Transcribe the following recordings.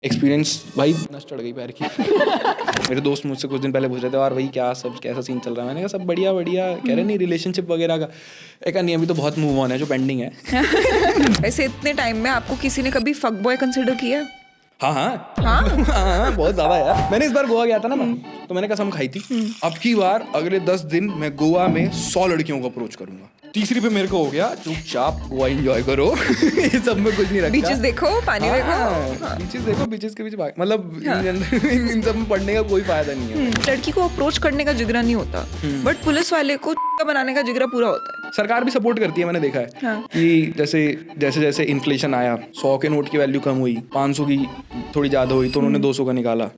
Experience भाई नस चढ़ गई पैर की। मेरे दोस्त मुझसे कुछ दिन पहले पूछ रहे थे यार भाई क्या सब कैसा सीन चल रहा है। मैंने कहा सब बढ़िया बढ़िया। कह रहे नहीं रिलेशनशिप वगैरह का। एक नहीं अभी तो बहुत मूव ऑन है जो पेंडिंग है। वैसे इतने टाइम में आपको किसी ने कभी फक बॉय कंसिडर किया है? हाँ हाँ बहुत ज्यादा यार। मैंने इस बार गोवा गया था ना मैं, तो मैंने कसम खाई थी अब की बार अगले 10 दिन मैं गोवा में 100 लड़कियों को अप्रोच करूंगा। तीसरी पे मेरे को हो गया चुपचाप गोवा एंजॉय करो। ये सब में कुछ नहीं रखा। बीचेस देखो, पानी देखो। बीचेस देखो, बीचेस के बीच मतलब इन सब में पढ़ने का कोई फायदा नहीं है। लड़की को अप्रोच करने का जिगरा नहीं होता, बट पुलिस वाले को बनाने का जिगरा पूरा होता है। सरकार भी सपोर्ट करती है, मैंने देखा है कि जैसे जैसे जैसे इन्फ्लेशन आया 100 के नोट की वैल्यू कम हुई, 500 की थोड़ी ज्यादा हुई तो उन्होंने 200 का निकाला।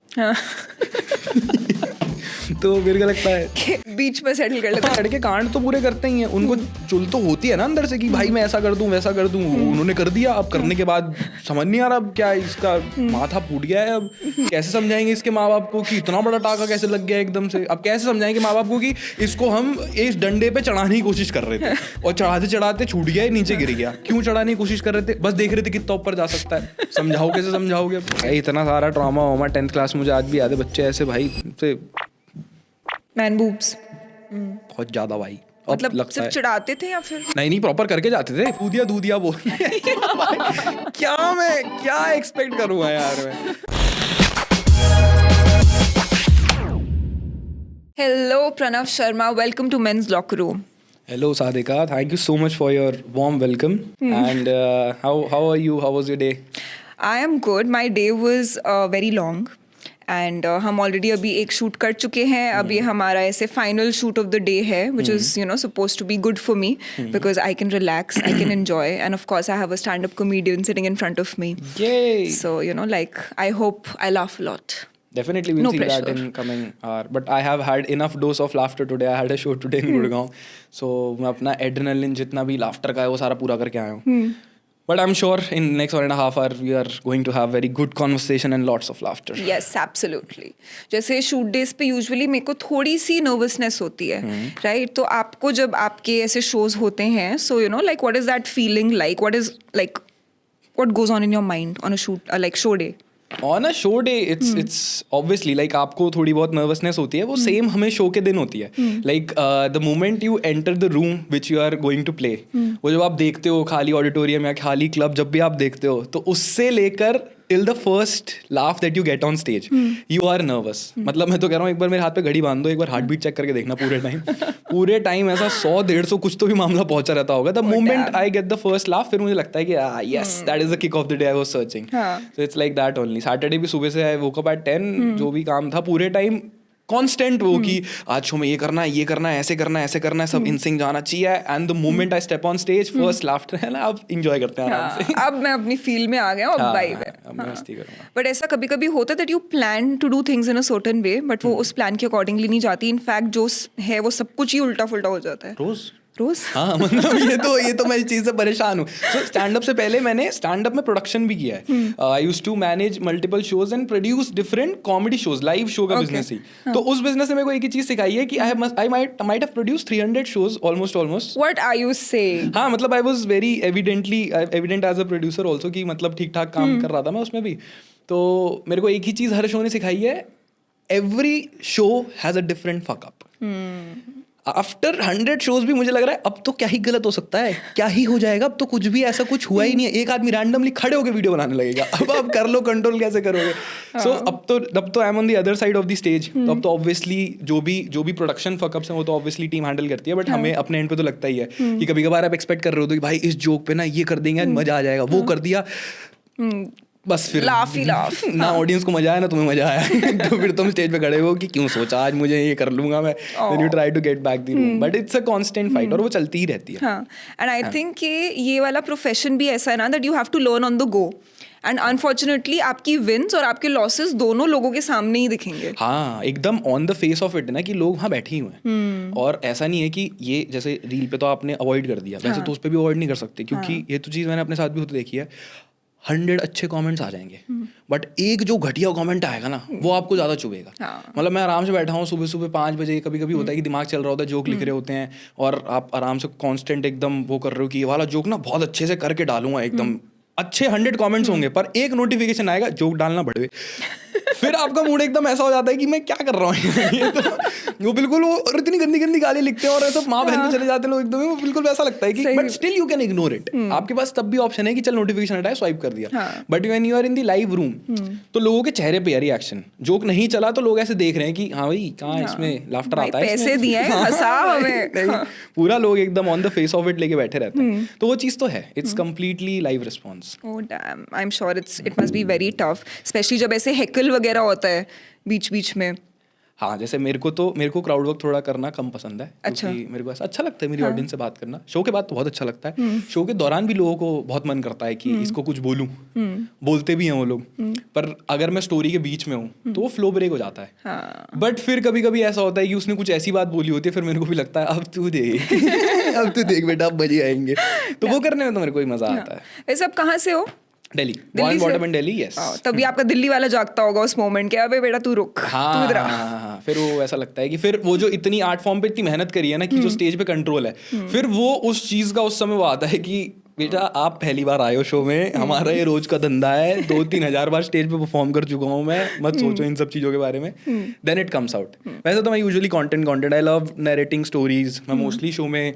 तो मेरे को लगता है बीच में सेटल कर लेते हैं। लड़के कांड तो पूरे करते ही हैं, उनको चुल तो होती है ना अंदर से कि भाई मैं ऐसा कर दूं वैसा कर दूं। उन्होंने कर दिया, अब करने के बाद समझ नहीं आ रहा अब क्या इसका माथा फूट गया है। अब कैसे समझाएंगे इसके माँ बाप को कि इतना बड़ा टाका कैसे लग गया एकदम से। अब कैसे समझाएंगे माँ बाप को कि इसको हम इस डंडे पे चढ़ाने की कोशिश कर रहे थे और चढ़ाते चढ़ाते छूट गया, नीचे गिर गया। क्यों चढ़ाने की कोशिश कर रहे थे? बस देख रहे थे कितना ऊपर जा सकता है। समझाओ कैसे समझाओगे? इतना सारा ट्रॉमा होमा 10th क्लास मुझे आज भी याद है। बच्चे ऐसे भाई से मैन बूब्स बहुत ज्यादा भाई। मतलब सिर्फ चिढ़ाते थे या फिर नहीं प्रॉपर करके जाते थे। दूधिया दूधिया बोल क्या एक्सपेक्ट करूँगा यार मैं। Hello Pranav Sharma, welcome to men's locker room. Hello Sadhika, thank you so much for your warm welcome. And how are you? How was your day? I am good. My day was very long. And हम already अभी एक shoot कर चुके हैं। अभी हमारा ऐसे final shoot of the day है which is you know suppose to be good for me because I can relax, I can enjoy and of course I have a stand up comedian sitting in front of me. So you know like I hope I laugh a lot. Definitely we'll see that in coming hour. But I have had enough dose of laughter today. I had a show today in Gurgaon. So मैं अपना adrenaline जितना भी laughter का है वो सारा पूरा करके आया हूँ. But I'm sure in next 1.5 hour we are going to have very good conversation and lots of laughter. Yes, absolutely. जैसे शूट डेज पे यूजुअली मेरे को थोड़ी सी नर्वसनेस होती है, राइट? तो आपको जब आपके ऐसे शोज होते हैं, सो you know like what is that feeling like? What is like what goes on in your mind on a shoot like show day? On a show day, it's obviously like आपको थोड़ी बहुत nervousness होती है, वो same हमें show के दिन होती है. Like the moment you enter the room which you are going to play, वो जब आप देखते हो खाली ऑडिटोरियम या खाली क्लब, जब भी आप देखते हो तो उससे लेकर till the first laugh that you get on stage, you are nervous. मतलब मैं तो कह रहा हूँ एक बार मेरे हाथ पे घड़ी बांध दो, एक बार हार्ट बीट चेक करके देखना पूरे टाइम ऐसा 100-150 कुछ तो भी मामला पहुंचा रहता होगा. The moment I get the first laugh, फिर मुझे लगता है कि yes, that is the kick of the day I was searching. So it's like that only. Saturday भी सुबह से I woke up at 10, जो भी काम था पूरे टाइम कॉन्स्टेंट वो कि आज शो में ये करना है, ऐसे करना है, सब इन सिंक जाना चाहिए. And the moment I step on stage, first laughter है ना, अब एंजॉय करते हैं आराम से. अब मैं अपनी फील्ड में आ गया हूँ, अब वाइब है. अब मैं मस्ती करूंगा. बट ऐसा कभी कभी होता है that you plan to do things in a certain way, but वो उस प्लान के अकॉर्डिंगली नहीं जाती. इनफैक्ट जो है वो सब कुछ ही उल्टा फुल्टा हो जाता है रोज. हाँ मतलब ये तो मैं इस चीज़ से परेशान हूँ. सो स्टैंड अप से पहले मैंने स्टैंड अप में प्रोडक्शन भी किया है. I used to manage multiple shows and produce different comedy shows. Live show का बिजनेस ही. तो उस बिजनेस ने मेरे को एक ही चीज़ सिखाई है कि I might have produced 300 shows almost. What are you saying? हाँ मतलब I was very evident as a producer also कि मतलब ठीक ठाक काम कर रहा था मैं उसमें भी. तो मेरे को एक ही चीज़ हर शो ने सिखाई है, every show has a different fuck up. After 100 shows भी मुझे लग रहा है अब तो क्या ही गलत हो सकता है, क्या ही हो जाएगा, अब तो कुछ भी ऐसा कुछ हुआ ही नहीं है. एक आदमी रैंडमली खड़े होकर वीडियो बनाने लगेगा. अब आप कर लो कंट्रोल कैसे करोगे? सो अब तो I am on the other side of the stage. तो अब तो ऑब्वियसली जो भी प्रोडक्शन फकअप्स हैं वो तो ऑब्वियसली टीम हैंडल करती है. बट हमें अपने एंड पे तो लगता ही है कि कभी कभार आप एक्सपेक्ट कर रहे हो तो कि भाई इस जोक पे ना ये कर देंगे, मजा आ जाएगा, वो कर दिया, बस फिर लाफ ना ऑडियंस को मजा आया ना तुम्हें मजा आया. तो फिर तुम स्टेज पे खड़े हो कि क्यों सोचा आज मुझे ये कर लूंगा मैं. Then you try to get back the room, but it's a constant fight और वो चलती ही रहती है. हाँ, एंड आई थिंक कि ये वाला प्रोफेशन भी ऐसा है ना that you have to learn on the go. And unfortunately आपकी विन्स और आपके लॉसेस दोनों लोगों के सामने ही दिखेंगे. हाँ एकदम on the face of it ना, कि लोग वहाँ बैठे ही हुए हैं. और ऐसा नहीं है कि ये जैसे रील पे तो आपने अवॉइड कर दिया, वैसे तो उस पर भी अवॉइड नहीं कर सकते, क्योंकि ये तो चीज़ मैंने अपने साथ भी होते देखी है. 100 अच्छे कमेंट्स आ जाएंगे, बट एक जो घटिया कमेंट आएगा ना वो आपको ज़्यादा चुभेगा. मतलब मैं आराम से बैठा हूँ सुबह 5 बजे, कभी कभी होता है कि दिमाग चल रहा होता है, जोक लिख रहे होते हैं और आप आराम से कांस्टेंट एकदम वो कर रहे हो कि ये वाला जोक ना बहुत अच्छे से करके डालूंगा एकदम अच्छे 100 कमेंट्स होंगे पर एक नोटिफिकेशन आएगा जोक डालना बढ़े, फिर आपका मूड एकदम ऐसा हो जाता है कि मैं क्या कर रहा हूँ ये तो वो बिल्कुल वो और इतनी गंदी गंदी गाली लिखते हैं और ऐसा माँ बहन में चले जाते हैं लोग एकदम, वो बिल्कुल वैसा लगता है कि but still you can ignore it. आपके पास तब भी ऑप्शन है कि चल नोटिफिकेशन हटाए, स्वाइप कर दिया, but when you are in the live room तो लोगों के चेहरे पे रिएक्शन, जोक नहीं चला तो लोग ऐसे देख रहे हैं कि हाँ भाई कहाँ इसमें लाफ्टर आता है, पैसे दिए हैं, हंसा हमें, पूरा लोग एकदम on the face of it लेके बैठे रहते हैं, तो वो चीज़ तो है, it's completely live response. Oh damn, I'm sure it must be very tough, especially जब ऐसे हेकल वगैरह होता है बीच बीच में। हाँ, जैसे मेरे को क्राउड वर्क थोड़ा करना कम पसंद है, अच्छा, क्योंकि मेरे को ऐसा अच्छा लगता है मेरी ऑडियंस से बात करना। शो के बाद तो बहुत अच्छा लगता है, शो के दौरान भी लोगों को बहुत मन करता है कि इसको कुछ बोलूं, बोलते भी हैं वो लोग, पर अगर मैं स्टोरी के बीच में हूँ तो वो फ्लो ब्रेक हो जाता है। बट फिर कभी कभी ऐसा होता है कि उसने कुछ ऐसी बात बोली होती है, फिर मेरे को भी लगता है अब तू देख अब तू देख बेटा, अब मजे आएंगे, तो वो करने में तो मेरे को ही मजा आता है। वैसे आप कहाँ से हो? Delhi, born brought up in Delhi, yes। तभी आपका दिल्ली वाला जागता होगा उस मोमेंट के, अबे बेटा तू रुक, तू इधर आ। हाँ, फिर वो ऐसा लगता है कि फिर वो जो इतनी आर्ट फॉर्म पे इतनी मेहनत करी है ना कि जो स्टेज पे कंट्रोल है, फिर वो उस चीज का उस समय वो आता है कि बेटा आप पहली बार आए हो शो में, हमारा ये रोज का धंधा है, 2-3 हजार बार स्टेज पे परफॉर्म कर चुका हूँ मैं, मत सोचो इन सब चीजों के बारे में, देन इट कम्स आउट। वैसे तो मैं usually content I love narrating stories, मैं मोस्टली शो में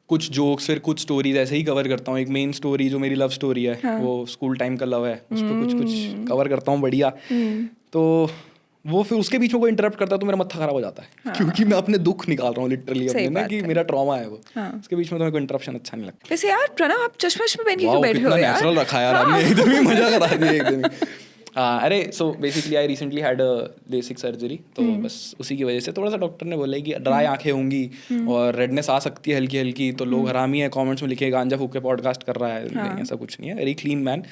कुछ जोक्स फिर कुछ स्टोरीज ऐसे ही कवर करता हूँ। एक मेन स्टोरी जो मेरी लव स्टोरी है, वो स्कूल टाइम का लव है, उस पर कुछ कवर करता हूँ बढ़िया, तो वो फिर उसके बीच में कोई इंटरप्ट करता है तो मेरा मत्था खराब हो जाता है, क्योंकि मैं अपने दुख निकाल रहा हूँ लिटरली अपने में, कि मेरा ट्रॉमा है वो, उसके बीच में तो मेरे को इंटरप्शन अच्छा नहीं लगता। वैसे यार प्रणव, आप चश्मा पहन के क्यों बैठे हो यार? नेचुरल रखा यार आपने, एकदम ही मजा करा दिया एकदम ही। अरे so basically I recently had a LASIK surgery, तो बस उसी की वजह से थोड़ा सा डॉक्टर ने बोला कि ड्राई आंखें होंगी और रेडनेस आ सकती है हल्की हल्की, तो लोग हरामी है कमेंट्स में लिखे गांजा फूक के पॉडकास्ट कर रहा है, नहीं ऐसा कुछ नहीं है, वेरी क्लीन मैन,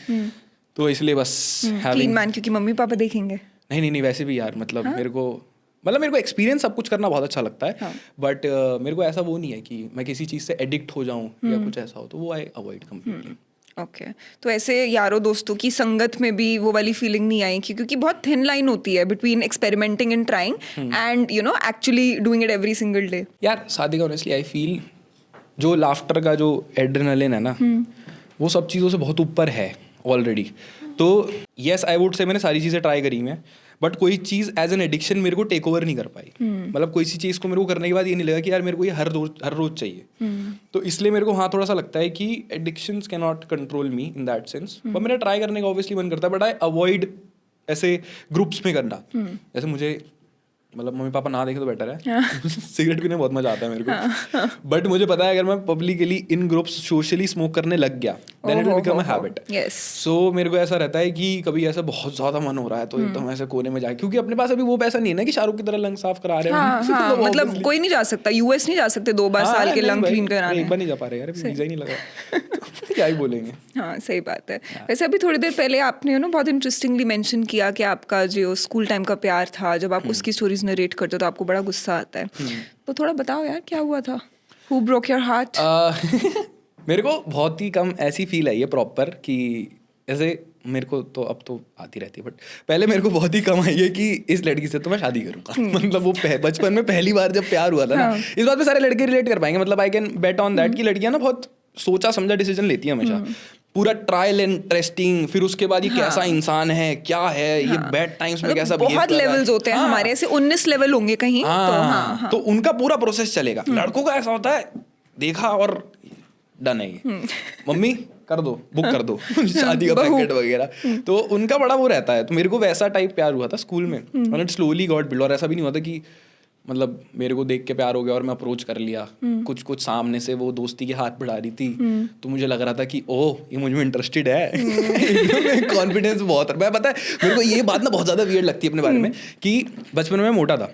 तो इसलिए बस क्लीन मैन क्योंकि मम्मी पापा देखेंगे? नहीं वैसे भी यार मतलब मेरे को एक्सपीरियंस सब कुछ करना बहुत अच्छा लगता है, बट मेरे को ऐसा वो नहीं है कि मैं किसी चीज़ से एडिक्ट हो जाऊँ या कुछ ऐसा हो, तो वो आई अवॉइड कम्प्लीटली। ओके, तो ऐसे यारों दोस्तों की संगत में भी वो वाली फीलिंग नहीं आई क्योंकि बहुत थिन लाइन होती है between experimenting and trying and you know actually doing it every single day? यार शादी का ऑनेस्टली आई फील जो लाफ्टर का जो एड्रेनलिन है ना, वो सब चीज़ों से बहुत ऊपर है ऑलरेडी, तो येस आई वुड से मैंने सारी चीज़ें ट्राई करी मैं, बट कोई चीज़ एज एन एडिक्शन मेरे को टेक ओवर नहीं कर पाई। मतलब कोई सी चीज़ को मेरे को करने के बाद ये नहीं लगा कि यार मेरे को ये हर रोज चाहिए, तो इसलिए मेरे को हाँ थोड़ा सा लगता है कि addictions can not control me in that sense, पर मेरा ट्राई करने का ऑब्वियसली मन करता है, बट आई अवॉइड ऐसे ग्रुप्स में करना। जैसे मुझे मतलब मम्मी पापा ना देखे तो बेटर है, सिगरेट पीने बहुत मजा आता है मेरे को, बट मुझे पता है अगर मैं publicly in groups socially smoke करने लग गया then it will become a habit. So मेरे को ऐसा रहता है कि कभी ऐसा बहुत ज्यादा मन हो रहा है तो एकदम ऐसे कोने में जाए, क्योंकि अपने पास अभी वो पैसा नहीं है ना कि शाहरुख की तरह लंग साफ करा रहे हैं, मतलब कोई नहीं जा सकता, यूएस नहीं जा सकते 2 बार साल के लंग क्लीन कराने, एक बार नहीं जा पा रहे यार, वीजा ही नहीं लगा क्या ही बोलेंगे। हाँ सही बात है। वैसे अभी थोड़ी देर पहले आपने ना बहुत इंटरेस्टिंगली मेंशन किया कि आपका जो स्कूल टाइम का प्यार था, जब आप उसकी स्टोरीज नरेट करते हो तो आपको बड़ा गुस्सा आता है, तो थोड़ा बताओ यार क्या हुआ था? Who broke your heart? मेरे को बहुत ही कम ऐसी फील आई है प्रॉपर कि ऐसे मेरे को तो अब तो आती रहती है, बट पहले मेरे को बहुत ही कम आई है कि इस लड़की से तो मैं शादी करूंगा। मतलब वो बचपन में पहली बार जब प्यार हुआ था ना, इस बात पे सारे लड़के रिलेट कर पाएंगे, मतलब I can bet on that कि लड़कियां ना बहुत सोचा समझा डिसीजन लेती है हमेशा, पूरा ट्रायल एंड टेस्टिंग, फिर उसके बाद ये कैसा इंसान है, क्या है ये बैड टाइम्स में कैसा बिहेव कर रहा है, बहुत लेवल्स होते हैं हमारे, ऐसे 19 लेवल होंगे कहीं, तो उनका पूरा प्रोसेस चलेगा। लड़कों का ऐसा होता है देखा और डन है ये, मम्मी कर दो, बुक कर दो शादी का पैकेट वगैरह, तो उनका बड़ा वो रहता है। तो मेरे को वैसा टाइप प्यार हुआ था स्कूल में, और इट स्लोली गॉट बिल्ड, और ऐसा भी नहीं हुआ था कि मतलब मेरे को देख के प्यार हो गया और मैं अप्रोच कर लिया, कुछ सामने से वो दोस्ती के हाथ बढ़ा रही थी, तो मुझे लग रहा था कि ओह ये मुझ में इंटरेस्टेड है। कॉन्फिडेंस बहुत, मैं पता है मेरे को ये बात ना बहुत ज्यादा वियर्ड लगती है अपने बारे में कि बचपन में मोटा था।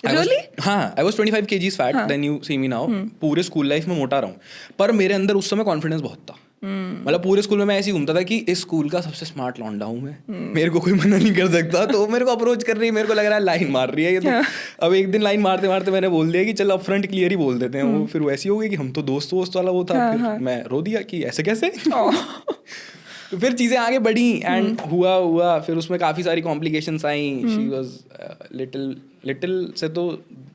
Really? हाँ, I was 25 kgs fat, then you see me now. पूरे स्कूल लाइफ में मोटा रहा हूँ, पर मेरे अंदर उस समय कॉन्फिडेंस बहुत था। मतलब पूरे स्कूल में मैं ऐसे ही घूमता था कि इस स्कूल का सबसे स्मार्ट लौंडा हूँ मैं, मेरे को कोई मना नहीं कर सकता। तो मेरे को अप्रोच कर रही है, मेरे को लग रहा है लाइन मार रही है ये तो। अब एक दिन लाइन मारते मारते मैंने बोल दिया कि चल अब फ्रंट क्लियर ही बोल देते हैं। वो फिर वैसी हो गई कि हम तो दोस्त वाला वो था। फिर मैं रो दिया कि ऐसे कैसे। तो फिर चीज़ें आगे बढ़ी एंड हुआ फिर उसमें काफ़ी सारी complications I. She was little से तो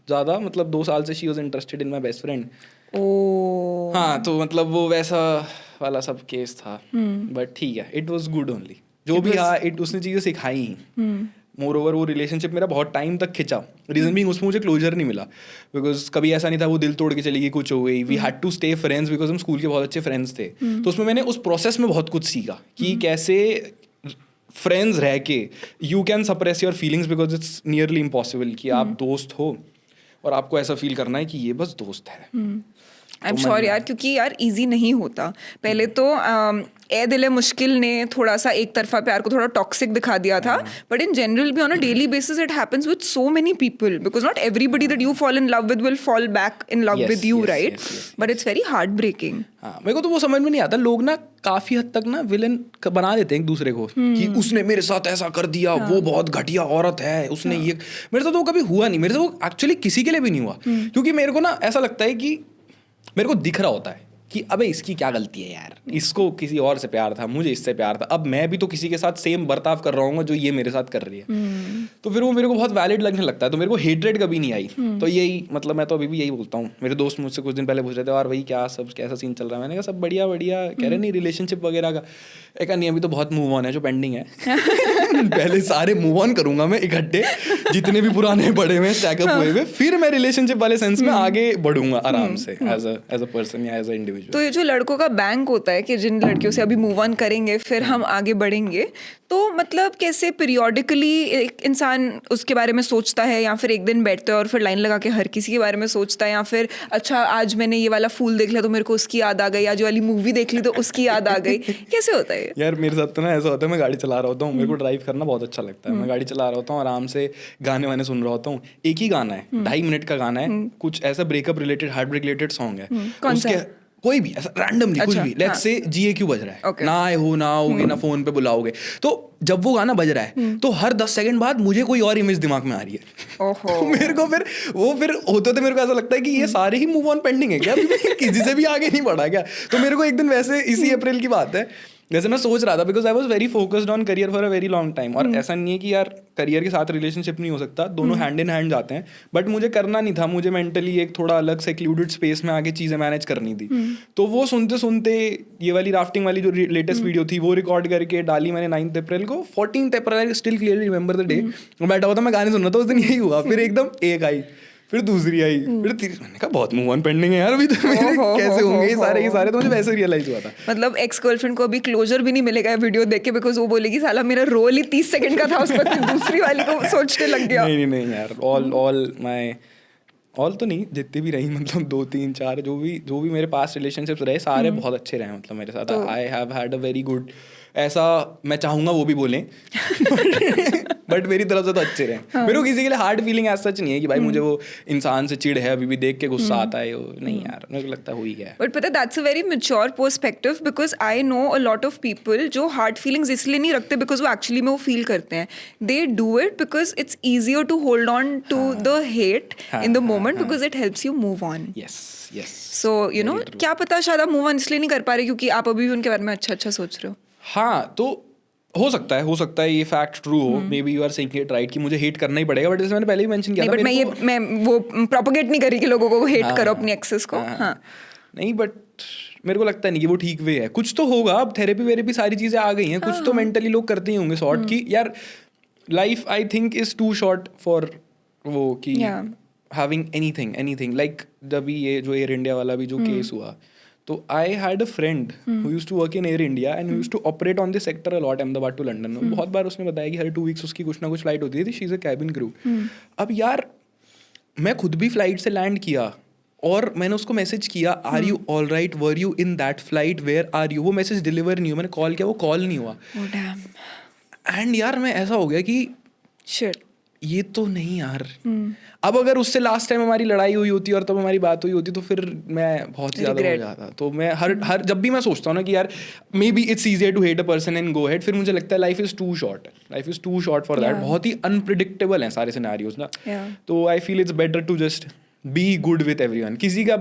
ज़्यादा, मतलब 2 साल से she was interested in my best friend. हाँ, तो मतलब वो वैसा वाला सब केस था, बट ठीक है, इट वाज गुड ओनली. जो भी हाँ, इट उसने चीज़ें सिखाई ही. मोर ओवर वो रिलेशनशिप मेरा बहुत टाइम तक खिंचा. रीजन भी उसमें मुझे क्लोजर नहीं मिला, बिकॉज कभी ऐसा नहीं था वो दिल तोड़ के चली गई, कुछ हो गई. We had to stay friends because हम स्कूल के बहुत अच्छे फ्रेंड्स थे. तो उसमें मैंने उस प्रोसेस में बहुत कुछ सीखा कि कैसे फ्रेंड्स रह के you can suppress your feelings, because it's nearly impossible कि आप दोस्त हो और आपको ऐसा फील करना है कि ये बस दोस्त है. आई एम श्योर यार, क्योंकि यार इजी नहीं होता. पहले तो ए दिल मुश्किल ने थोड़ा सा एक तरफा प्यार को थोड़ा टॉक्सिक दिखा दिया था, बट इन जनरल भी on a daily basis it happens with so many people, because not everybody that you fall in love with will fall back in love with you, right? But it's very heartbreaking. हाँ, मेरे को तो वो समझ में नहीं आता. लोग ना काफी हद तक ना विलन बना देते हैं एक दूसरे को कि उसने मेरे साथ ऐसा कर दिया, वो बहुत घटिया औरत है, उसने ये. मेरे साथ तो वो कभी हुआ नहीं. मेरे से वो एक्चुअली किसी के लिए भी नहीं हुआ, क्योंकि मेरे को ना ऐसा लगता है कि मेरे को दिख रहा होता है कि अबे इसकी क्या गलती है यार, इसको किसी और से प्यार था, मुझे इससे प्यार था, अब मैं भी तो किसी के साथ सेम बर्ताव कर रहा हूँ जो ये मेरे साथ कर रही है. तो फिर वो मेरे को बहुत वैलिड लगने लगता है. तो मेरे को हेट्रेड कभी नहीं आई. तो यही मतलब मैं तो अभी भी यही बोलता हूँ. मेरे दोस्त मुझसे कुछ दिन पहले पूछ रहे थे, और भाई क्या सब कैसा सीन चल रहा है. मैंने कहा सब बढ़िया बढ़िया. कह रहे नहीं रिलेशनशिप वगैरह का. एक नहीं, अभी तो बहुत मूव ऑन है जो पेंडिंग है. पहले सारे मूव ऑन करूंगा मैं इकट्ठे, जितने भी पुराने पड़े हुए स्टैकअप हुए हुए, फिर मैं रिलेशनशिप वाले सेंस में आगे बढ़ूंगा आराम से एज अ पर्सन या एज अ इंडिविजुअल. तो ये जो लड़कों का बैंक होता है कि जिन लड़कियों से अभी मूव ऑन करेंगे फिर हम आगे बढ़ेंगे, तो मतलब कैसे पीरियोडिकली एक इंसान उसके बारे में सोचता है, या फिर एक दिन बैठता है और फिर लाइन लगा के हर किसी के बारे में सोचता है, या फिर अच्छा आज मैंने ये वाला फूल देख लिया तो मेरे को उसकी याद आ गई, आज वाली मूवी देख ली तो उसकी याद आ गई. कैसे होता है यार? मेरे साथ तो ना ऐसा होता है, मैं गाड़ी चला रहा होता हूँ, मेरे को ड्राइव करना बहुत अच्छा लगता है. मैं गाड़ी चला रहा होता हूँ, आराम से गाने वाने सुन रहा होता हूँ. एक ही गाना है, 2.5 मिनट का गाना है, कुछ ऐसा breakup related, heartbreak related song है. कौन सा? कोई भी ऐसा रैंडमली कुछ भी, लेट्स से GAQ बज रहा है, ना आए हो ना आओगे ना फोन पे बुलाओगे. तो जब वो गाना बज रहा है तो हर 10 सेकंड बाद मुझे कोई और इमेज दिमाग में आ रही है. तो मेरे को फिर होते मेरे को ऐसा लगता है कि ये सारे ही मूव ऑन पेंडिंग है क्या, किसी से भी आगे नहीं बढ़ा क्या. तो मेरे को एक दिन वैसे इसी अप्रैल की बात है, जैसे मैं सोच रहा था, because I was very focused on career for a very long time. और ऐसा नहीं है कि यार करियर के साथ रिलेशनशिप नहीं हो सकता, दोनों हैंड इन हैंड जाते हैं, बट मुझे करना नहीं था. मुझे मेंटली एक थोड़ा अलग सेक्लूडेड स्पेस में आगे चीज़ें मैनेज करनी थी. तो वो सुनते सुनते ये वाली राफ्टिंग वाली जो लेटेस्ट वीडियो थी वो रिकॉर्ड करके डाली मैंने 9 अप्रैल को. 14 April I still clearly remember the day. बैठा हुआ था, मैं गाने सुन रहा था, उस दिन यही हुआ. फिर एकदम एक आई, फिर दूसरी आई, फिर तीसरी. मैंने कहा बहुत मूव ऑन पेंडिंग है यार अभी तो, कैसे होंगे ये सारे के सारे. तो मुझे वैसे रियलाइज हुआ था. मतलब एक्स गर्लफ्रेंड को अभी क्लोजर भी नहीं मिलेगा वीडियो देख के, बिकॉज वो बोलेगी साला मेरा रोल ही 30 सेकंड का था, उस पर दूसरी वाली को सोचने लग गया. नहीं यार, ऑल तो नहीं, जितनी भी रही, मतलब 2 3 4 जो भी मेरे पास रिलेशनशिप्स रहे सारे बहुत अच्छे रहे. मतलब मेरे साथ आई have had a very good, ऐसा मैं चाहूँगा वो भी बोलें बट मेरी तरफ से तो अच्छे रहे. मेरे को किसी के लिए हार्ड फीलिंग ऐसा सच नहीं है कि भाई मुझे वो इंसान से चिढ़ है, अभी भी देख के गुस्सा आता है. नहीं यार, मेरे को लगता है हुई है. बट पता है that's a very mature perspective, because I know a lot of people जो हार्ड फीलिंग्स इसलिए नहीं रखते बिकॉज वो एक्चुअली में वो फील करते हैं. They do it because it's easier to hold on to the hate in the moment, because it helps you move on. Yes. So you know, क्या पता शायद आप मूव ऑन इसलिए नहीं कर पा रहे क्योंकि आप अभी भी उनके बारे में अच्छा सोच रहे हो. हाँ, तो हो सकता है ये फैक्ट ट्रू हो. Maybe you are saying it right कि मुझे हेट करना ही पड़ेगा, बट जैसे मैंने पहले भी मेंशन किया था, बट मैं वो प्रोपोगेट नहीं करी कि लोगों को हेट करो अपनी एक्सेस को. हाँ नहीं, बट मेरे को लगता नहीं कि वो ठीक वे है. कुछ तो होगा, अब थेरेपी वेरेपी सारी चीज़ें आ गई हैं, कुछ तो मेंटली लोग करते ही होंगे सॉर्ट की. यार life I think is too short for वो कि हैविंग एनीथिंग लाइक जब ये जो एयर इंडिया वाला भी जो केस हुआ, तो I had a friend who used to work in Air India and used to operate on this sector a lot, Ahmedabad to London. बहुत बार उसने बताया कि हर 2 वीक्स उसकी कुछ ना कुछ फ्लाइट होती थी. She is a cabin crew. अब यार मैं खुद भी फ्लाइट से लैंड किया और मैंने उसको मैसेज किया, are you all right, were you in that flight, where are you. वो मैसेज डिलीवर नहीं हुआ. मैंने कॉल किया, वो कॉल नहीं हुआ. एंड यार मैं ऐसा हो गया कि ये तो नहीं यार. अब अगर उससे लास्ट टाइम हमारी लड़ाई हुई होती और तब हमारी बात हुई होती तो फिर मैं बहुत ज़्यादा हो जाता. तो मैं हर जब भी मैं सोचता हूँ ना कि यार maybe it's easier to hate a person and go head, फिर मुझे लगता है life is too short for that. बहुत ही अनप्रिडिक्टेबल हैं सारे सिनेरियोज ना. तो I feel it's better to just be good with everyone. किसी का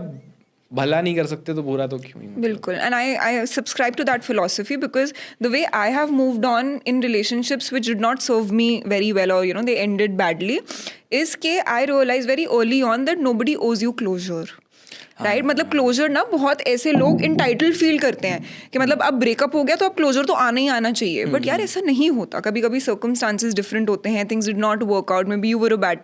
भला नहीं कर सकते तो बुरा तो क्यों ही. बिल्कुल. And I subscribe to that philosophy because the way I have moved on in relationships which did not serve me very well और you know they ended badly is कि I realized very early on that nobody owes you closure. Right? मतलब closure ना बहुत ऐसे लोग entitled feel करते हैं कि मतलब अब ब्रेकअप हो गया तो अब क्लोजर तो आना ही आना चाहिए, बट यार ऐसा नहीं होता. कभी कभी सर्कमस्टांसेस डिफरेंट होते हैं, things did not work out, may be you were a bad,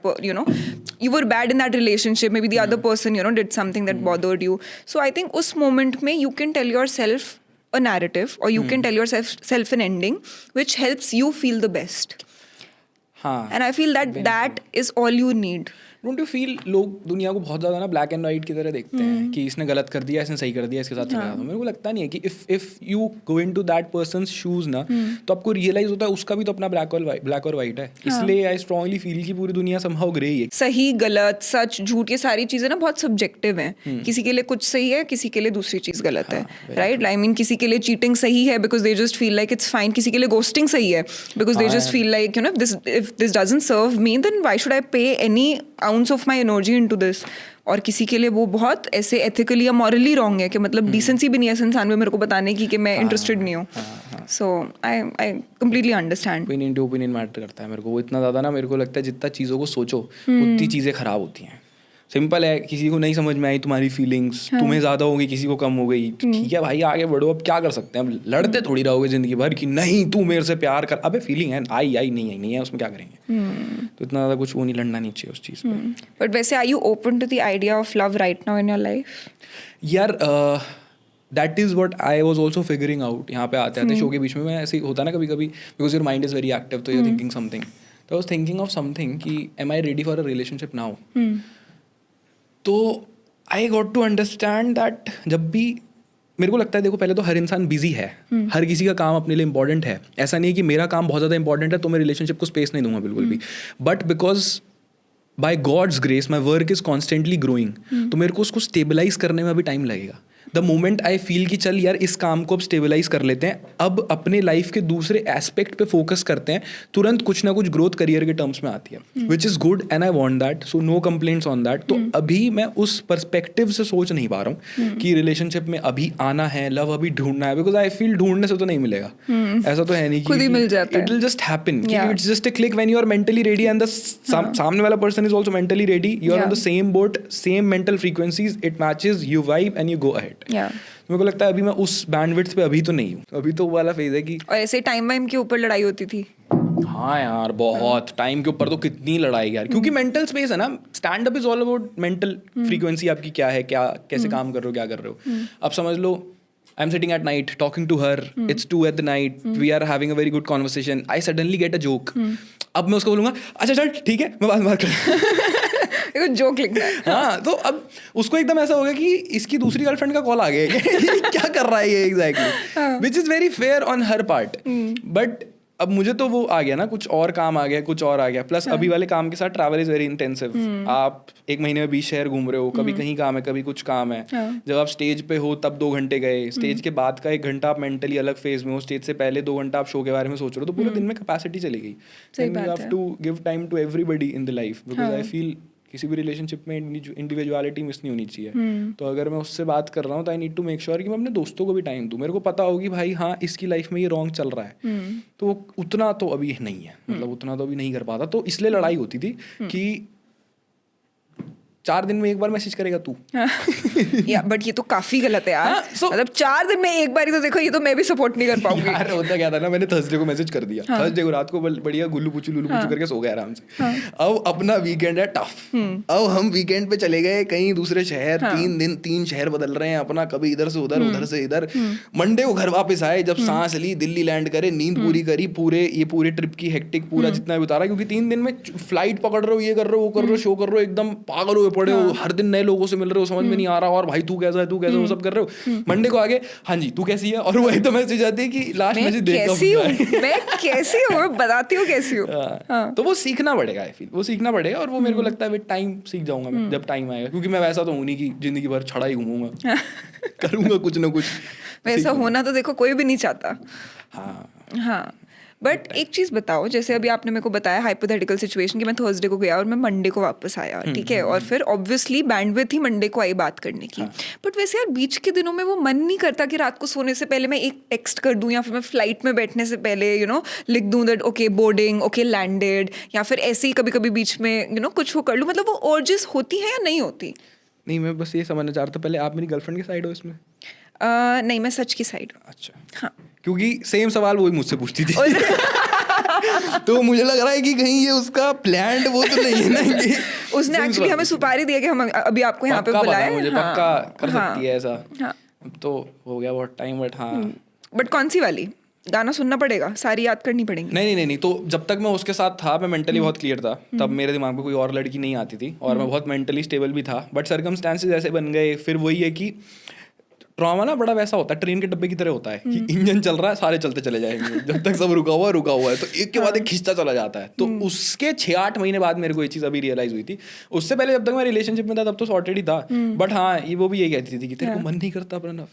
you were bad in that relationship, maybe the other person did something that bothered you. So I think उस moment में you can tell yourself a narrative, or you can tell yourself an ending which helps you feel the best. हाँ. And I feel that is all you need. Don't you feel लोग दुनिया को बहुत ज़्यादा ना black and white की तरह देखते हैं कि इसने गलत कर दिया, इसने सही कर दिया, इसके साथ चला जाता. मेरे को लगता नहीं है कि if you go into that persons shoes ना, तो आपको रियलाइज होता है उसका भी तो अपना ब्लैक और वाइट है. इसलिए आई स्ट्रांगली फील कि पूरी दुनिया समहाउ ग्रे ही है. सही गलत सच झूठ ये सारी चीजें ना बहुत सब्जेक्टिव हैं. किसी के लिए कुछ सही है, किसी के लिए दूसरी चीज गलत है, राइट? आई मीन किसी के लिए चीटिंग सही है because they just feel like it's fine, किसी के लिए गोस्टिंग सही है because they just feel like if this doesn't serve me then why should I pay any ounce of my energy into this. और किसी के लिए वो बहुत ऐसे एथिकली या मॉरली रॉन्ग है कि मतलब डिसेंसी भी नहीं है इस इंसान में मेरे को बताने की कि मैं इंटरेस्टेड नहीं हूँ. So I completely understand. Opinion to opinion matter करता है मेरे को. वो इतना ज़्यादा ना मेरे को लगता है जितना चीज़ों को सोचो उतनी चीज़ें ख़राब होती हैं. सिंपल है, किसी को नहीं समझ में आई तुम्हारी फीलिंग्स, तुम्हें ज़्यादा हो गई, किसी को कम हो गई, ठीक है भाई आगे बढ़ो. अब क्या कर सकते हैं, अब लड़ते थोड़ी रहोगे ज़िंदगी भर कि नहीं तू मेरे से प्यार कर. अबे फीलिंग है, आई नहीं है उसमें क्या करेंगे. तो इतना ज़्यादा कुछ वो नहीं, लड़ना नहीं चाहिए उस चीज़ पर. बट वैसे are you open to the idea of love right now in your life? यार that is what I was also figuring out. यहाँ पे आते आते शो के बीच में मैं ऐसे होता ना कभी कभी, because your mind is very active, तो यूर थिंकिंग समथिंग. तो I was thinking of something कि am I ready for a relationship now. तो I got to understand that जब भी मेरे को लगता है, देखो पहले तो हर इंसान बिजी है, हर किसी का काम अपने लिए इंपॉर्टेंट है. ऐसा नहीं है कि मेरा काम बहुत ज़्यादा इंपॉर्टेंट है तो मैं रिलेशनशिप को स्पेस नहीं दूंगा बिल्कुल भी. But because by God's grace my work is constantly growing, तो मेरे को उसको स्टेबलाइज करने में अभी टाइम लगेगा. द मोमेंट आई फील कि चल यार इस काम को अब स्टेबलाइज कर लेते हैं, अब अपने लाइफ के दूसरे एस्पेक्ट पे फोकस करते हैं, तुरंत कुछ ना कुछ ग्रोथ करियर के टर्म्स में आती है, which is good and I want that. So no complaints on that. तो अभी मैं उस पर्सपेक्टिव से सोच नहीं पा रहा हूँ कि रिलेशनशिप में अभी आना है, लव अभी ढूंढना है, बिकॉज आई फील ढूंढने से तो नहीं मिलेगा. ऐसा तो है नहीं खुद ही मिल जाता है. It will just happen. It's just a click when you are mentally ready and the सामने वाला person is also mentally ready. You are on the same boat, same mental frequencies, it matches, you vibe and you go ahead. मेरे को लगता है अभी मैं उस bandwidth पे अभी तो नहीं हूँ. अभी तो वो वाला फेज है कि. और ऐसे टाइम वाइम के ऊपर लड़ाई होती थी. हाँ यार बहुत टाइम के ऊपर तो कितनी लड़ाई यार, क्योंकि मेंटल स्पेस है ना. Stand up is all about mental frequency आपकी क्या है, क्या कैसे काम कर रहे हो, क्या कर रहे हो. अब समझ लो I am sitting at night talking to her, it's 2 at the night, we are having a very good conversation, I suddenly get a joke. अब मैं उसको बोलूंगा अच्छा चल ठीक है मैं बात कर जोक लिखना है. हाँ, तो अब उसको एकदम ऐसा हो गया कि इसकी दूसरी गर्लफ्रेंड का कॉल आ गया क्या कर रहा है ये exactly, which is very fair on her part. But अब मुझे तो वो आ गया ना, कुछ और काम आ गया, कुछ और आ गया. प्लस अभी वाले काम के साथ ट्रैवल इज वेरी इंटेंसिव. आप 1 महीने में 20 शहर घूम रहे हो, कभी कहीं काम है, कभी कुछ काम है. जब आप स्टेज पे हो तब 2 घंटे गए, स्टेज के बाद का 1 घंटा आप मेंटली अलग फेज में हो, स्टेज से पहले 2 घंटा आप शो के बारे में सोच रहे हो, तो पूरे दिन में कैपेसिटी चली गई. And you have to give time to everybody in the life, because I feel किसी भी रिलेशनशिप में इंडिविजुअलिटी मिस नहीं होनी चाहिए. तो अगर मैं उससे बात कर रहा हूँ तो I need to make sure कि मैं अपने दोस्तों को भी टाइम दूँ. मेरे को पता होगी भाई हाँ इसकी लाइफ में ये रॉन्ग चल रहा है, तो उतना तो अभी नहीं है, मतलब उतना तो अभी नहीं कर पाता. तो इसलिए लड़ाई होती थी कि 4 दिन में एक बार मैसेज करेगा तू. या बट ये तो काफी गलत है यार. मतलब 4 दिन में एक बार ही तो देखो, ये तो मैं भी सपोर्ट नहीं कर पाऊंगी यार. होता क्या था ना, मैंने थर्सडे को मैसेज कर दिया, थर्सडे को रात को बढ़िया गुल्लू पुचू करके सो गया आराम से. अब अपना वीकेंड है टफ. अब हम वीकेंड पे चले गए कहीं दूसरे शहर, 3 दिन 3 शहर बदल रहे हैं अपना, कभी इधर से उधर, उधर से इधर. मंडे को घर वापस आए, जब सांस ली, दिल्ली लैंड करे, नींद पूरी करी, पूरे ट्रिप की हेक्टिक पूरा जितना भी उतारा, क्योंकि 3 दिन में फ्लाइट पकड़ रहे हो, ये कर रहे हो, वो कर रहे हो, शो कर रहे हो, एकदम पागल हुए पड़े हो, हर दिन नए लोगों से मिल रहे हो, समझ में नहीं आ रहा, और भाई तू कैसा है, तू कैसा, वो सब कर रहे हो. मंडे को आगे हाँ जी तू कैसी है, और वही तो मैसेज आती है कि लास्ट मैसेज देखा मैं कैसी हूँ, मैं बताती हूँ कैसी हूँ. तो वो सीखना पड़ेगा, आई फील वो सीखना पड़ेगा. और वो मेरे को लगता है विद टाइम सीख जाऊंगा मैं, जब टाइम आएगा, क्योंकि मैं वैसा तो हूँ नहीं कि जिंदगी भर छड़ा ही घूमूंगा. करूंगा कुछ ना कुछ. वैसा होना तो देखो कोई भी नहीं चाहता. हाँ बट एक चीज़ बताओ, जैसे अभी आपने मेरे को बताया हाइपोथेटिकल सिचुएशन कि मैं थर्सडे को गया और मैं मंडे को वापस आया, ठीक है, और फिर ऑब्वियसली बैंडविड्थ ही मंडे को आई बात करने की. बट वैसे यार बीच के दिनों में वो मन नहीं करता कि रात को सोने से पहले मैं एक टेक्स्ट कर दूं, या फिर मैं फ्लाइट में बैठने से पहले लिख दूं that okay boarding, okay landed, या फिर ऐसे ही कभी कभी बीच में कुछ वो कर लूँ. मतलब वो अर्जेस होती है या नहीं होती? नहीं, मैं बस ये समझना चाह रहा था, पहले आप मेरी गर्लफ्रेंड के साइड हो इसमें? नहीं, मैं सच की साइड हूँ। अच्छा, हाँ। क्योंकि सेम सवाल वही मुझसे पूछती थी तो मुझे लग रहा है कि कहीं ये उसका प्लान्ड वो तो नहीं है ना कि उसने एक्चुअली हमें सुपारी दिया कि हम अभी आपको यहाँ पे पक्का पता बुलाए। है मुझे, हाँ, पक्का कर हाँ, सकती है ऐसा। हाँ। अब तो हो गया बहुत टाइम, बट हाँ। बट कौन सी वाली? गाना सुनना पड़ेगा, सारी याद करनी पड़ेंगी? नहीं, तो जब तक मैं उसके साथ था मैं मेंटली बहुत क्लियर था, तब मेरे दिमाग में कोई और लड़की नहीं आती थी और मैं बहुत मेंटली स्टेबल भी था। बट सर्कमस्टांसेस ऐसे बन गए, फिर वही है कि ट्रॉमा ना बड़ा वैसा होता है, ट्रेन के डब्बे की तरह होता है कि इंजन चल रहा है, सारे चलते चले जाएंगे, जब तक सब रुका हुआ है तो एक के बाद एक खिंचता चला जाता है। तो उसके 6-8 महीने बाद मेरे को ये चीज़ अभी रियलाइज हुई थी। उससे पहले जब तक मैं रिलेशनशिप में था तब तो सॉर्टेड ही था। बट हाँ, ये वो भी यही कहती थी कि तेरे को मन नहीं करता प्रणव,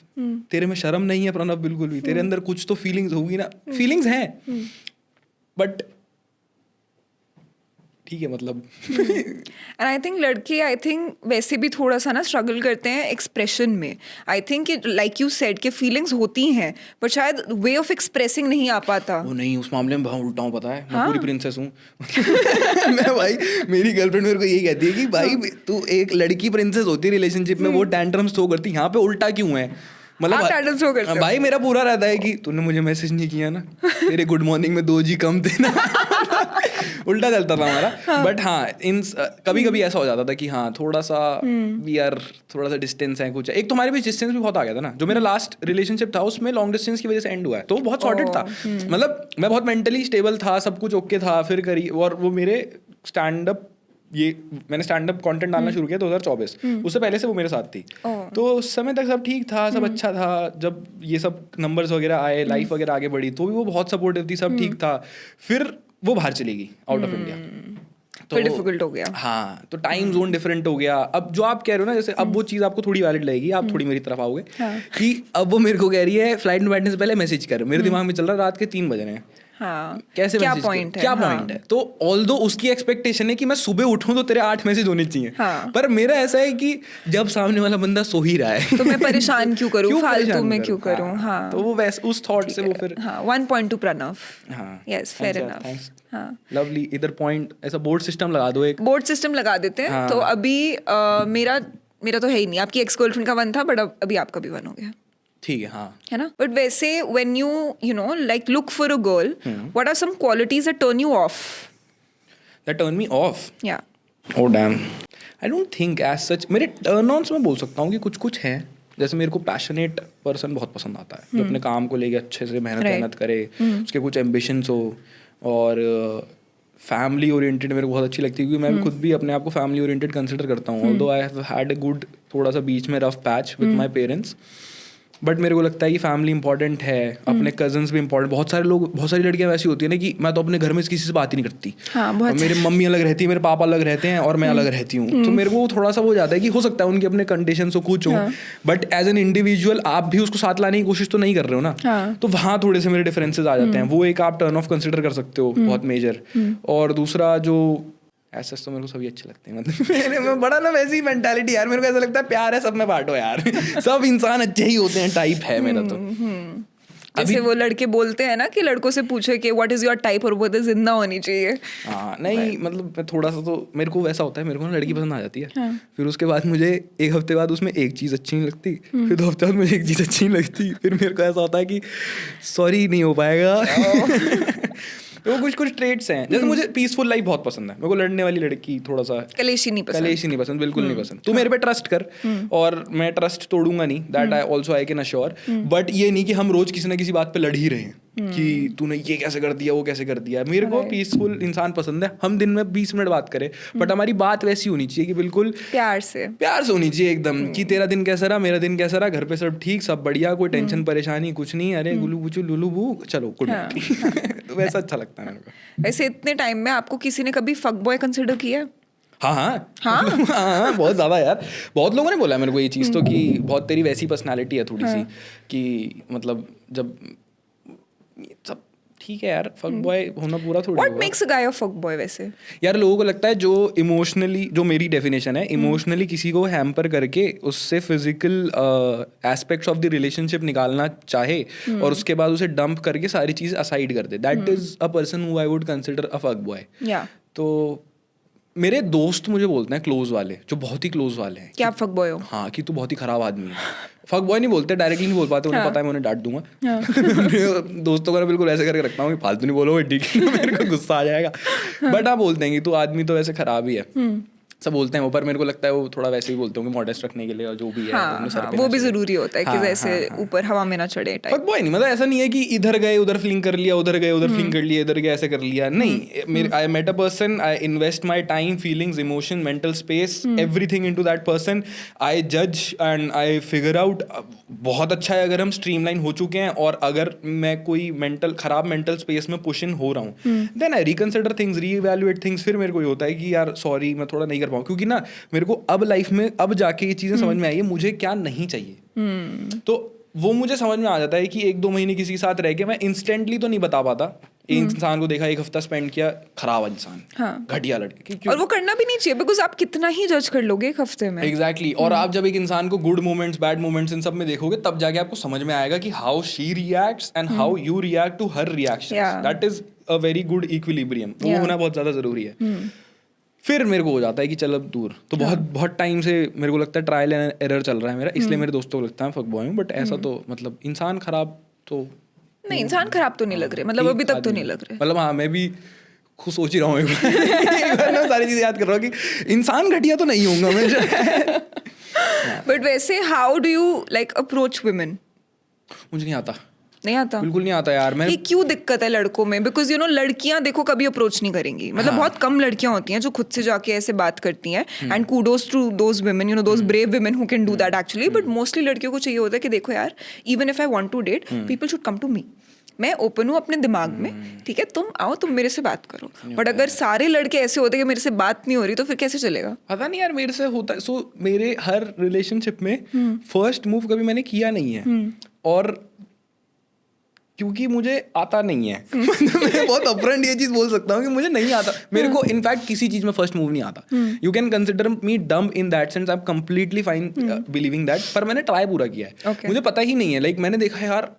तेरे में शर्म नहीं है प्रणव बिल्कुल भी, तेरे अंदर कुछ तो फीलिंग्स होगी ना। फीलिंग्स हैं बट ठीक है, मतलब एंड आई थिंक लड़के वैसे भी थोड़ा सा ना स्ट्रगल करते हैं एक्सप्रेशन में। I think like you said के फीलिंग्स होती हैं बट शायद वे ऑफ एक्सप्रेसिंग नहीं आ पाता। वो नहीं, उस मामले में बहुत उल्टा हूँ, पता है। मैं पूरी प्रिंसेस हूँ मैं भाई, मेरी गर्लफ्रेंड मेरे को यही कहती है कि भाई तू एक लड़की प्रिंसेस होती है रिलेशनशिप में, वो टैंट्रम्स थ्रो करती, यहाँ पे उल्टा क्यों है? मतलब भाई मेरा पूरा रहता है कि तूने मुझे मैसेज नहीं किया ना, तेरे गुड मॉर्निंग में 2 जी कम थे ना उल्टा चलता था हमारा। बट हाँ, कभी कभी ऐसा हो जाता था कि हाँ थोड़ा सा वी आर, थोड़ा सा डिस्टेंस है कुछ। एक तो हमारे बीच डिस्टेंस भी बहुत आ गया था ना। जो मेरा लास्ट रिलेशनशिप था उसमें लॉन्ग डिस्टेंस की वजह से एंड हुआ है, तो बहुत सॉर्टेड था। मतलब मैं बहुत मेंटली स्टेबल था, सब कुछ ओके था। फिर करी, और वो मेरे मैंने स्टैंड अप कंटेंट डालना शुरू किया 2024। उससे पहले से वो मेरे साथ थी, तो उस समय तक सब ठीक था, सब अच्छा था। जब ये सब नंबर्स वगैरह आए, लाइफ वगैरह आगे बढ़ी, तो भी वो बहुत सपोर्टिव थी, सब ठीक था। फिर वो बाहर चली गई आउट ऑफ इंडिया, तो डिफिकल्ट हो गया। हाँ, तो टाइम जोन डिफरेंट हो गया। अब जो आप कह रहे हो ना, जैसे अब वो चीज़ आपको थोड़ी वैलिड लगेगी, आप थोड़ी मेरी तरफ आओगे कि अब वो मेरे को कह रही है फ्लाइट में बैठने से पहले मैसेज कर। मेरे दिमाग में चल रहा है रात के 3 बज रहे हैं, हाँ, कैसे क्या पॉइंट है? तो ऑल्दो उसकी एक्सपेक्टेशन है कि मैं सुबह उठूं तो तेरे 8 मैसेज होने चाहिए। हाँ। पर मेरा ऐसा है कि जब सामने वाला बंदा सो ही रहा है तो मैं परेशान क्यों करूं, फालतू में क्यों करूं? हाँ। हाँ, तो वो वैसे उस थॉट से वो फिर 1 point to प्रणव। हाँ, यस, फेयर इनफ। हाँ, लवली। इधर पॉइंट ऐसा बोर्ड सिस्टम लगा दो, एक बोर्ड सिस्टम लगा देते हैं। हाँ। तो अभी मेरा तो है ही नहीं। आपकी एक्स गर्लफ्रेंड का 1 था, बट अभी आपका भी 1 हो गया, ठीक है। हाँ, है ना? बट वैसे when you know like look for a girl, what are some qualities that turn you off? That turn me off? Yeah, oh damn, I don't think as such. मेरे टर्न ऑन्स में बोल सकता हूँ कि कुछ हैं। जैसे मेरे को पैशनेट पर्सन बहुत पसंद आता है, जो अपने काम को लेके अच्छे से मेहनत करे, उसके कुछ एम्बिशंस हो। और फैमिली ओरिएंटेड मेरे को बहुत अच्छी लगती है, क्योंकि मैं भी खुद भी अपने आप को फैमिली ओरिएंटेड कंसिडर करता हूँ। Although I have had a good, थोड़ा सा बीच में rough patch with my parents, but मेरे को लगता है कि फैमिली इंपॉर्टेंट है, अपने कजन्स भी इंपॉर्टेंट। बहुत सारी लड़कियां वैसी होती है ना कि मैं तो अपने घर में किसी से बात ही नहीं करती। हाँ, और मेरी मम्मी अलग रहती है, मेरे पापा अलग रहते हैं और मैं अलग रहती हूँ। तो मेरे को थोड़ा सा वो जाता है कि हो सकता है उनके अपने कंडीशंस हो, कुछ हो, बट एज एन इंडिविजुअल आप भी उसको साथ लाने की कोशिश तो नहीं कर रहे हो ना। तो वहाँ थोड़े से मेरे डिफरेंसेस आ जाते हैं। वो एक आप टर्न ऑफ कंसिडर कर सकते हो, बहुत मेजर। और दूसरा जो ऐसा तो मेरे को सभी अच्छे लगते हैं। मतलब मेरे में बड़ा ना वैसी मेंटालिटी यार, मेरे को ऐसा लगता है प्यार है सब में बांटो यार सब इंसान अच्छे ही होते हैं टाइप है मेरा। तो जैसे वो लड़के बोलते हैं ना कि लड़कों से पूछे कि व्हाट इज योर टाइप, और वो तो जिंदा होनी चाहिए। हाँ, नहीं मतलब मैं थोड़ा सा, तो मेरे को वैसा होता है, मेरे को ना लड़की पसंद आ जाती है। फिर उसके बाद मुझे 1 हफ्ते बाद उसमें एक चीज़ अच्छी नहीं लगती, फिर 2 हफ्ते बाद मुझे एक चीज़ अच्छी नहीं लगती, फिर मेरे को ऐसा होता है कि सॉरी नहीं हो पाएगा तो कुछ ट्रेट्स हैं। जैसे मुझे पीसफुल लाइफ बहुत पसंद है, मेरे को लड़ने वाली लड़की, थोड़ा सा कलेशी नहीं पसंद, बिल्कुल नहीं पसंद। तू मेरे पे ट्रस्ट कर और मैं ट्रस्ट तोड़ूंगा नहीं, that I can assure. But ये नहीं कि हम रोज किसी ना किसी बात पे लड़ ही रहे हैं कि तूने ये कैसे कर दिया, वो कैसे कर दिया। मेरे को पीसफुल इंसान पसंद है, हम दिन में 20 मिनट बात करें, बट हमारी बात वैसी होनी चाहिए कि बिल्कुल प्यार से होनी चाहिए एकदम, कि तेरा दिन कैसा रहा, मेरा दिन कैसा रहा, घर पे सब ठीक, सब बढ़िया, कोई टेंशन परेशानी कुछ नहीं, अरे गुलू बुचू लुलू बू, चलो गुड नाइट। तो वैसा अच्छा लगता है मेरे को। वैसे इतने टाइम में आपको किसी ने कभी फक बॉय कंसिडर किया है? हाँ, बहुत ज़्यादा यार। बहुत लोगों ने बोला मेरे को ये चीज़ तो, कि बहुत तेरी वैसी पर्सनालिटी है थोड़ी सी, कि मतलब जब सब ठीक है यार, फक बॉय होना पूरा थोड़ी। What makes a guy a fuck boy वैसे? यार लोगों को लगता है जो इमोशनली, जो मेरी डेफिनेशन है, इमोशनली किसी को हैम्पर करके उससे physical aspects of the relationship निकालना चाहे और उसके बाद उसे डंप करके सारी चीज़ असाइड कर दे, that is a person who I would consider a fuck boy. तो मेरे दोस्त मुझे बोलते हैं, क्लोज वाले, जो बहुत ही क्लोज वाले हैं, क्या आप फक बॉय हो? हाँ कि तू बहुत ही खराब आदमी है। फक बॉय नहीं बोलते, डायरेक्टली नहीं बोल पाते, उन्हें पता है मैं उन्हें डांट दूंगा। मेरे दोस्तों को मैं बिल्कुल ऐसे करके रखता हूँ कि फालतू नहीं बोलो, ठीक है, मेरे को गुस्सा आ जाएगा। बट हाँ बोलते हैं कि तू आदमी तो वैसे खराब ही है, सब बोलते हैं वो, पर मेरे को लगता है वो थोड़ा वैसे ही बोलते होंगे मॉडेस्ट रखने के लिए, और जो भी है हाँ, सर पे वो ना भी चढ़े। जरूरी होता है कि जैसे ऊपर हवा में ना चढ़े टाइप। फक बॉय नहीं, मतलब ऐसा नहीं है कि इधर गए उधर फीलिंग कर लिया, उधर गए उधर फीलिंग कर लिया, इधर गए ऐसे कर लिया, नहीं। मेरे I met a person, I invest my time, feelings, emotion, mental space, everything into that person. I जज एंड आई फिगर आउट बहुत अच्छा है अगर हम स्ट्रीमलाइन हो चुके हैं, और अगर मैं कोई खराब मेंटल स्पेस में पुश इन हो रहा हूँ, then I reconsider things, reevaluate things. फिर मेरे को ये होता है कि यार सॉरी, मैं थोड़ा नहीं कर पाऊँ, क्योंकि ना मेरे को अब लाइफ में अब जाके ये चीज़ें समझ में आई है मुझे क्या नहीं चाहिए। तो वो मुझे समझ में आ जाता है कि 1-2 महीने किसी के साथ रह के मैं इंस्टेंटली तो नहीं बता पाता। एक इंसान को देखा, 1 हफ्ता स्पेंड किया, खराब इंसान, हाँ, घटिया लड़के, और वो करना भी नहीं चाहिए, बिकॉज आप कितना ही जज कर लोगे 1 हफ्ते में। एग्जैक्टली। और आप जब एक इंसान को गुड मोमेंट्स, बैड मोमेंट्स, इन सब में देखोगे, तब जाके आपको समझ में आएगा कि how she reacts and how you react to her reactions. That is a very good equilibrium, वो होना बहुत ज्यादा जरूरी है। फिर मेरे को हो जाता है कि चल अब दूर। तो बहुत टाइम से मेरे को लगता है ट्रायल एंड एरर चल रहा है मेरा, इसलिए मेरे दोस्तों को लगता है फक बॉय हूँ। बट ऐसा तो मतलब इंसान खराब तो नहीं, इंसान खराब तो नहीं लग रहे, मतलब अभी तक तो नहीं लग रहे। मतलब हाँ, मैं भी खुद सोच ही रहा हूँ एक बार मैं सारी चीजें याद कर रहा हूँ कि इंसान घटिया तो नहीं होऊंगा मैं। बट वैसे how do you like approach women? मुझे नहीं आता, नहीं आता, बिल्कुल नहीं आता यार। मैं ये क्यों दिक्कत है लड़कों में? बिकॉज यू नो लड़कियां देखो कभी अप्रोच नहीं करेंगी, मतलब बहुत कम लड़कियां होती हैं जो खुद से जाके ऐसे बात करती हैं। And kudos to those women, you know those brave women who can do that actually. But mostly लड़कियों को चाहिए होता है कि देखो यार, even if I want to date, people should come to me. मैं ओपन हूँ अपने दिमाग में, ठीक है, तुम आओ, तुम मेरे से बात करो। बट अगर सारे लड़के ऐसे होते कि मेरे से बात नहीं हो रही, तो फिर कैसे चलेगा? पता नहीं यार, मेरे से होता है। सो मेरे हर रिलेशनशिप में फर्स्ट मूव कभी मैंने किया नहीं है, और क्योंकि मुझे आता नहीं है। मैं बहुत अपफ्रंट ये चीज बोल सकता हूँ कि मुझे नहीं आता। मेरे को इनफैक्ट किसी चीज में फर्स्ट मूव नहीं आता। यू कैन कंसिडर मी डम in that sense, I am completely fine believing that. पर मैंने ट्राई पूरा किया है। मुझे पता ही नहीं है। लाइक मैंने देखा यार,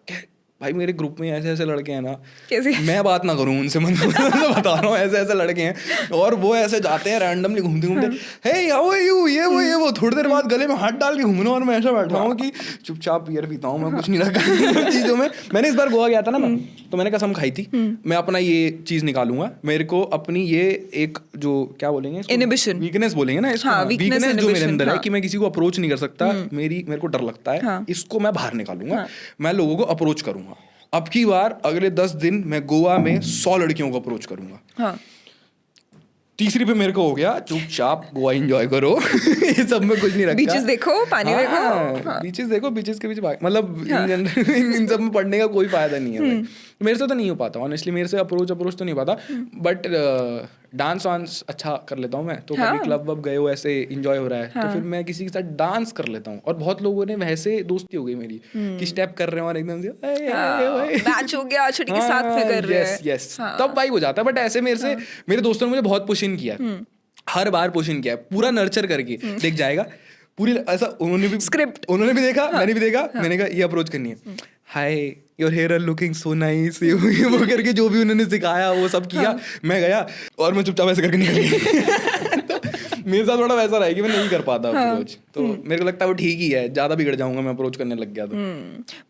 भाई मेरे ग्रुप में ऐसे ऐसे लड़के हैं ना, कैसे? मैं बात ना करूँ उनसे, मतलब बता रहा हूँ, ऐसे ऐसे लड़के हैं, और वो ऐसे जाते हैं रैंडमली घूमते घूमते, हे हाउ आर यू, ये वो थोड़ी देर बाद गले में हाथ डाल के घूमना, और मैं ऐसा बैठा हूँ कि चुपचाप बियर पीता हूँ, मैं कुछ नहीं रखा चीज़ों में। मैंने इस बार गोवा गया था ना मैं, तो मैंने कसम खाई थी मैं अपना ये चीज़ निकालूंगा। मेरे को अपनी ये एक जो क्या बोलेंगे, इनहिबिशन, वीकनेस बोलेंगे ना इसको, वीकनेस जो मेरे अंदर है कि मैं किसी को अप्रोच नहीं कर सकता, मेरे को डर लगता है, इसको मैं बाहर निकालूंगा। मैं लोगों को अप्रोच करूंगा। अब की बार अगले 10 दिन मैं गोवा में 100 लड़कियों को अप्रोच करूंगा। हाँ। तीसरी पे मेरे को हो गया चुपचाप गोवा एंजॉय करो। ये सब में कुछ नहीं रखा। बीचेस देखो, पानी देखो, बीचेस देखो, बीचेस के पीछे मतलब इन सब में पढ़ने का कोई फायदा नहीं है भाई। मेरे से तो नहीं हो पाता ऑनेस्टली, मेरे से अप्रोच तो नहीं पाता। बट डांस वांस अच्छा कर लेता हूँ मैं, तो कभी क्लब वब गए हो ऐसे इंजॉय हो रहा है तो फिर मैं किसी के साथ डांस कर लेता हूँ। और बहुत लोगों ने वैसे दोस्ती हो गई मेरी कि स्टेप कर रहे हैं और एकदम से मैच हो गया, छुट्टी के साथ में कर रहे हैं, यस तब वाइब हो जाता है। बट ऐसे मेरे दोस्तों ने मुझे बहुत पुश इन किया, हर बार पुश इन किया, पूरा नर्चर करके देख जाएगा पूरी ऐसा। उन्होंने भी स्क्रिप्ट, उन्होंने भी देखा, मैंने भी देखा, मैंने कहा ये अप्रोच करनी है, hi your hair are looking so nice, ये वो करके जो भी उन्होंने सिखाया वो सब किया। मैं गया और मैं चुपचाप ऐसे करके निकल गया। तो मेरे साथ थोड़ा वैसा रहा है कि मैं नहीं कर पाता अप्रोच। तो मेरे को लगता है वो ठीक ही है, ज्यादा बिगड़ जाऊंगा मैं अप्रोच करने लग गया तो।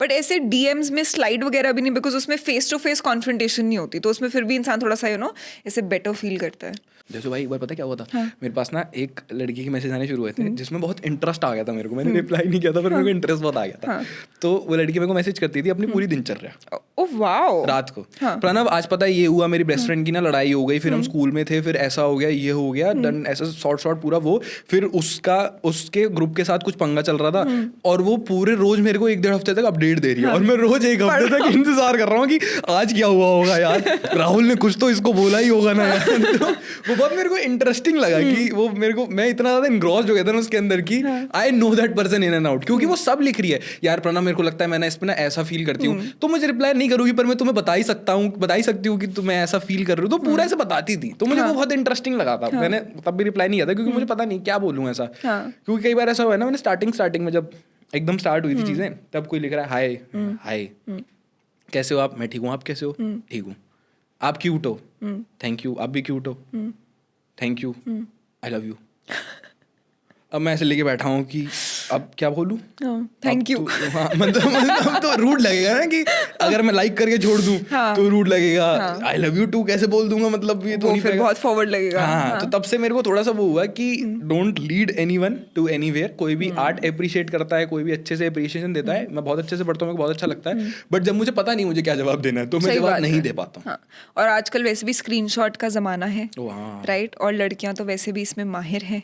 बट ऐसे डीएम्स में स्लाइड वगैरह भी नहीं, बिकॉज उसमें फेस टू फेस कॉन्फ्रंटेशन नहीं होती, तो उसमें फिर भी इंसान थोड़ा सा यू नो ऐसे बेटर फील करता है। जैसे भाई एक बार पता क्या हुआ था, मेरे पास ना एक लड़की के मैसेज आने शुरू हुए थे जिसमें बहुत इंटरेस्ट आ गया था मेरे को। मैंने रिप्लाई नहीं किया था पर मेरे को इंटरेस्ट बहुत आ गया था। तो वो लड़की मेरे को मैसेज करती थी अपनी पूरी दिनचर्या, ओह वाओ, रात को, प्रणव आज पता है ये हुआ, मेरी बेस्ट फ्रेंड की ना लड़ाई हो गई, फिर हम स्कूल में थे, फिर ऐसा हो गया, ये हो गया, डन, ऐसा शॉर्ट पूरा वो, फिर उसके ग्रुप के साथ कुछ पंगा चल रहा था और वो पूरे रोज मेरे को 1-1.5 हफ्ते तक अपडेट दे रही है। और मैं रोज 1 हफ्ते तक इंतजार कर रहा हूँ कि आज क्या हुआ होगा यार, राहुल ने कुछ तो इसको बोला ही होगा ना यार। तो वो बहुत मेरे को इंटरेस्टिंग लगा कि वो मेरे को, मैं इतना ज्यादा इनग्रॉस्ड हो गया था ना उसके अंदर की I know that person in and out, क्योंकि वो सब लिख रही है यार प्रणव मेरे को लगता है मैं ना इस पे ना ऐसा फील करती हूँ, तो मुझे रिप्लाई नहीं करूंगी पर मैं तुम्हें बता ही सकती हूँ कि तुम्हें ऐसा फील कर रही हूँ, तो पूरा ऐसे बताती थी। तो मुझे वो बहुत इंटरेस्टिंग लगा था। मैंने तब भी रिप्लाई नहीं किया था क्योंकि मुझे पता नहीं क्या बोलूँ ऐसा, क्योंकि कई बार ऐसा हुआ है ना, मैंने स्टार्टिंग में जब एकदम स्टार्ट हुई थी चीजें, तब कोई लिख रहा है हाय हाय कैसे हो आप, मैं ठीक हूँ, आप कैसे हो, ठीक हूँ, आप क्यूट हो, थैंक यू, आप भी क्यूट हो, thank you, I love you. अब मैं ऐसे लेके बैठा हूँ कि अब क्या बोलूँ, थैंक यू। हाँ, मतलब तो रूड लगेगा ना कि अगर मैं लाइक करके छोड़ दूँ तो रूड लगेगा। आई लव यू टू कैसे बोल दूंगा, मतलब ये तो नहीं फिर पाएगा। बहुत फॉरवर्ड लगेगा। हाँ, तो तब से मेरे को थोड़ा सा वो हुआ कि don't lead anyone to anywhere. कोई भी आर्ट अप्रिशिएट करता है, कोई भी अच्छे से अप्रिशिएशन देता है, मैं बहुत अच्छे से पढ़ता हूँ, मेरे को बहुत अच्छा लगता है, बट जब मुझे पता नहीं मुझे क्या जवाब देना है तो मैं जवाब नहीं दे पाता हूँ। हाँ, और आजकल वैसे भी स्क्रीनशॉट का जमाना है, हाँ। राइट? और लड़कियां तो वैसे भी इसमें माहिर हैं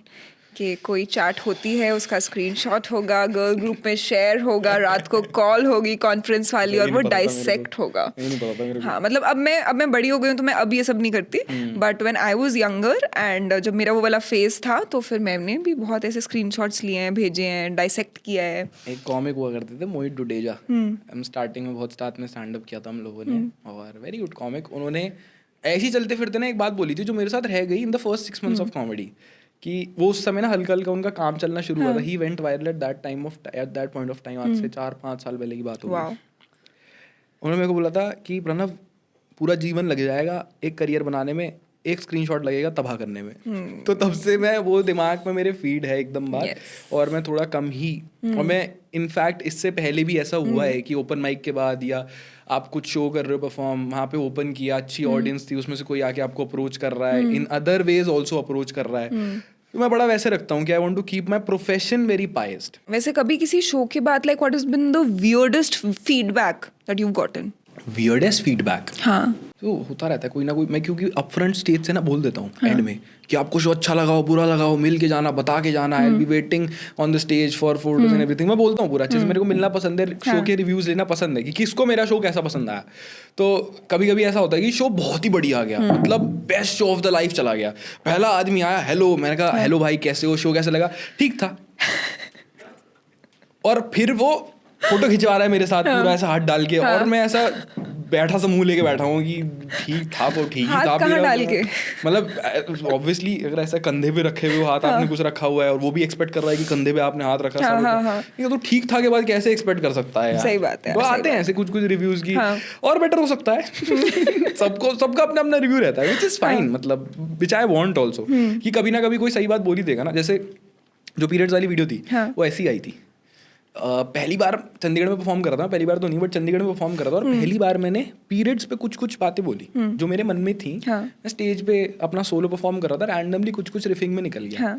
कि कोई चैट होती है, उसका स्क्रीनशॉट होगा, गर्ल ग्रुप में शेयर होगा, रात को कॉल होगी कॉन्फ्रेंस वाली, और वो डाइसेक्ट होगा। हाँ, मतलब अब मैं बड़ी हो गई हूँ तो मैं अब ये सब नहीं करती, but when I was younger and जब मेरा वो वाला फेज था तो फिर मैंने भी बहुत ऐसे स्क्रीनशॉट्स लिए हैं, भेजे हैं, डाइसेक्ट किया है। एक कॉमिक हुआ करते थे, मोहित डुडेजा, हम स्टार्टिंग में बहुत स्टार्ट में स्टैंड अप किया था हम लोगों ने, और वेरी गुड कॉमिक। उन्होंने ऐसे ही चलते फिरते ना एक बात बोली थी जो मेरे साथ रह गई in the first 6 months of comedy, कि वो उस समय ना हल्का हल्का उनका काम चलना शुरू हुआ था। He went viral at that point of time, आज से 4-5 साल पहले की बात होगी। उन्होंने मेरे को बोला था कि प्रणव, पूरा जीवन लग जाएगा एक करियर बनाने में, एक स्क्रीनशॉट लगेगा तबाह करने में। तो तब से मैं वो दिमाग में मेरे फीड है एकदम बात। और मैं थोड़ा कम ही, और मैं इनफैक्ट इससे पहले भी ऐसा हुआ है कि ओपन माइक के बाद या आप कुछ शो कर रहे हो परफॉर्म, वहाँ पे ओपन किया, अच्छी ऑडियंस थी, उसमें से कोई आके आपको अप्रोच कर रहा है, in other ways also approach कर रहा है, तो मैं बड़ा वैसे रखता हूँ कि I want to keep my profession very biased. वैसे कभी किसी शो के बाद like what has been the weirdest feedback that you have gotten? Weirdest feedback? हाँ, तो होता रहता है कोई ना कोई। मैं क्योंकि अपफ्रंट स्टेज से ना बोल देता हूँ एंड में कि आपको शो अच्छा लगा हो, बुरा लगा हो, मिल के जाना, बता के जाना, I will be waiting on the stage for photos and everything. मैं बोलता हूँ पूरा अच्छे से, मेरे को मिलना पसंद है, शो के रिव्यूज लेना पसंद है कि किसको मेरा शो कैसा पसंद आया। तो कभी कभी ऐसा होता है कि शो बहुत ही बढ़िया आ गया, मतलब best show off the life चला गया, पहला आदमी आया, हेलो, मैंने कहा हेलो भाई कैसे हो, शो कैसा लगा, ठीक था, और फिर वो फोटो खिंचवा रहा है मेरे साथ पूरा ऐसा हाथ डाल के, और मैं ऐसा बैठा सा मुंह लेके बैठा हूँ कि ठीक था वो, ठीक ही था। कहाँ डाल के? मतलब ऑब्वियसली अगर ऐसा कंधे पे रखे हुए हाथ आपने कुछ रखा हुआ है और वो भी एक्सपेक्ट कर रहा है कि कंधे पे आपने हाथ रखा, ये तो ठीक था के बाद कैसे एक्सपेक्ट कर सकता है यार? सही बात है। तो आते हैं ऐसे कुछ रिव्यूज की, और बेटर हो सकता है। सबका अपना अपना रिव्यू रहता है, विच इज फाइन, मतलब विच आई वांट आल्सो, कि कभी ना कभी कोई सही बात बोल ही देगा ना। जैसे जो पीरियड्स वाली वीडियो थी वो ऐसी आई थी, पहली बार चंडीगढ़ में परफॉर्म कर रहा था, पहली बार तो नहीं बट चंडीगढ़ में परफॉर्म कर रहा था, और पहली बार मैंने पीरियड्स पे कुछ बातें बोली जो मेरे मन में थी। मैं स्टेज पे अपना सोलो परफॉर्म कर रहा था, रैंडमली कुछ रिफिंग में निकल गया।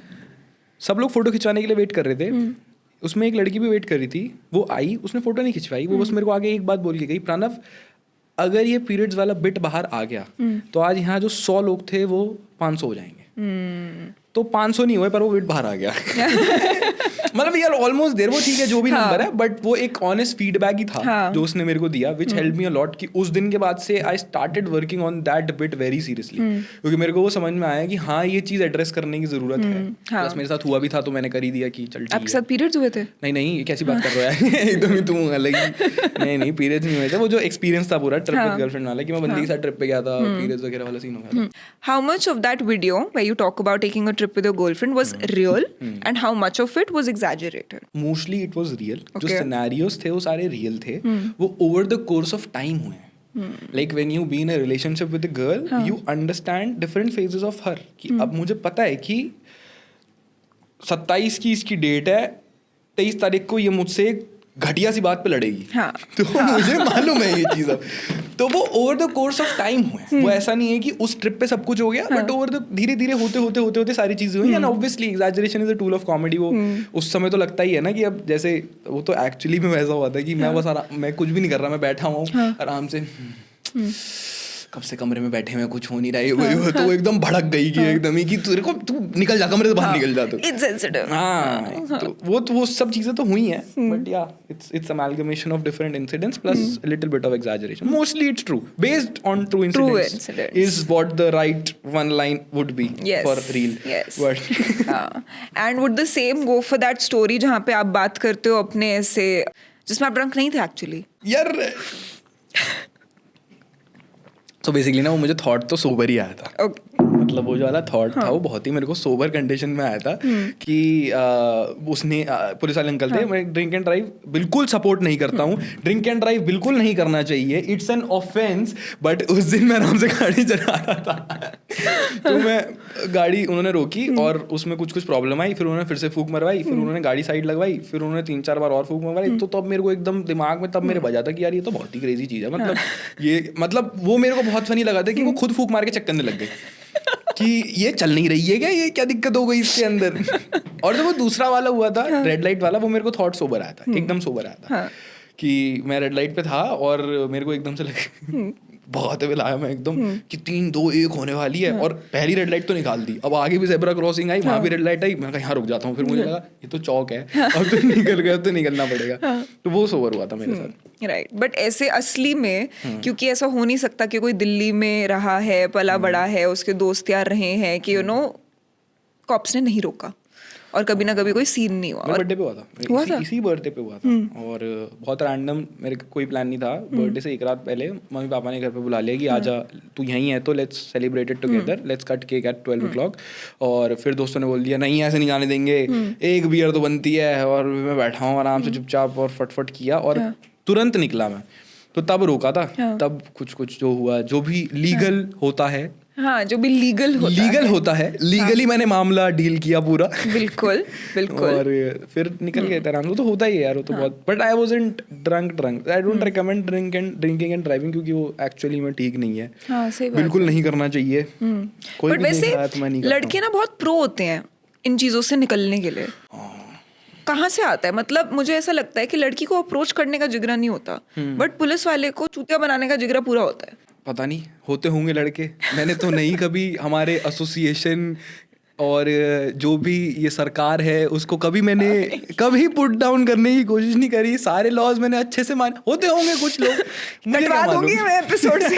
सब लोग फोटो खिंचवाने के लिए वेट कर रहे थे, उसमें एक लड़की भी वेट कर रही थी, वो आई, उसने फोटो नहीं खिंचवाई, वो बस मेरे को आगे एक बात बोल के गई, प्रणव अगर ये पीरियड्स वाला बिट बाहर आ गया तो आज यहाँ जो 100 लोग थे वो 500 हो जाएंगे। तो 500 नहीं हुए पर वो बिट बाहर आ गया। मतलब यार ऑलमोस्ट देयर, वो ठीक है जो भी नंबर है, बट वो एक ऑनेस्ट फीडबैक ही था जो उसने मेरे को दिया, which help me a lot, कि उस दिन के बाद से I started working on that bit very seriously, क्योंकि मेरे को वो समझ में आया कि हाँ ये चीज एड्रेस करने की जरूरत है। प्लस मेरे साथ हुआ भी था तो मैंने कर ही दिया कि चल ठीक है। आपके साथ पीरियड्स हुए थे? नहीं, ये कैसी बात कर रहा है एकदम ही तुम अलग ही। नहीं, पीरियड्स नहीं हुए थे, वो जो एक्सपीरियंस था पूरा ट्रिप विद गर्लफ्रेंड वाला, कि मैं बंदी के साथ ट्रिप पे गया था, पीरियड्स वगैरह वाला सीन हो गया था। How much of that video where you talk about taking a trip with your girlfriend was real and how much of it was exaggerated? Mostly it was real. जो scenarios थे वो सारे real थे, वो over the course of time हुए हैं। Like when you be in a relationship with a girl, you understand different phases of her, कि अब मुझे पता है कि 27 की इसकी डेट है, 23 तारीख को ये मुझसे घटिया सी बात पे लड़ेगी। तो मुझे मालूम है ये चीज़ अब, तो वो over the course of time हुए। वो ऐसा नहीं है कि उस ट्रिप पे सब कुछ हो गया, बट ओवर द धीरे धीरे होते सारी चीजें हुई। And obviously exaggeration is a tool of comedy. वो उस समय तो लगता ही है ना कि अब जैसे वो तो एक्चुअली में वैसा हुआ था कि मैं बस मैं कुछ भी नहीं कर रहा, मैं बैठा हूँ आराम से, कब से कमरे में बैठे हुए कुछ हो नहीं रहा है, तो वो एकदम भड़क गई कि एकदम ही कि तेरे को तू निकल जा, कमरे से बाहर निकल जा। तो इट्स सेंसिटिव। हाँ, तो वो सब चीजें तो हुई हैं, बट या it's amalgamation of different incidents plus a little bit of exaggeration. Mostly it's true, based on true incidents is what the right one line would be for real. Yes. But and would the same go for that story जहाँ पे आप बात करते हो अपने ऐसे, जिसमें आप ड्रंक नहीं थे एक्चुअली? यार तो बेसिकली ना वो मुझे थॉट तो सोबर ही आया था। Okay. मतलब वो जो वाला थॉट था वो बहुत ही मेरे को सोबर कंडीशन में आया था कि उसने पुलिस वाले अंकल थे, मैं ड्रिंक एंड ड्राइव बिल्कुल सपोर्ट नहीं करता हूँ, ड्रिंक एंड ड्राइव बिल्कुल नहीं करना चाहिए, इट्स एन ऑफेंस, बट उस दिन मैं आराम से गाड़ी चला रहा था तो मैं गाड़ी उन्होंने रोकी और उसमें कुछ प्रॉब्लम आई, फिर उन्होंने फिर से फूंक मरवाई, फिर उन्होंने गाड़ी साइड लगवाई, फिर उन्होंने 3-4 बार और फूंक मरवाई, तो तब मेरे को एकदम दिमाग में तब मेरे बजा था कि यार ये तो बहुत ही क्रेजी चीज़ है, मतलब ये मतलब वो मेरे को बहुत फनी लगा था कि वो खुद फूंक मार के चेक करने लग गए कि ये चल नहीं रही है क्या, ये क्या दिक्कत हो गई इसके अंदर। और जब वो दूसरा वाला हुआ था रेड लाइट वाला, वो मेरे को थॉट सोबर आया था, एकदम सोबर आया था कि मैं रेड लाइट पे था और मेरे को एकदम से लगे बहुत बिल आया मैं एकदम कि 3-2-1 होने वाली है और पहली रेड लाइट तो निकाल दी, अब आगे भी ज़ेब्रा क्रॉसिंग आई, वहाँ भी रेड लाइट आई, मैं कहा यहाँ रुक जाता हूँ, फिर मुझे लगा ये तो चौक है, अब तो निकल गया तो निकलना पड़ेगा, तो वो सोबर हुआ था मेरे साथ। राइट, बट ऐसे असली में क्योंकि ऐसा हो नहीं सकता कि कोई दिल्ली में रहा है, पला बड़ा है, उसके दोस्त यार रहे हैं कि कॉप्स ने नहीं रोका और कभी ना कभी कोई सीन नहीं हुआ। बर्थडे पे हुआ था, इसी बर्थडे पे हुआ था और बहुत रैंडम, मेरे कोई प्लान नहीं था, बर्थडे से एक रात पहले मम्मी पापा ने घर पे बुला लिया कि आजा तू यहीं है तो let's celebrate it together, let's cut cake at 12 o'clock। और फिर दोस्तों ने बोल दिया नहीं ऐसे नहीं जाने देंगे, एक बियर तो बनती है, और मैं बैठा हूँ आराम से चुपचाप और फटफट किया और तुरंत निकला मैं, तो तब रोका था, तब कुछ जो हुआ जो भी लीगल होता है, हाँ जो भी लीगल होता है लीगली मैंने मामला डील किया पूरा, बिल्कुल और फिर निकल गए थे आराम से। तो होता ही है यार वो तो बहुत, but I wasn't drunk, I don't recommend drinking and driving, क्योंकि वो एक्चुअली में ठीक नहीं है, बिल्कुल नहीं करना चाहिए। कोई बट वैसे लड़के ना बहुत प्रो होते हैं इन चीजों से निकलने के लिए, कहाँ से आता है? मतलब मुझे ऐसा लगता है कि लड़की को अप्रोच करने का जिगरा नहीं होता, बट पुलिस वाले को चूतिया बनाने का जिगरा पूरा होता है। पता नहीं होते होंगे लड़के, मैंने तो नहीं कभी हमारे एसोसिएशन और जो भी ये सरकार है उसको कभी मैंने कभी पुट डाउन करने की कोशिश नहीं करी, सारे लॉज मैंने अच्छे से माने, होते होंगे कुछ लोग, कटवा दूंगी मैं एपिसोड से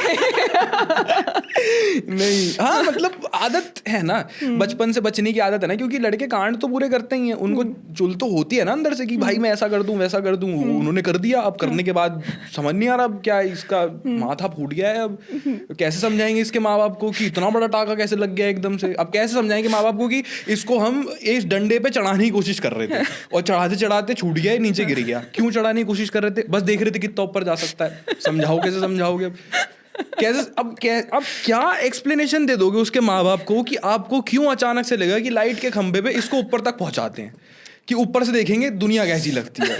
नहीं, हाँ मतलब आदत है ना, बचपन से बचने की आदत है ना, क्योंकि लड़के कांड तो पूरे करते ही हैं, उनको चुल तो होती है ना अंदर से कि भाई मैं ऐसा कर दूं वैसा कर दूं, उन्होंने कर दिया, अब करने के बाद समझ नहीं आ रहा अब क्या इसका माथा फूट गया है, अब कैसे समझाएंगे इसके माँ बाप को कि इतना बड़ा टाका कैसे लग गया एकदम से, अब कैसे समझाएंगे माँ बाप को कि इसको हम इस डंडे पे चढ़ाने की कोशिश कर रहे थे और चढ़ाते चढ़ाते छूट गया, नीचे गिर गया, क्यों चढ़ाने की कोशिश कर रहे थे, बस देख रहे थे कितना ऊपर जा सकता है, समझाओ कैसे समझाओगे, कैसे अब क्या एक्सप्लेनेशन दे दोगे उसके माँ बाप को कि आपको क्यों अचानक से लगा कि लाइट के खंभे पे इसको ऊपर तक पहुंचाते हैं, कि ऊपर से देखेंगे दुनिया कैसी लगती है।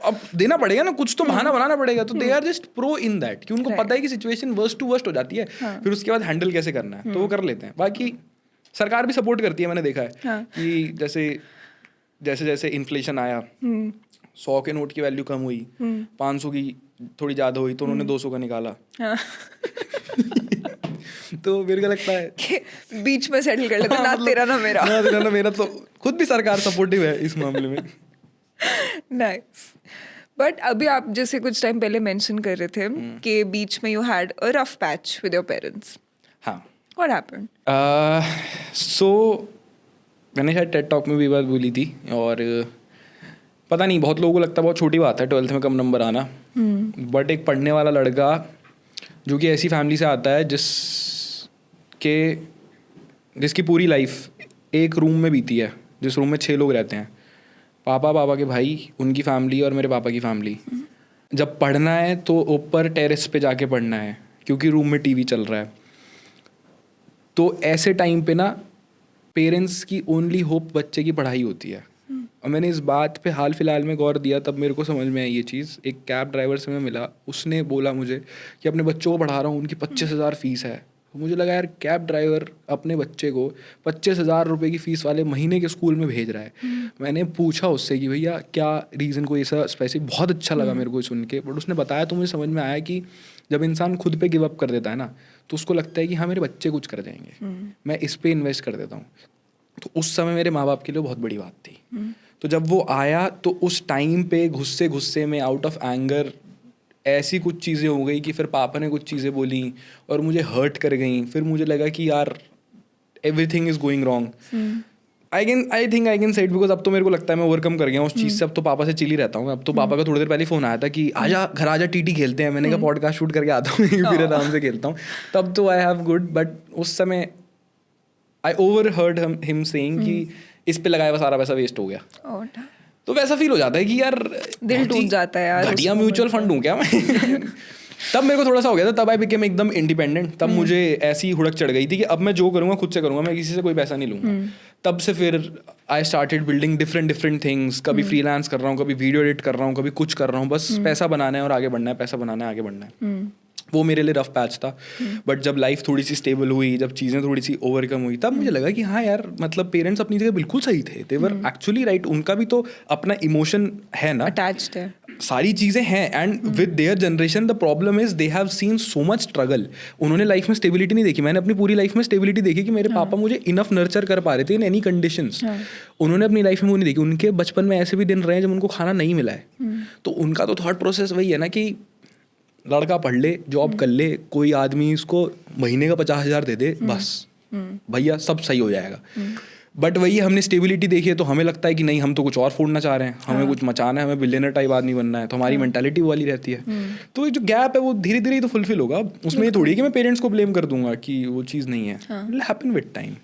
अब देना पड़ेगा ना, कुछ तो बहाना बनाना पड़ेगा, तो they are just pro in that कि उनको पता है कि सिचुएशन वर्स्ट टू वर्स्ट हो जाती है, फिर उसके बाद हैंडल कैसे करना है तो वो कर लेते हैं। बाकी सरकार भी सपोर्ट करती है, मैंने देखा है कि जैसे जैसे इन्फ्लेशन आया, 100 के नोट की वैल्यू कम हुई, 500 की थोड़ी ज़्यादा हुई, तो उन्होंने 200 का निकाला। तो मेरे को लगता है कि बीच में सेटल कर लेते, ना तेरा ना मेरा, ना तेरा ना मेरा, तो खुद भी सरकार सपोर्टिव है इस मामले में। नाइस। बट अभी आप जैसे कुछ टाइम पहले मेंशन कर रहे थे कि बीच में you had a rough patch with your parents. हाँ, व्हाट हैपेंड? सो मैंने शायद टेड टॉक में भी बात बोली थी, और पता नहीं बहुत लोगों को लगता है बहुत छोटी बात है 12th में कम नंबर आना, बट एक पढ़ने वाला लड़का जो कि ऐसी फैमिली से आता है जिसकी पूरी लाइफ एक रूम में बीती है, जिस रूम में 6 लोग रहते हैं, पापा के भाई, उनकी फैमिली और मेरे पापा की फैमिली। जब पढ़ना है तो ऊपर टेरेस पे जाके पढ़ना है क्योंकि रूम में टीवी चल रहा है। तो ऐसे टाइम पे ना पेरेंट्स की ओनली होप बच्चे की पढ़ाई होती है। और मैंने इस बात पे हाल फिलहाल में गौर दिया, तब मेरे को समझ में आई ये चीज़। एक कैब ड्राइवर से मैं मिला, उसने बोला मुझे कि अपने बच्चों को पढ़ा रहा हूँ, उनकी 25,000 फीस है। मुझे लगा यार कैब ड्राइवर अपने बच्चे को 25,000 रुपये की फ़ीस वाले महीने के स्कूल में भेज रहा है। मैंने पूछा उससे कि भैया क्या रीज़न, कोई ऐसा स्पेसिफिक, बहुत अच्छा लगा मेरे को सुन के, बट उसने बताया तो मुझे समझ में आया कि जब इंसान खुद पे गिव अप कर देता है ना, तो उसको लगता है कि हाँ मेरे बच्चे कुछ कर जाएंगे, मैं इस पे इन्वेस्ट कर देता हूँ। तो उस समय मेरे माँ बाप के लिए बहुत बड़ी बात थी। तो जब वो आया तो उस टाइम पे गुस्से में आउट ऑफ एंगर ऐसी कुछ चीज़ें हो गई कि फिर पापा ने कुछ चीज़ें बोली और मुझे हर्ट कर गई। फिर मुझे लगा कि यार everything is going wrong. I think I can say it, because अब तो मेरे को लगता है मैं ओवरकम कर गया हूँ उस चीज़ से। अब तो पापा से चिल ही रहता हूँ। अब तो पापा का थोड़ी देर पहले फ़ोन आया था कि आजा घर आजा टीटी खेलते हैं। मैंने कहा पॉडकास्ट शूट करके आता हूँ फिर आराम से खेलता हूँ। तब तो आई हैव गुड, बट उस समय आई ओवरहर्ड हिम सेइंग कि इस पे लगाया हुआ सारा पैसा वेस्ट हो गया. Oh, तो वैसा फील हो जाता है कि यार दिल टूट जाता है यार. घटिया म्यूचुअल फंड हूँ क्या मैं. तब मेरे को थोड़ा सा हो गया था. तब आई बिकेम एकदम इंडिपेंडेंट. तब मुझे ऐसी हुड़क चढ़ गई थी कि अब मैं जो करूँगा खुद से करूँगा, मैं किसी से कोई पैसा नहीं लूँगा. तब से फिर I started building different things. कभी फ्रीलांस कर रहा हूँ, कभी वीडियो एडिट कर रहा हूँ, कभी कुछ कर रहा हूँ. बस पैसा बनाना है और आगे बढ़ना है, पैसा बनाना है, आगे बढ़ना है. वो मेरे लिए रफ पैच था. बट जब लाइफ थोड़ी सी स्टेबल हुई, जब चीज़ें थोड़ी सी ओवरकम हुई, तब मुझे लगा कि हाँ यार, मतलब पेरेंट्स अपनी जगह बिल्कुल सही थे. दे वर एक्चुअली राइट. उनका भी तो अपना इमोशन है ना, अटैच्ड है, सारी चीज़ें हैं. And with their generation the problem is they have seen so much struggle. उन्होंने लाइफ में स्टेबिलिटी नहीं देखी. मैंने अपनी पूरी लाइफ में स्टेबिलिटी देखी कि मेरे पापा मुझे इनफ नर्चर कर पा रहे थे इन एनी कंडीशंस. उन्होंने अपनी लाइफ में वो नहीं देखी. उनके बचपन में ऐसे भी दिन रहे हैं जब उनको खाना नहीं मिला है. तो उनका तो थॉट प्रोसेस वही है ना कि लड़का पढ़ ले, जॉब कर ले, कोई आदमी इसको महीने का 50,000 दे दे, बस भैया सब सही हो जाएगा. बट वही हमने स्टेबिलिटी देखी है तो हमें लगता है कि नहीं, हम तो कुछ और फोड़ना चाह रहे हैं, हमें कुछ मचाना है, हमें बिलियनर टाइप आदमी बनना है. तो हमारी मेंटालिटी वाली रहती है. तो ये जो गैप है वो धीरे धीरे तो फुलफिल होगा. उसमें ये थोड़ी है कि मैं पेरेंट्स को ब्लेम कर दूंगा कि वो चीज़ नहीं है. It will happen with time.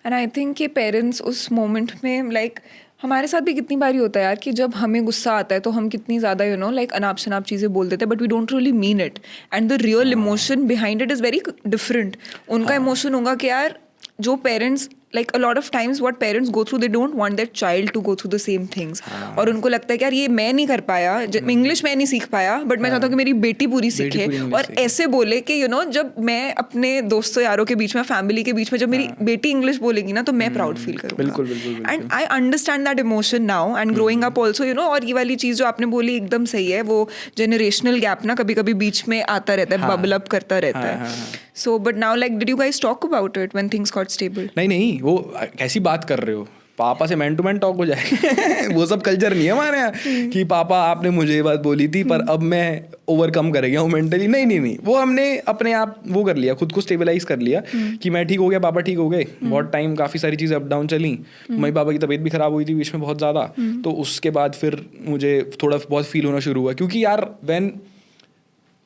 And I think कि पेरेंट्स उस मोमेंट में लाइक हमारे साथ भी कितनी बारी होता है यार कि जब हमें गुस्सा आता है तो हम कितनी ज़्यादा लाइक अनाप शनाप चीज़ें बोल देते हैं, but we don't really mean it. And the real emotion behind it is very different. उनका इमोशन होगा कि यार जो parents like a lot of times what parents go through, they don't want their child to go through the same things. और उनको लगता है कि यार ये मैं नहीं कर पाया, इंग्लिश मैं नहीं सीख पाया, बट मैं चाहता हूँ कि मेरी बेटी पूरी सीखे. और ऐसे बोले कि जब मैं अपने दोस्तों यारों के बीच में, फैमिली के बीच में, जब मेरी बेटी इंग्लिश बोलेगी ना तो मैं प्राउड फील करूँगा. बिल्कुल. And I understand that emotion now and growing up also. और ये वाली चीज़ जो आपने बोली एकदम सही है. वो जनरेशनल गैप ना कभी कभी बीच में आता रहता है, बबल अप करता रहता है. So but now like did you guys talk about it when things got stable? नहीं, वो कैसी बात कर रहे हो. पापा से मैन टू मैन टॉक हो जाए. वो सब कल्चर नहीं है हमारे यहाँ कि पापा आपने मुझे ये बात बोली थी पर अब मैं ओवरकम कर गया हूँ मेंटली. नहीं, वो हमने अपने आप वो कर लिया, खुद को स्टेबलाइज कर लिया कि मैं ठीक हो गया, पापा ठीक हो गए. बहुत टाइम काफ़ी सारी चीज़ें अप डाउन चली. मम्मी पापा की तबीयत भी खराब हुई थी बीच में बहुत ज़्यादा. तो उसके बाद फिर मुझे थोड़ा बहुत फील होना शुरू हुआ क्योंकि यार when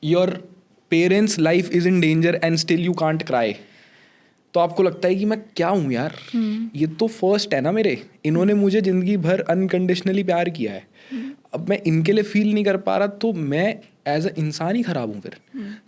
your parents life is in danger and still you can't cry, तो आपको लगता है कि मैं क्या हूँ यार. ये तो फर्स्ट है ना मेरे. इन्होंने मुझे ज़िंदगी भर अनकंडीशनली प्यार किया है. अब मैं इनके लिए फील नहीं कर पा रहा तो मैं एज अ इंसान ही खराब हूँ फिर.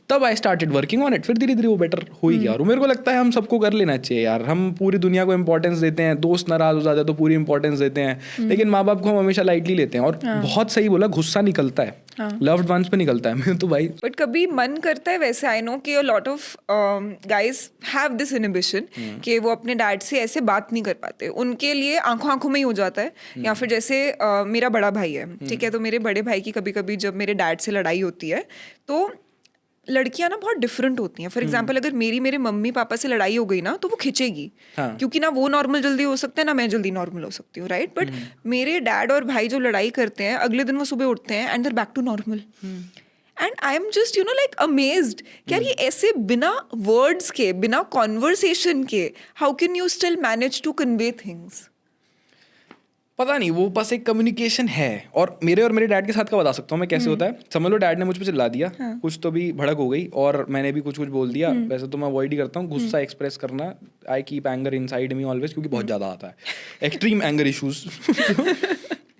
तब I started working on it. फिर धीरे धीरे वो बेटर हो ही गया. और मेरे को लगता है हम सबको कर लेना चाहिए यार. हम पूरी दुनिया को इंपॉर्टेंस देते हैं, दोस्त नाराज हो जाते हैं तो पूरी इंपॉर्टेंस देते हैं, लेकिन माँ बाप को हम हमेशा लाइटली लेते हैं. और बहुत सही बोला, गुस्सा निकलता है, लव्ड वंस पे निकलता है. मैं तो भाई बट कभी मन करता है वैसे, आई नो कि lot of guys have this inhibition कि वो अपने डैड से ऐसे बात नहीं कर पाते. उनके लिए आंखों आंखों में ही हो जाता है. या फिर जैसे मेरा बड़ा भाई है, ठीक है, तो मेरे बड़े भाई की कभी कभी जब मेरे डैड से लड़ाई होती है तो लड़कियां ना बहुत डिफरेंट होती हैं. फॉर एग्जाम्पल अगर मेरे मम्मी पापा से लड़ाई हो गई ना तो वो खिंचेगी. क्योंकि ना वो नॉर्मल जल्दी हो सकता है ना मैं जल्दी नॉर्मल हो सकती हूँ, राइट. बट मेरे डैड और भाई जो लड़ाई करते हैं अगले दिन वो सुबह उठते हैं and they're back to normal. And I am just like amazed कि यार ये ऐसे बिना वर्ड्स के, बिना कॉन्वर्सेशन के, how can you still manage to convey things? पता नहीं, वो बस एक कम्युनिकेशन है. और मेरे डैड के साथ का बता सकता हूँ मैं कैसे होता है. समझ लो डैड ने मुझ पे चिल्ला दिया, कुछ तो भी भड़क हो गई और मैंने भी कुछ बोल दिया. वैसे तो मैं अवॉइड ही करता हूँ गुस्सा एक्सप्रेस करना. I keep anger inside me always, क्योंकि बहुत ज़्यादा आता है, एक्सट्रीम एंगर इशूज.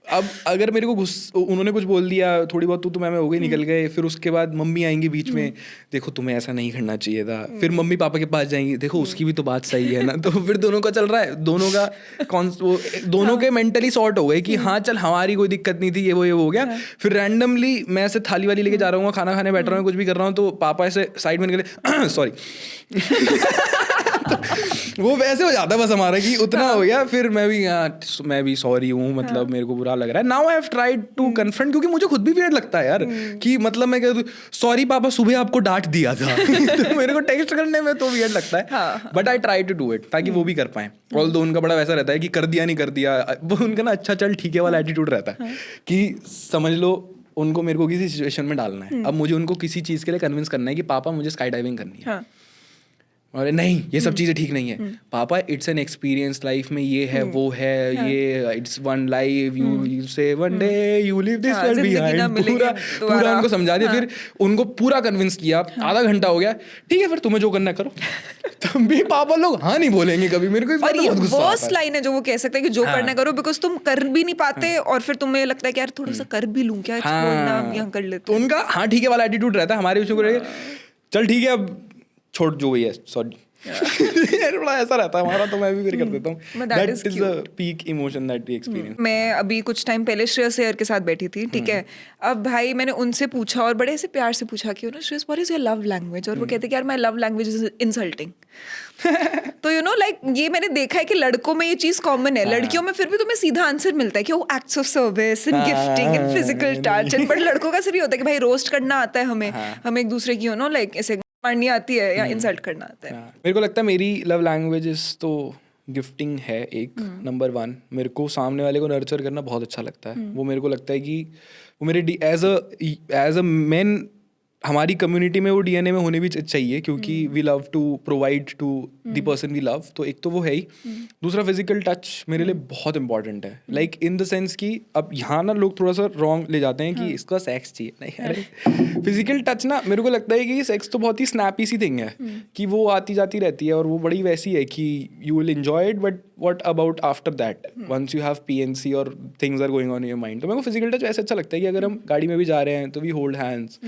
अब अगर मेरे को उन्होंने कुछ बोल दिया, थोड़ी बहुत तू मैं हो गई, निकल गए. फिर उसके बाद मम्मी आएंगी बीच में, देखो तुम्हें ऐसा नहीं करना चाहिए था. फिर मम्मी पापा के पास जाएंगी, देखो उसकी भी तो बात सही है ना. तो फिर दोनों का चल रहा है, दोनों के मेंटली सॉर्ट हो गए कि हाँ चल हमारी कोई दिक्कत नहीं थी, ये वो हो गया. फिर रैंडमली मैं ऐसे थाली वाली लेके जा रहा हूँ, खाना खाने बैठ रहा हूँ, कुछ भी कर रहा हूँ, तो पापा ऐसे साइड में निकले सॉरी. वो वैसे हो जाता है बस हमारा कि उतना हो गया. फिर मैं भी सॉरी हूँ, मतलब मेरे को बुरा लग रहा है. Now I have tried to confront, क्योंकि मुझे खुद भी वियर्ड लगता है यार कि मतलब मैं कहता हूँ सॉरी पापा सुबह आपको डांट दिया था. तो मेरे को टेक्स्ट करने में तो वियर्ड लगता है. But I try to do it ताकि वो भी कर पाए. ऑल्दो उनका बड़ा वैसा रहता है कि कर दिया नहीं कर दिया, वो उनका ना अच्छा चल ठीक है वाला एटीट्यूड रहता है कि समझ लो उनको मेरे को किसी सिचुएशन में डालना है. अब मुझे उनको किसी चीज़ के लिए कन्विंस करना है कि पापा मुझे स्काई डाइविंग करनी है. अरे नहीं ये सब चीज़ें ठीक नहीं है पापा, इट्स एन एक्सपीरियंस, लाइफ में ये है वो है, ये इट्स वन लाइफ, यू से one day you live this world behind, पूरा उनको समझा दिया। फिर उनको पूरा कन्विंस किया, आधा घंटा हो गया, ठीक है फिर तुम्हें जो करना करो। तब भी पापा लोग हाँ नहीं बोलेंगे कभी। मेरे को इस बात पे बहुत गुस्सा आता है। वर्स्ट लाइन है जो वो कह सकते हैं कि जो करना करो, बिकॉज तुम कर भी नहीं पाते और फिर तुम्हें लगता है कि यार थोड़ा सा कर भी लूं क्या, छोड़ना यहाँ कर लेते। तो उनका हाँ ठीक है वाला एटीट्यूड रहता है, हमारे विषय को चल ठीक है अब छोड़ जो भी है, सॉरी। थोड़ा ऐसा रहता है हमारा, तो मैं भी फिर कर देता हूँ। That is the peak emotion that we experience. मैं अभी कुछ टाइम पहले श्रेयस अय्यर के साथ बैठी थी, ठीक है। अब भाई मैंने उनसे पूछा और बड़े से प्यार से पूछा कि Shreyas what is your love language, और वो कहते कि यार my love language is insulting. तो यू नो लाइक ये मैंने देखा है कि लड़कों में ये चीज कॉमन है, लड़कियों में फिर भी तुम्हें सीधा आंसर मिलता है कि वो acts of service and gifting and physical touch, but लड़कों का सिर्फ होता है कि भाई रोस्ट करना आता है हमें, हम एक दूसरे की यू नो लाइक ऐसे मारनी आती है या इंसल्ट करना आता है। मेरे को लगता है मेरी लव लैंग्वेजेस तो गिफ्टिंग है एक नंबर 1। मेरे को सामने वाले को नर्चर करना बहुत अच्छा लगता है। वो मेरे को लगता है कि वो मेरे एज अ मैन हमारी कम्युनिटी में वो डीएनए में होने भी चाहिए, क्योंकि we love to provide to the person we love. तो एक तो वो है ही। दूसरा फिजिकल टच मेरे लिए बहुत इंपॉर्टेंट है, लाइक इन द सेंस कि अब यहाँ ना लोग थोड़ा सा रॉन्ग ले जाते हैं कि इसका सेक्स चाहिए, नहीं अरे फिजिकल टच ना मेरे को लगता है कि सेक्स तो बहुत ही स्नैपी सी थिंग है कि वो आती जाती रहती है और वो बड़ी वैसी है कि you will enjoy it, but what about after that once you have PNC और things are going on in your mind. तो मेरे को फिजिकल टच ऐसे अच्छा लगता है कि अगर हम गाड़ी में भी जा रहे हैं तो वी होल्ड हैंड्स,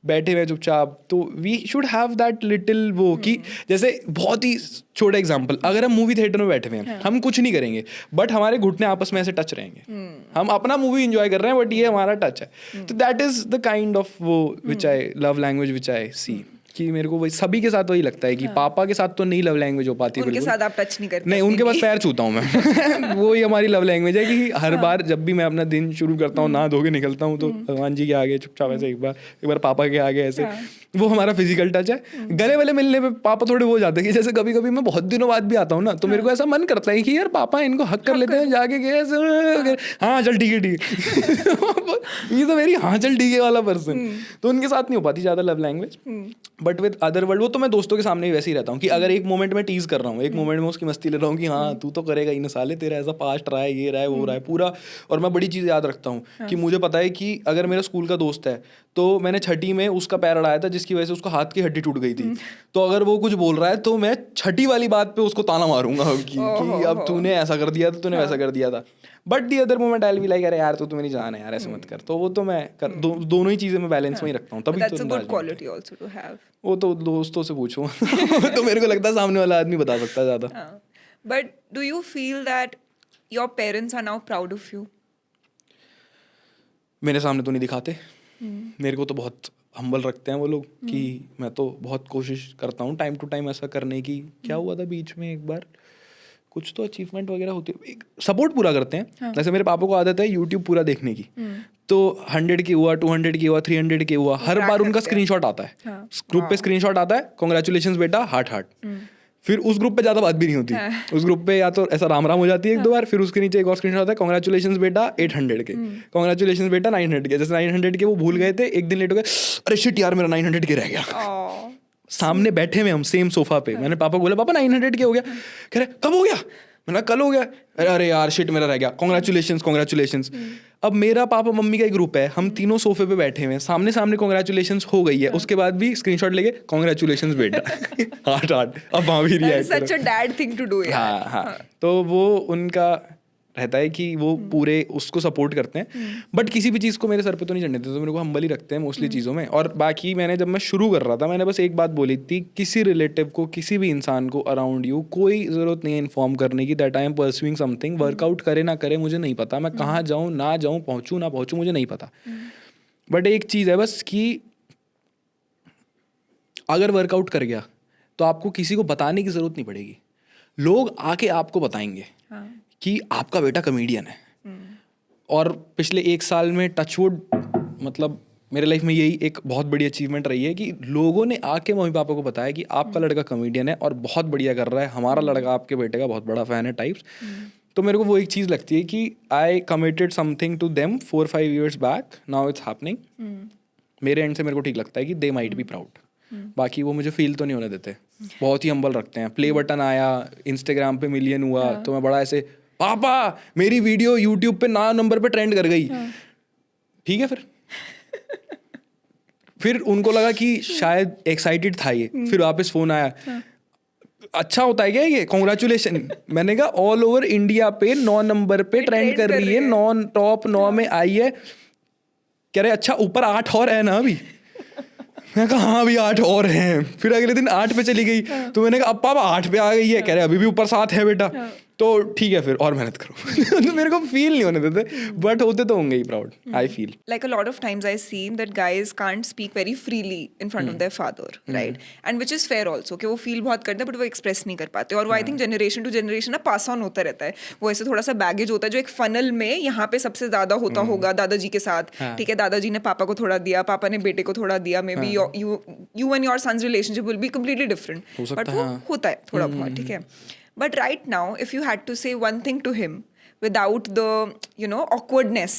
बैठे हुए चुपचाप, तो we should have that little वो कि जैसे बहुत ही छोटा एग्जांपल, अगर हम मूवी थिएटर में बैठे हुए हैं हम कुछ नहीं करेंगे बट हमारे घुटने आपस में ऐसे टच रहेंगे, हम अपना मूवी एंजॉय कर रहे हैं बट ये हमारा टच है। तो that is the kind of वो विच आई लव लैंग्वेज विच आई सी, कि मेरे को वही सभी के साथ वही लगता है कि पापा के साथ तो नहीं लव लैंग्वेज हो पाती, उनके साथ आप टच नहीं करते, नहीं उनके पास पैर छूता हूँ मैं। वो ही हमारी लव लैंग्वेज है कि हर बार जब भी मैं अपना दिन शुरू करता हूँ नहा धो के निकलता हूँ तो भगवान जी के आगे चुपचाप ऐसे एक बार पापा के आगे ऐसे, वो हमारा फिजिकल टच है। गले वाले मिलने पे पापा थोड़े वो जाते हैं कि जैसे कभी कभी मैं बहुत दिनों बाद भी आता हूँ ना तो मेरे को ऐसा मन करता है कि यार पापा इनको हक कर लेते हैं जाके गए, हाँ चल ठीक है ठीक है। ये तो मेरी हाँ चल ठीक है वाला पर्सन, तो उनके साथ नहीं हो पाती ज़्यादा love language. But with other world वो तो मैं दोस्तों के सामने भी वैसे ही रहता हूँ कि अगर एक मोमेंट में टीज कर रहा हूँ, एक मोमेंट में उसकी मस्ती ले रहा हूँ कि हाँ तू तो करेगा ही ना साले, तेरा ऐसा पास्ट रहा है, ये रहा है वो रहा है पूरा। और मैं बड़ी चीज़ याद रखता हूँ कि मुझे पता है कि अगर मेरा स्कूल का दोस्त है तो मैंने छठी में उसका पैर अड़ाया था जिसकी वजह से उसका हाथ की हड्डी टूट गई थी, तो अगर वो कुछ बोल रहा है तो मैं छठी वाली बात पे उसको ताना मारूंगा कि अब तूने ऐसा कर दिया था, तूने वैसा कर दिया था। But the other moment I will be like अरे यार तो मेरी जान है यार ऐसे मत कर। तो वो तो मैं दोनों ही चीजें मैं बैलेंस में ही रखता हूँ, तभी That's a good quality also to have. वो तो दोस्तों से पूछो तो मेरे को लगता है सामने वाला आदमी बता सकता है ज्यादा। But do you feel that your parents are now proud of you? मेरे सामने तो नहीं दिखाते, मेरे को तो बहुत हम्बल रखते हैं वो लोग कि मैं तो बहुत कोशिश करता हूँ टाइम टू टाइम ऐसा करने की। क्या हुआ था बीच में एक बार कुछ तो अचीवमेंट वगैरह होती है, सपोर्ट पूरा करते हैं। जैसे मेरे पापा को आदत है यूट्यूब पूरा देखने की, तो 100 की हुआ, 200 की हुआ, 300 की हुआ, हर बार उनका स्क्रीनशॉट आता है, ग्रुप पे स्क्रीनशॉट आता है, कांग्रेचुलेशंस बेटा हार्ट हार्ट। फिर उस ग्रुप पे ज्यादा बात भी नहीं होती, उस ग्रुप पे या तो ऐसा राम राम हो जाती है एक दो बार, फिर उसके नीचे एक और स्क्रीनशॉट आता है कांग्रेचुलेशंस बेटा 800 के, कांग्रेचुलेशंस बेटा 900 के। जैसे 900 के वो भूल गए थे, एक दिन लेट हो गए, अरे शिट यार मेरा 900 के रह गया। सामने बैठे हुए हम सेम सोफा पे, मैंने पापा को बोला पापा 900 के हो गया, कह रहे कब हो गया, मैंने कल हो गया। अरे यार शिट मेरा रह गया, कांग्रेचुलेशंस कांग्रेचुलेशंस। अब मेरा पापा मम्मी का एक ग्रुप है, हम तीनों सोफे पे बैठे हुए हैं, सामने सामने कांग्रेचुलेशंस हो गई है, उसके बाद भी स्क्रीनशॉट लेके कांग्रेचुलेशंस बेटा हार्ट हार्ट। अब वहाँ भी रिएक्ट करो, such a dad thing to do यार। हाँ, तो वो उनका रहता है कि वो पूरे उसको सपोर्ट करते हैं, बट किसी भी चीज़ को मेरे सर पे तो नहीं चढ़ने देते, तो मेरे को हम्बल ही रखते हैं मोस्टली चीज़ों में। और बाकी मैंने जब मैं शुरू कर रहा था मैंने बस एक बात बोली थी, किसी रिलेटिव को, किसी भी इंसान को अराउंड यू कोई ज़रूरत नहीं है इन्फॉर्म करने की that I am pursuing something. Workout करे ना करे मुझे नहीं पता, मैं कहाँ जाऊँ ना जाऊँ, पहुँचूँ ना पहुँचूँ मुझे नहीं पता, बट एक चीज़ है बस कि अगर वर्कआउट कर गया तो आपको किसी को बताने की ज़रूरत नहीं पड़ेगी, लोग आके आपको बताएंगे कि आपका बेटा कॉमेडियन है। और पिछले 1 साल में टचवुड मतलब मेरे लाइफ में यही एक बहुत बड़ी अचीवमेंट रही है कि लोगों ने आके मम्मी पापा को बताया कि आपका लड़का कॉमेडियन है और बहुत बढ़िया कर रहा है, हमारा लड़का आपके बेटे का बहुत बड़ा फ़ैन है टाइप्स। तो मेरे को वो एक चीज़ लगती है कि I committed something to them 4-5 years back, now it's happening. मेरे एंड से मेरे को ठीक लगता है कि दे माइट बी प्राउड बाकी वो मुझे फील तो नहीं होने देते, बहुत ही हम्बल रखते हैं। प्ले बटन आया, इंस्टाग्राम पे मिलियन हुआ तो मैं बड़ा ऐसे, पापा मेरी वीडियो यूट्यूब पे 9 नंबर पे ट्रेंड कर गई, ठीक है। फिर उनको लगा कि शायद एक्साइटेड था ये, फिर वापस फोन आया, अच्छा होता है क्या ये, कॉन्ग्रेचुलेशन। मैंने कहा ऑल ओवर इंडिया पे 9 नंबर पे ट्रेंड कर रही है, 9 टॉप 9 में आई है। कह रहे अच्छा ऊपर 8 और है ना अभी। मैं कहा हाँ अभी 8 और हैं। फिर अगले दिन 8 पे चली गई, तो मैंने कहा अब पापा 8 पे आ गई है। कह रहे अभी भी ऊपर 7 है बेटा। तो ठीक है फिर और मेहनत करो। तो मेरे को फील नहीं होने देते, बट होते तो होंगे ही proud, I feel. Like a lot of times I see that guys can't speak very freely in front of their father, right? And which is fair also, कि वो feel बहुत करते हैं but वो express नहीं कर पाते। और वो I think generation to generation ना pass on होता रहता है। वो ऐसे थोड़ा सा baggage होता है जो एक funnel में यहाँ पे सबसे ज़्यादा होता होगा दादाजी के साथ, ठीक है। दादाजी ने पापा को थोड़ा दिया, पापा ने बेटे को थोड़ा दिया, may be you and your son's relationship will be completely different, but वो होता है थोड़ा बहुत, ठीक है। But right now, if you had to say one thing to him without the, awkwardness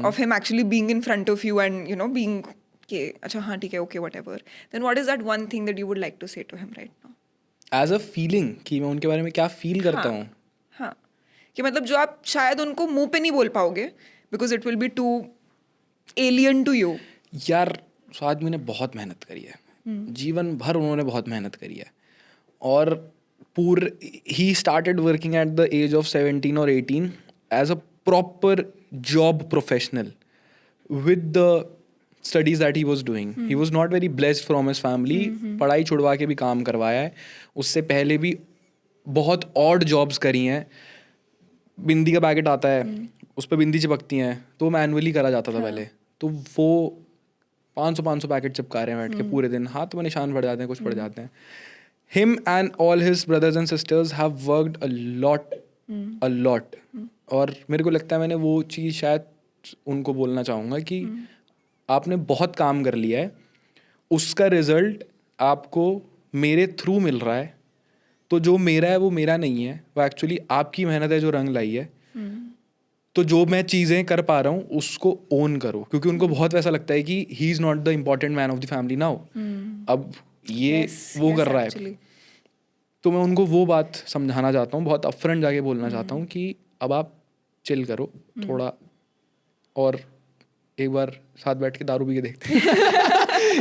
of him actually being in front of you and, being, okay, अच्छा हाँ ठीक है, okay, whatever, then what is that one thing that you would like to say to him right now? As a feeling, कि मैं उनके बारे में क्या फील करता हूँ। हाँ, कि मतलब जो आप शायद उनको मुंह पे नहीं बोल पाओगे, because it will be too alien to you. यार उस आदमी ने बहुत मेहनत करी है, जीवन भर उन्होंने बहुत मेहनत करी है। और he started working at the age of 17 or 18 as a proper job professional with the studies that he was doing. He was not very blessed from his family. पढ़ाई छुड़वा के भी काम करवाया है। उससे पहले भी बहुत odd jobs करी हैं। बिंदी का पैकेट आता है, उस पर बिंदी चिपकती हैं, तो मैनुअली करा जाता था पहले। तो वो 500 पैकेट चिपका रहे हैं बैठ के पूरे दिन, हाथ में निशान पड़ जाते हैं, कुछ पड़ जाते हैं। Him and all his brothers and sisters have worked a lot. और मेरे को लगता है मैंने वो चीज़ शायद उनको बोलना चाहूँगा कि आपने बहुत काम कर लिया है, उसका रिजल्ट आपको मेरे थ्रू मिल रहा है। तो जो मेरा है वो मेरा नहीं है, वो एक्चुअली आपकी मेहनत है जो रंग लाई है। तो जो मैं चीज़ें कर पा रहा हूँ उसको ओन करो, क्योंकि उनको बहुत वैसा लगता है कि he is not the important man of the family now. अब ये वो कर रहा है। तो मैं उनको वो बात समझाना चाहता हूँ, बहुत अपफ्रंट जाके बोलना चाहता हूँ कि अब आप चिल करो थोड़ा, और एक बार साथ बैठ के दारू पी के देखते हैं।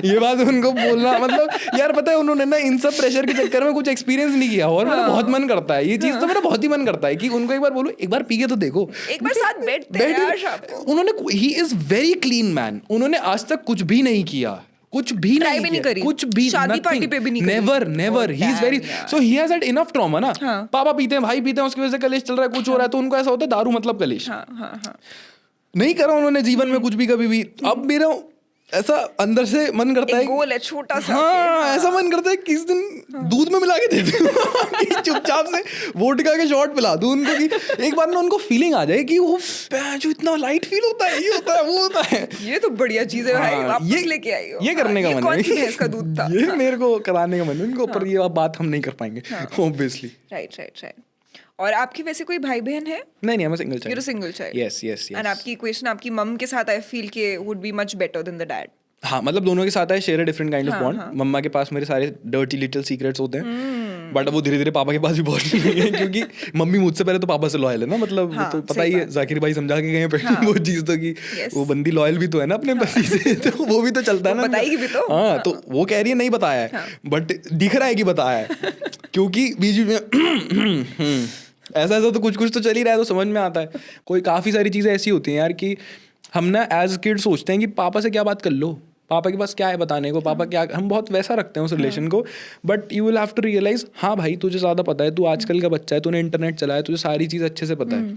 ये बात उनको बोलना, मतलब यार पता है उन्होंने ना इन सब प्रेशर के चक्कर में कुछ एक्सपीरियंस नहीं किया, और मेरा बहुत मन करता है ये चीज़, तो मेरा बहुत ही मन करता है कि उनको एक बार बोलो, एक बार पी के तो देखो, एक बार साथ बैठते हैं यार शाम को। उन्होंने, he is very clean man, उन्होंने आज तक कुछ भी नहीं किया, कुछ भी नहीं करी, कुछ भी, शादी पार्टी पे भी नहीं करी, never. He is very, so he has that enough trauma ना। पापा पीते हैं, भाई पीते हैं, उसकी वजह से कलेश चल रहा है, कुछ हो रहा है, तो उनको ऐसा होता है दारू मतलब कलेश। नहीं करा उन्होंने जीवन में कुछ भी कभी भी। अब मेरा ऐसा अंदर से मन करता है, गोल है छोटा सा, हाँ ऐसा मन करता है किस दिन दूध में मिला के दे दूं कि चुपचाप से वोडका के शॉट पिला दूं उनको, कि एक बार ना उनको फीलिंग आ जाए कि वो जो इतना लाइट फील होता है, ये होता है, वो होता है। ये तो बढ़िया चीज है भाई, वापस लेके आई हो। ये करने का मन है, कौन सी भैंस का दूध था, ये मेरे को कराने का मन है उनको, पर ये बात हम नहीं कर पाएंगे ऑब्वियसली। राइट। और आपकी वैसे कोई भाई बहन है? नहीं, I'm a single child. You're a single child. Yes. And आपकी इक्वेशन आपकी मम के साथ आई फील के would be much better than the dad. हाँ, मतलब दोनों के साथ है, share a different kind of bond. मम्मा के पास मेरे सारे डर्टी लिटिल सीक्रेट्स होते हैं, बट अब वो धीरे धीरे पापा के पास भी बहुत नहीं है, क्योंकि मम्मी मुझसे पहले तो पापा से लॉयल है ना, मतलब वो तो पता ही है, जाकिर भाई समझा के गए हैं पहले वो चीज़ तो, कि वो बंदी लॉयल भी तो है ना अपने पति से, तो वो भी तो चलता है ना, बताएगी भी तो। हाँ, तो वो कह रही है नहीं बताया है, बट दिख रहा है कि बताया है, क्योंकि बीच में ऐसा तो कुछ तो चल ही रहा है, तो समझ में आता है। कोई काफ़ी सारी चीज़ें ऐसी होती हैं यार कि हम ना एज किड सोचते हैं कि पापा से क्या बात कर लो, पापा के पास क्या है बताने को, पापा क्या, हम बहुत वैसा रखते हैं उस रिलेशन को। But you will have to realise, हाँ भाई तुझे ज़्यादा पता है, तू आजकल का बच्चा है, तूने इंटरनेट चलाया, तुझे सारी चीज़ अच्छे से पता है,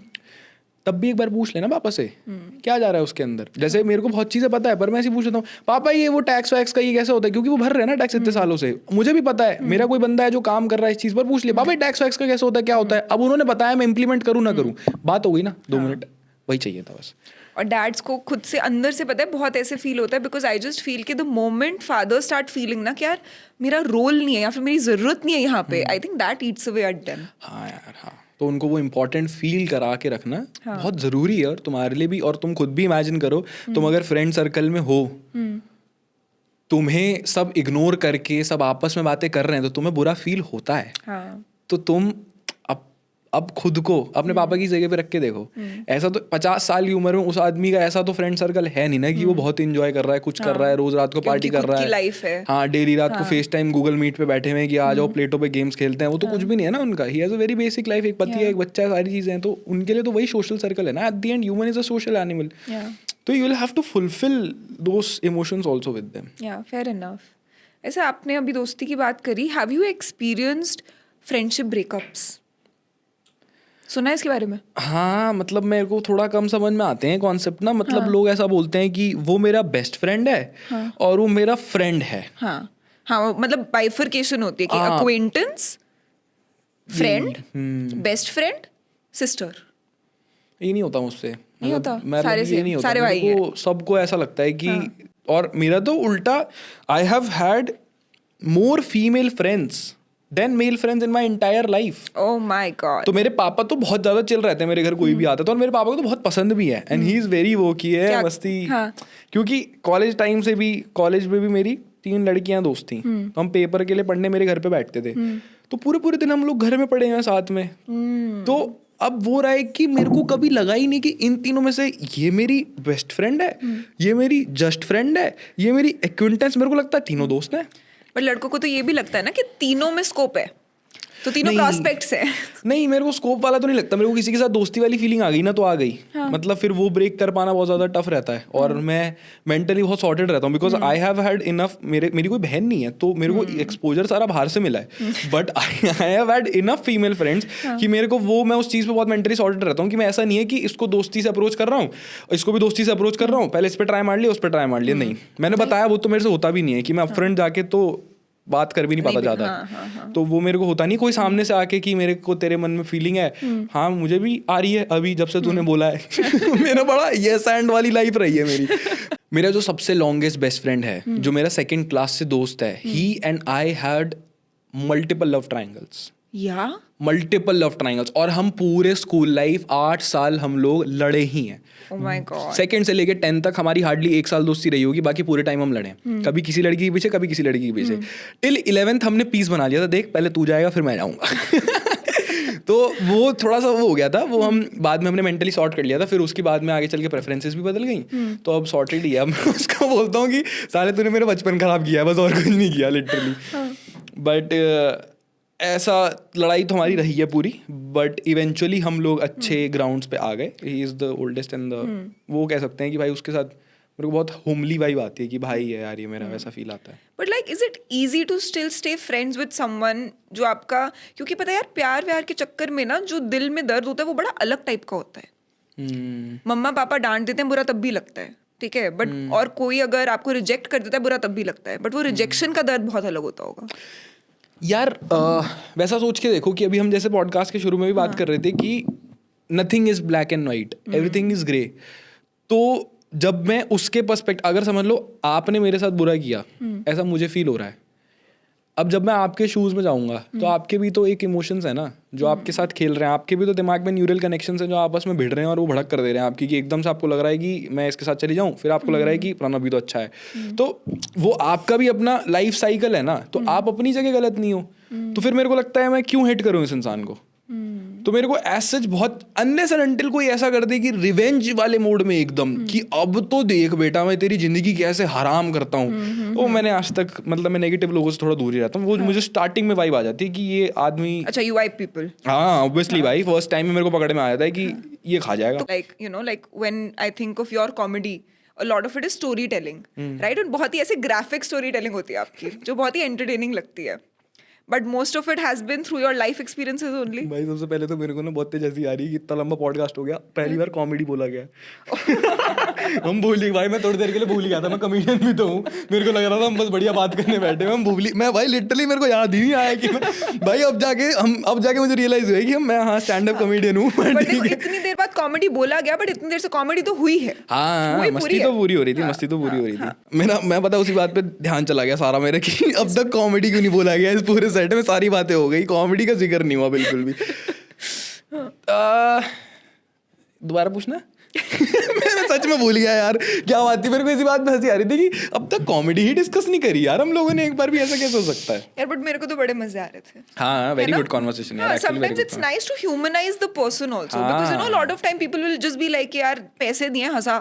तब भी एक बार पूछ लेना पापा से क्या जा रहा है उसके अंदर। जैसे मेरे को बहुत चीज़ें पता है, पर मैं ऐसे पूछ लेता हूँ, पापा ये वो टैक्स वैक्स का ये कैसे होता है, क्योंकि वो भर रहे हैं ना टैक्स इतने सालों से, मुझे भी पता है। मेरा कोई बंदा है जो काम कर रहा है इस चीज़ पर, पूछ लिया पापा टैक्स वैक्स का कैसे होता है, क्या होता है, अब उन्होंने बताया, मैं इंप्लीमेंट करूँ ना करूँ, बात हो गई ना, 2 मिनट, वही चाहिए था बस। और डैड्स को खुद से अंदर से पता है, बहुत ऐसे फील होता है, बिकॉज आई जस्ट फील कि the moment father start feeling ना कि यार मेरा रोल नहीं है या फिर मेरी जरूरत नहीं है यहाँ पे, I think that eats away at them. हाँ यार, हाँ, तो उनको वो इम्पोर्टेंट फील करा के रखना बहुत ज़रूरी है, और तुम्हारे लिए भी। और तुम खुद भी इमेजिन करो, तुम अगर फ्रेंड सर्कल में हो तुम्हें सब इग्नोर करके सब आपस में बातें कर रहे हैं तो तुम्हें बुरा फील होता है। हाँ तो तुम अब खुद को अपने पापा की जगह पे रख के देखो। ऐसा तो 50 साल की उम्र में उस आदमी का ऐसा तो फ्रेंड सर्कल है नहीं ना कि वो बहुत इंजॉय कर रहा है, कुछ कर रहा है, रोज रात को पार्टी कर रहा है, लाइफ है। हाँ, डेली रात को फेस टाइम गूगल मीट पे बैठे हुए हैं कि आ जाओ प्लेटो पे गेम्स खेलते हैं। वो तो कुछ भी नहीं है ना उनका। He has a very basic life, एक पति है, एक बच्चा है, सारी चीजें हैं। तो उनके लिए तो वही सोशल सर्कल है ना। At the end human is a social animal, तो you will have to fulfil those emotions also with them. Yeah fair enough. ऐसे आपने अभी दोस्ती की बात करी, have you experienced friendship breakups? सुना है इसके बारे में? हाँ, मतलब मेरे को थोड़ा कम समझ में आते हैं कॉन्सेप्ट ना। मतलब लोग ऐसा बोलते हैं कि वो मेरा बेस्ट फ्रेंड है और वो मेरा फ्रेंड है। हाँ हाँ, मतलब बाइफर्केशन होती है कि acquaintance, friend, best friend, sister. ये नहीं होता मुझसे। नहीं होता? सारे ये नहीं होता। सारे भाई हैं। सबको ऐसा लगता है कि और मेरा तो उल्टा, I have had more female friends than male friends in my entire life. Oh my God. तो मेरे पापा तो बहुत ज्यादा चिल रहते हैं, मेरे घर कोई भी आता है तो, और मेरे पापा को तो बहुत पसंद भी है। एंड ही इज वेरी वो की है मस्ती। क्योंकि कॉलेज टाइम से भी, कॉलेज में भी मेरी 3 लड़कियां दोस्त थी। तो हम पेपर के लिए पढ़ने मेरे घर पे बैठते थे। तो पूरे पूरे दिन हम लोग घर में पढ़े हैं साथ में। तो अब वो रहा है कि मेरे को कभी लगा ही नहीं कि इन तीनों में से ये मेरी बेस्ट फ्रेंड है, ये मेरी जस्ट फ्रेंड है, ये मेरी एक्विंटेंस। मेरे को लगता है तीनों दोस्त हैं। पर लड़कों को तो ये भी लगता है ना कि तीनों में स्कोप है, तो तीनों प्रॉस्पेक्ट्स है। नहीं, मेरे को स्कोप वाला तो नहीं लगता। मेरे को किसी के साथ दोस्ती वाली फीलिंग आ गई ना तो आ गई। मतलब फिर वो ब्रेक कर पाना बहुत ज्यादा टफ रहता है। और मैं मेंटली बहुत सॉर्टेड रहता हूँ because I have had enough. मेरी कोई बहन नहीं है तो मेरे को एक्सपोजर सारा बाहर से मिला है। But I have had enough female friends कि मेरे को वो, मैं उस चीज़ पे बहुत मेंटली सॉर्टेड रहता हूँ कि मैं ऐसा नहीं है कि इसको दोस्ती से अप्रोच कर रहा हूँ, इसको भी दोस्ती से अप्रोच कर रहा हूँ, पहले इस पर ट्राई मार लिया, उस पर ट्राई मार लिया। नहीं, मैंने बताया वो तो मेरे से होता भी नहीं है कि मैं अपफ्रंट जाके तो बात कर भी नहीं पाता ज्यादा। तो वो मेरे को होता नहीं कोई सामने से आके कि मेरे को तेरे मन में फीलिंग है। हाँ, मुझे भी आ रही है अभी जब से तूने बोला है। मेरा बड़ा यस एंड वाली लाइफ रही है मेरी। मेरा जो सबसे लॉन्गेस्ट बेस्ट फ्रेंड है, जो मेरा 2nd क्लास से दोस्त है, he and I had multiple love triangles. Yeah multiple love triangles. और हम पूरे स्कूल लाइफ 8 साल हम लोग लड़े ही हैं। Oh my God. 2nd से लेके 10th तक हमारी हार्डली 1 साल दोस्ती रही होगी, बाकी पूरे टाइम हम लड़े। कभी किसी लड़की के पीछे, कभी किसी लड़की के पीछे। टिल 11th हमने पीस बना लिया था, देख पहले तू जाएगा फिर मैं जाऊंगा। तो वो थोड़ा सा वो हो गया था। वो हम बाद में हमने मेंटली सॉर्ट कर लिया था। फिर उसके बाद में आगे चल के प्रेफरेंसेस भी बदल गई। तो अब सॉर्टेड ही है। मैं उसको बोलता हूँ कि साले तूने मेरा बचपन खराब किया है, बस और कुछ नहीं किया लिटरली। बट ऐसा लड़ाई तो हमारी रही है पूरी। बट इवेंचुअली हम लोग अच्छे ग्राउंड्स पे आ गए। He is the oldest and the, वो कह सकते हैं कि भाई उसके साथ मेरे को बहुत होमली वाइब आती है कि भाई है यार, ये मेरा वैसा फील आता है। But like is it easy to still stay friends with someone जो आपका, क्योंकि पता है यार, प्यार व्यार के चक्कर में ना जो दिल में दर्द होता है वो बड़ा अलग टाइप का होता है। मम्मा पापा डांट देते हैं, बुरा तब भी लगता है, ठीक है। बट और कोई अगर आपको रिजेक्ट कर देता है, बुरा तब भी लगता है। बट वो रिजेक्शन का दर्द बहुत अलग होता होगा यार। वैसा सोच के देखो कि अभी हम जैसे पॉडकास्ट के शुरू में भी बात कर रहे थे कि nothing is black and white, everything is grey. तो जब मैं उसके पर्सपेक्टिव, अगर समझ लो आपने मेरे साथ बुरा किया, ऐसा मुझे फील हो रहा है। अब जब मैं आपके शूज में जाऊंगा तो आपके भी तो एक इमोशंस है ना जो आपके साथ खेल रहे हैं। आपके भी तो दिमाग में न्यूरल कनेक्शंस हैं जो आपस में भिड़ रहे हैं और वो भड़क कर दे रहे हैं आपकी, कि एकदम से आपको लग रहा है कि मैं इसके साथ चली जाऊं, फिर आपको लग रहा है कि प्रणव भी तो अच्छा है। तो वो आपका भी अपना लाइफ साइकिल है ना। तो आप अपनी जगह गलत नहीं हो। तो फिर मेरे को लगता है मैं क्यों हिट करूं इस इंसान को। तो मेरे को एज सच बहुत अनलेस एंड अनटिल कोई ऐसा कर दे कि रिवेंज वाले मोड में एकदम कि अब तो देख बेटा मैं तेरी जिंदगी कैसे हराम करता हूँ, तो मैंने आज तक, मतलब मैं नेगेटिव लोगों से थोड़ा दूर ही रहता हूँ। वो मुझे स्टार्टिंग में वाइब आ जाती है कि ये आदमी, अच्छा यू वाइब पीपल। हाँ ऑब्वियसली भाई, फर्स्ट टाइम में मेरे को पकड़ में आ जाता है कि ये खा जाएगा। Like you know, like when I think of your comedy, a lot of it is story telling, right? और बहुत ही ऐसे ग्राफिक स्टोरी टेलिंग होती है आपकी जो बहुत ही एंटरटेनिंग लगती है। But most of it has been through your life experiences only. भाई सबसे पहले तो मेरे को ना बहुत तेज हंसी आ रही है कि इतना लंबा पॉडकास्ट हो गया, पहली बार कॉमेडी बोला गया। हम भूल गए भाई, मैं थोड़ी देर के लिए भूल गया था मैं कॉमेडियन भी तो हूँ। मेरे को लग रहा था हम बस बढ़िया बात करने बैठे हैं, मैं भाई लिटरली मेरे को याद ही नहीं आया कि भाई अब जाके मुझे रियलाइज हुआ कि मैं हाँ स्टैंड अप कॉमेडियन हूँ। इतनी देर बाद कॉमेडी बोला गया, बट इतनी देर से कॉमेडी तो हुई है। हाँ, मस्ती तो पूरी हो रही थी, मस्ती तो पूरी हो रही थी। मैं पता उसी बात पे ध्यान चला गया सारा मेरा कि अब तक कॉमेडी क्यों नहीं बोला गया। इस पूरे सेट में सारी बातें हो गई, कॉमेडी का जिक्र नहीं हुआ बिल्कुल भी। दोबारा पूछना। मैं सच में भूल गया यार क्या बात थी, मेरे को इसी बात में हंसी आ रही थी कि अब तक कॉमेडी ही डिस्कस नहीं करी यार हम लोगों ने एक बार भी, ऐसा कैसे हो सकता है यार बट मेरे को तो बड़े मजे आ रहे थे. हाँ वेरी गुड कॉन्वर्सेशन यार actually very Sometimes it's nice to humanize the person also because you know a lot of time people will just be like यार पैसे दिए हंसा,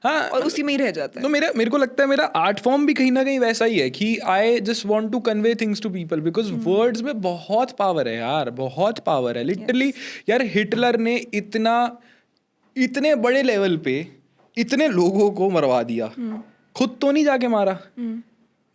हाँ और उसी में ही रह जाता है. तो मेरे को लगता है मेरा आर्ट फॉर्म भी कहीं ना कहीं वैसा ही है कि I just want to convey things to people because words में बहुत पावर है यार, बहुत पावर है लिटरली. यार हिटलर ने इतने बड़े लेवल पे इतने लोगों को मरवा दिया, खुद तो नहीं जाके मारा,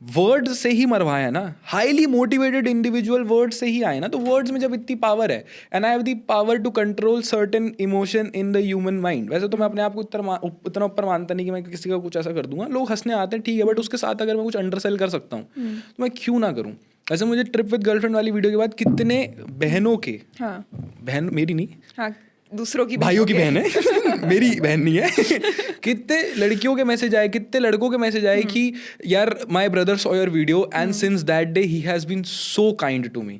वर्ड्स से ही मरवाया ना. हाईली मोटिवेटेड इंडिविजुअल वर्ड्स से ही आए ना. तो वर्ड्स में जब इतनी पावर है and I have the power to control certain emotion in the human mind. वैसे तो मैं अपने आप को उतना ऊपर मानता नहीं कि मैं किसी का कुछ ऐसा कर दूंगा. लोग हंसने आते हैं ठीक है, बट उसके साथ अगर मैं कुछ अंडरसेल कर सकता हूँ तो मैं क्यों ना करूँ. ऐसे मुझे ट्रिप विद गर्लफ्रेंड वाली वीडियो के बाद कितने बहनों के, बहन मेरी नहीं, हाँ दूसरों की भाइयों की बहन है मेरी बहन नहीं है कितने लड़कियों के मैसेज आए, कितने लड़कों के मैसेज आए कि यार my brother saw your video and since that day he has been so kind to me.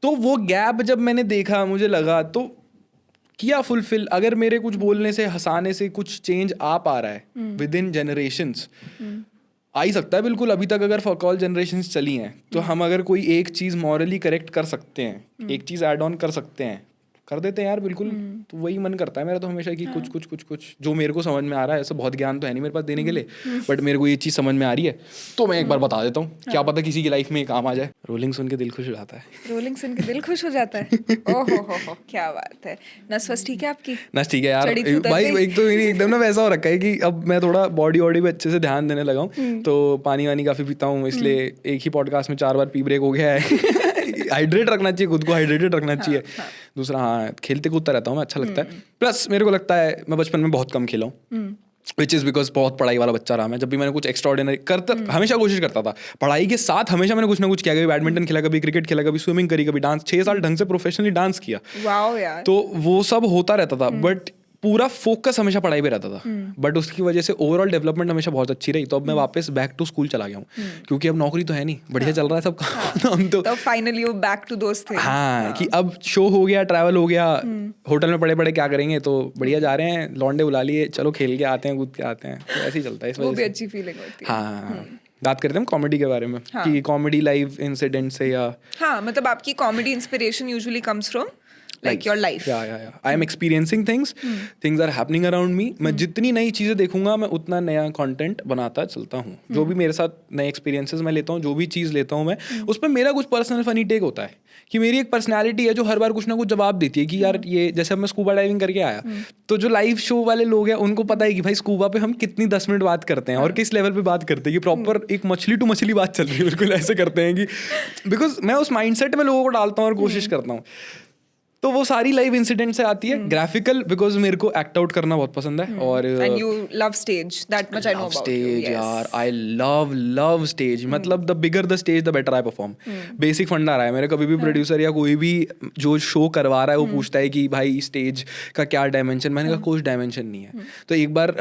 तो वो गैप जब मैंने देखा मुझे लगा तो किया फुलफिल. अगर मेरे कुछ बोलने से हंसाने से कुछ चेंज आ पा रहा है विद इन जनरेशंस, आ ही सकता है बिल्कुल. अभी तक अगर फॉर जनरेशंस चली हैं तो हम अगर कोई एक चीज़ मॉरली करेक्ट कर सकते हैं, एक चीज़ ऐड ऑन कर सकते हैं, कर देते हैं यार बिल्कुल. तो वही मन करता है मेरा तो हमेशा कि कुछ जो मेरे को समझ में आ रहा है. ऐसा बहुत ज्ञान तो है नहीं मेरे पास देने के लिए, बट मेरे को ये चीज़ समझ में आ रही है तो मैं एक बार बता देता हूँ. क्या पता किसी की लाइफ में काम आ जाए. रोलिंग सुन के दिल खुश हो जाता है. रोलिंग सुन के दिल खुश हो जाता है. ओहो क्या बात है. नस वस ठीक है आपकी? नस ठीक है यार भाई. एक तो मेरी एकदम ना वैसा हो रखा है कि अब मैं थोड़ा बॉडी पे अच्छे से ध्यान देने लगा हूँ. तो पानी वानी काफ़ी पीता हूँ, इसलिए एक ही पॉडकास्ट में 4 बार पी ब्रेक हो गया है. हाइड्रेट रखना चाहिए खुद को, हाइड्रेटेड रखना चाहिए. दूसरा हाँ खेलते कूदता रहता हूँ मैं, अच्छा लगता है. प्लस मेरे को लगता है मैं बचपन में बहुत कम खेला हूँ, विच इज़ बिकॉज बहुत पढ़ाई वाला बच्चा रहा मैं. जब भी मैंने कुछ एक्स्ट्राऑर्डिनरी करता हमेशा कोशिश करता था पढ़ाई के साथ, हमेशा मैंने कुछ ना कुछ किया. कभी बैडमिंटन खेला, कभी क्रिकेट खेला, कभी स्विमिंग करी, कभी डांस. 6 साल ढंग से प्रोफेशनली डांस किया. वाओ यार. तो वो सब होता रहता था बट पूरा फोकस हमेशा पढ़ाई पे रहता था. बट उसकी वजह से ओवरऑल डेवलपमेंट हमेशा बहुत अच्छी रही. तो अब मैं वापस बैक टू स्कूल चला गया हूँ क्योंकि अब नौकरी तो है नहीं, बढ़िया चल रहा है सब काम. हम तो फाइनली वो बैक टू दोस्त थे. हाँ कि अब शो हो गया, ट्रैवल हो गया, होटल में पड़े पड़े क्या करेंगे, तो बढ़िया जा रहे हैं, लौंडे बुला लिए, चलो खेल के आते हैं, कूद के आते हैं. तो ऐसे ही चलता है. इस वजह से अच्छी फीलिंग होती है. हाँ बात करते हैं कॉमेडी के बारे में कि कॉमेडी लाइव इंसिडेंट से या हाँ मतलब आपकी comedy inspiration usually comes from like your life. Yeah. I am experiencing things. Things are happening around me. मैं जितनी नई चीज़ें देखूंगा मैं उतना नया कंटेंट बनाता चलता हूँ. जो भी मेरे साथ नए एक्सपीरियंसेस मैं लेता हूँ, जो भी चीज़ लेता हूँ मैं, उस पर मेरा कुछ पर्सनल फनी टेक होता है कि मेरी एक पर्सनैलिटी है जो हर बार कुछ ना कुछ जवाब देती है कि यार ये जैसे अब मैं स्कूबा डाइविंग करके आया तो जो लाइव शो वाले लोग हैं उनको पता है कि भाई स्कूबा पे हम कितनी 10 मिनट बात करते हैं और किस लेवल पे बात करते हैं कि प्रॉपर एक मछली टू मछली बात चल रही है. बिल्कुल ऐसे करते हैं कि बिकॉज मैं उस माइंडसेट में लोगों को डालता हूँ और कोशिश करता हूँ. तो वो सारी लाइव इंसिडेंट से आती है. ग्राफिकल बिकॉज मेरे को एक्ट आउट करना बहुत पसंद है. और and you love stage, that much I know about stage यार. I love stage. मतलब the bigger the stage the better I perform. Basic फंडा रहा है मेरे. कभी भी प्रोड्यूसर या कोई भी जो शो करवा रहा है वो पूछता है कि भाई स्टेज का क्या डायमेंशन. मैंने कहा कुछ डायमेंशन नहीं है. तो एक बार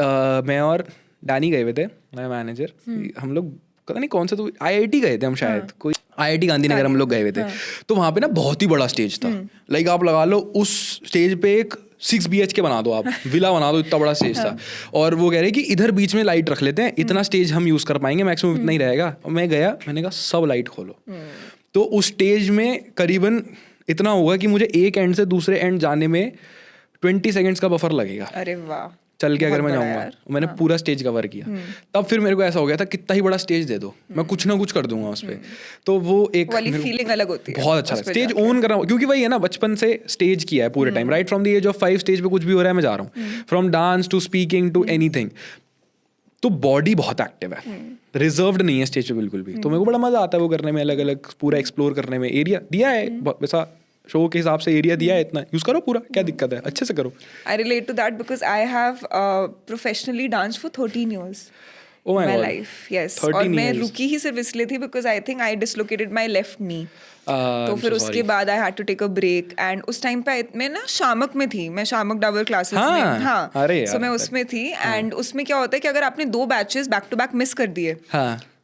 मैं और डैनी गए हुए थे, मेरा मैनेजर. हम लोग पता नहीं कौन सा, तो IIT गए थे हम शायद, कोई IIT गांधीनगर हम लोग गए हुए थे. तो वहाँ पे ना बहुत ही बड़ा स्टेज था. लाइक आप लगा लो उस स्टेज पे एक 6 BHK बना दो, आप विला बना दो, इतना बड़ा स्टेज था. और वो कह रहे कि इधर बीच में लाइट रख लेते हैं, इतना स्टेज हम यूज़ कर पाएंगे, मैक्सिमम इतना ही रहेगा. और मैं गया, मैंने कहा सब लाइट खोलो. तो उस स्टेज में करीबन इतना होगा कि मुझे एक एंड से दूसरे एंड जाने में 20 सेकेंड्स का बफर लगेगा. अरे वाह. चल के अगर मैं जाऊंगा. मैंने पूरा स्टेज कवर किया. तब फिर मेरे को ऐसा हो गया था कितना ही बड़ा स्टेज दे दो, मैं कुछ ना कुछ कर दूंगा उस पर. तो वो एक वाली फीलिंग अलग होती है. बहुत अच्छा स्टेज ओन करना, क्योंकि वही है ना, बचपन से स्टेज किया है पूरे time. Right from the age of 5 stage पे कुछ भी हो रहा है मैं जा रहा हूँ. From dance to speaking to anything. तो बॉडी बहुत एक्टिव है, रिजर्व्ड नहीं है स्टेज पे बिल्कुल भी. तो मेरे को बड़ा मजा आता है वो करने में, अलग अलग पूरा एक्सप्लोर करने में. एरिया दिया है वैसा शो के हिसाब से, एरिया दिया है इतना, यूज करो पूरा, क्या दिक्कत है, अच्छे से करो. I relate to that because I have professionally dance for 13 years. Oh my God. Life. Yes. और मैं रुकी ही सिर्फ इसलिए थी because I think I dislocated my left knee. तो फिर उसके बाद I had to take a break. And उस टाइम पे मैं ना शामक में थी, मैं शामक डाबर क्लासेस में. हाँ. सो मैं उसमें थी. एंड उसमें क्या होता है कि अगर आपने 2 batches back to back miss कर दिए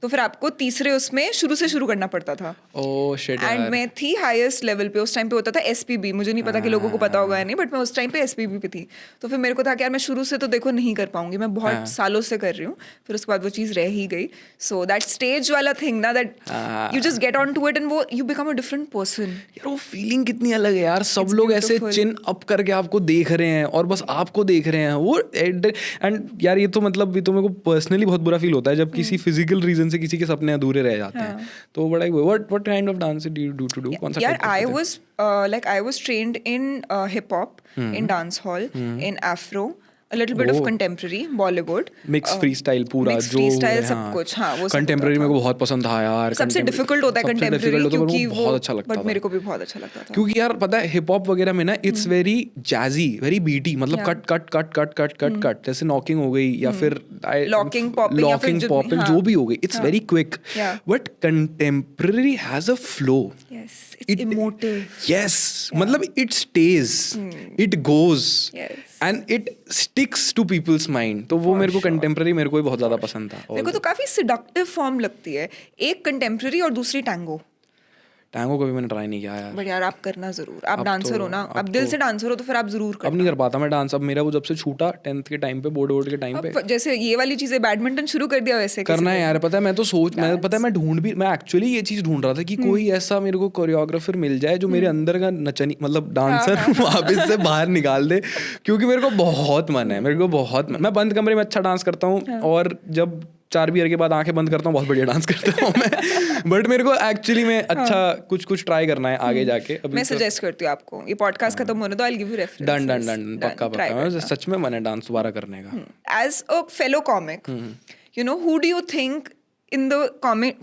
तो फिर आपको तीसरे उसमें शुरू से शुरू करना पड़ता था. ओह शिट एंड यार. मैं थी हाईएस्ट लेवल पे. उस टाइम पे होता था SPB. मुझे नहीं पता कि लोगों को पता होगा या नहीं, बट मैं उस टाइम पे SPB पे थी. तो फिर मेरे को था कि यार मैं शुरू से तो देखो नहीं कर पाऊंगी, मैं बहुत सालों से कर रही हूँ. फिर उसके बाद वो चीज़ रह ही गई. सो दैट स्टेज वाला थिंग ना, that you just get on to it and वो you become a different person. यार वो फीलिंग कितनी अलग है यार. सब It's लोग ऐसे beautiful. चिन अप करके आपको देख रहे हैं और बस आपको देख रहे हैं वो. एंड यार ये तो मतलब ये तो मेरे को पर्सनली बहुत बुरा फील होता है जब किसी फिजिकल रीजन से किसी के सपने अधूरे रह जाते हैं. तो बड़ा what kind of dance do you do to do? कौन सा Yeah, type करते हैं? I was trained in hip hop, in dance hall, in Afro, a little bit of Oh. contemporary, Bollywood. Mix free style पूरा mixed जो freestyle सब कुछ, हाँ, वो सब कंटेम्प्रेरी होता मेरे था. को बहुत पसंद था यार. सबसे डिफिकल्ट होता है सबसे कंटेम्प्रेरी difficult होता है, क्योंकि मेरे को वो बहुत अच्छा लगता बट था. मेरे को भी बहुत अच्छा लगता था. क्योंकि यार पता है हिप हॉप वगैरह में ना it's very jazzy, very BT. मतलब Yeah. Cut cut cut cut cut cut cut जैसे नॉकिंग हो गई या फिर Locking, popping या फिर लॉकिंग जो भी, पॉपिंग हाँ. जो भी हो गई. इट्स हाँ. Very quick. Yeah. But contemporary has a flow. Yes, it's emotive. Yes, मतलब it stays, it goes, Yes. and it sticks to people's mind. तो वो मेरे को कंटेम्प्रेरी मेरे को भी बहुत ज्यादा पसंद था. मेरे को तो काफी सिडक्टिव फॉर्म लगती है. एक कंटेम्प्रेरी और दूसरी टैंगो. टैंगो कभी मैंने ट्राई नहीं किया यार. बट यार आप करना जरूर. आप अब डांसर तो- हो ना, अब आप दिल तो- से डांसर हो तो फिर आप जरूर अब करना. नहीं कर पाता मैं डांस. अब मेरा वो जब से छूटा 10th के टाइम पे, बोर्ड के टाइम पे. अब जैसे ये वाली चीजें बैडमिंटन शुरू कर दिया वैसे करना है किसी यार. पता है मैं तो मैं पता है मैं ढूंढ भी, मैं एक्चुअली ये चीज ढूंढ रहा था कि कोई ऐसा मेरे को कोरियोग्राफर मिल जाए जो मेरे अंदर का नचनी मतलब डांसर वापस से बाहर निकाल दे. क्योंकि मेरे को बहुत मन है, मेरे को बहुत मन. मैं बंद कमरे में अच्छा डांस करता हूँ और जब 4 बियर के बाद आंखें बंद करता हूँ बहुत बढ़िया डांस करता हूँ मैं. बट मेरे को एक्चुअली में अच्छा कुछ ट्राई करना है आगे जाके. अभी मैं तो- सजेस्ट करती हूँ आपको, ये पॉडकास्ट खत्म होने दो, I give you reference. Done done done पक्का पक्का. सच में मन है डांस दोबारा करने का. As a fellow comic, you know, who do you think in the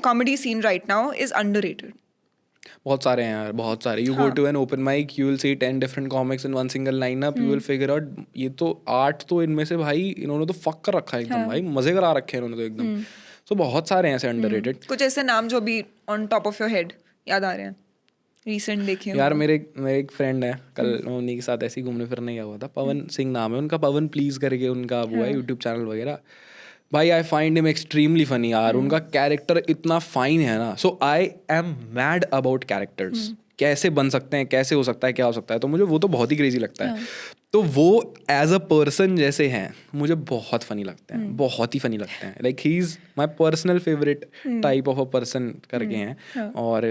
comedy scene right now is underrated? बहुत सारे हैं यार, बहुत सारे. You go to an open mic, you will see 10 different comics in one single lineup. You will figure out. ये तो 8 तो इनमें से भाई इन्होंने तो फक कर रखा है एकदम. भाई मजे करा रखे हैं इन्होंने तो एकदम. तो बहुत सारे हैं ऐसे अंडररेटेड. कुछ ऐसे नाम जो भी on top of your head याद आ रहे हैं, रिसेंट देखे हो? यार मेरे एक फ्रेंड है, कल मैं उन्हीं के साथ ऐसे ही घूमने फिरने गया हुआ था. पवन सिंह नाम है उनका. पवन प्लीज करके उनका वो है यूट्यूब चैनल वगैरह. भाई I find him extremely funny यार. उनका कैरेक्टर इतना फाइन है ना. So I am mad about characters. कैसे बन सकते हैं, कैसे हो सकता है, क्या हो सकता है. तो मुझे वो तो बहुत ही क्रेजी लगता है. तो वो एज अ पर्सन जैसे हैं मुझे बहुत फनी लगते हैं, बहुत ही फनी लगते हैं. Like he is my personal favourite type of a person करके हैं. और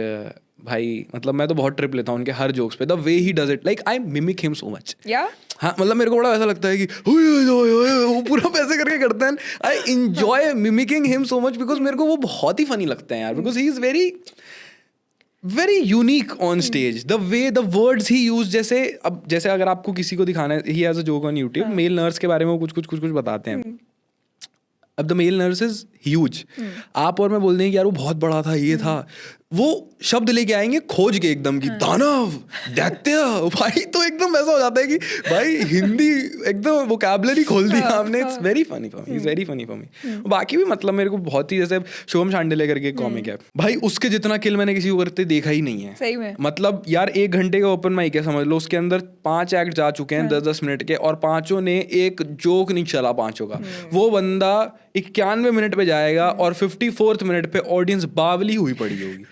भाई मतलब मैं तो बहुत ट्रिप लेता हूँ उनके हर जोक्स पे. The way he does it, like I mimic him so much. या हाँ मतलब मेरे को बड़ा ऐसा लगता है कि वो पूरा पैसे करके करते हैं. I enjoy mimicking him so much because मेरे को वो बहुत ही फनी लगते हैं यार. Because he is very unique on stage. The way the words he use. जैसे अगर आपको किसी को दिखाना है, he has a joke on YouTube, male nurse के बारे में वो कुछ बताते हैं. अब the male nurse is huge. आप और मैं बोल देंगे कि यार वो बहुत बड़ा था, ये था. वो शब्द लेके आएंगे खोज के एकदम की दानव, दैत्य. भाई तो एकदम ऐसा हो जाता है कि भाई हिंदी एकदम वोकैबुलरी खोल दी आपने. It's very funny for me, is very funny for me. बाकी भी मतलब मेरे को बहुत ही, जैसे शुभम शांडिले करके कॉमिक है भाई, उसके जितना किल मैंने किसी को करते देखा ही नहीं है. सही में मतलब यार 1 घंटे का ओपन माइक है समझ लो. उसके अंदर 5 एक्ट जा चुके हैं 10-10 मिनट के और 5 ने एक जोक नहीं चला 5 का. वो बंदा 91 मिनट पे जाएगा और 54th मिनट पे ऑडियंस बावली हुई पड़ी होगी.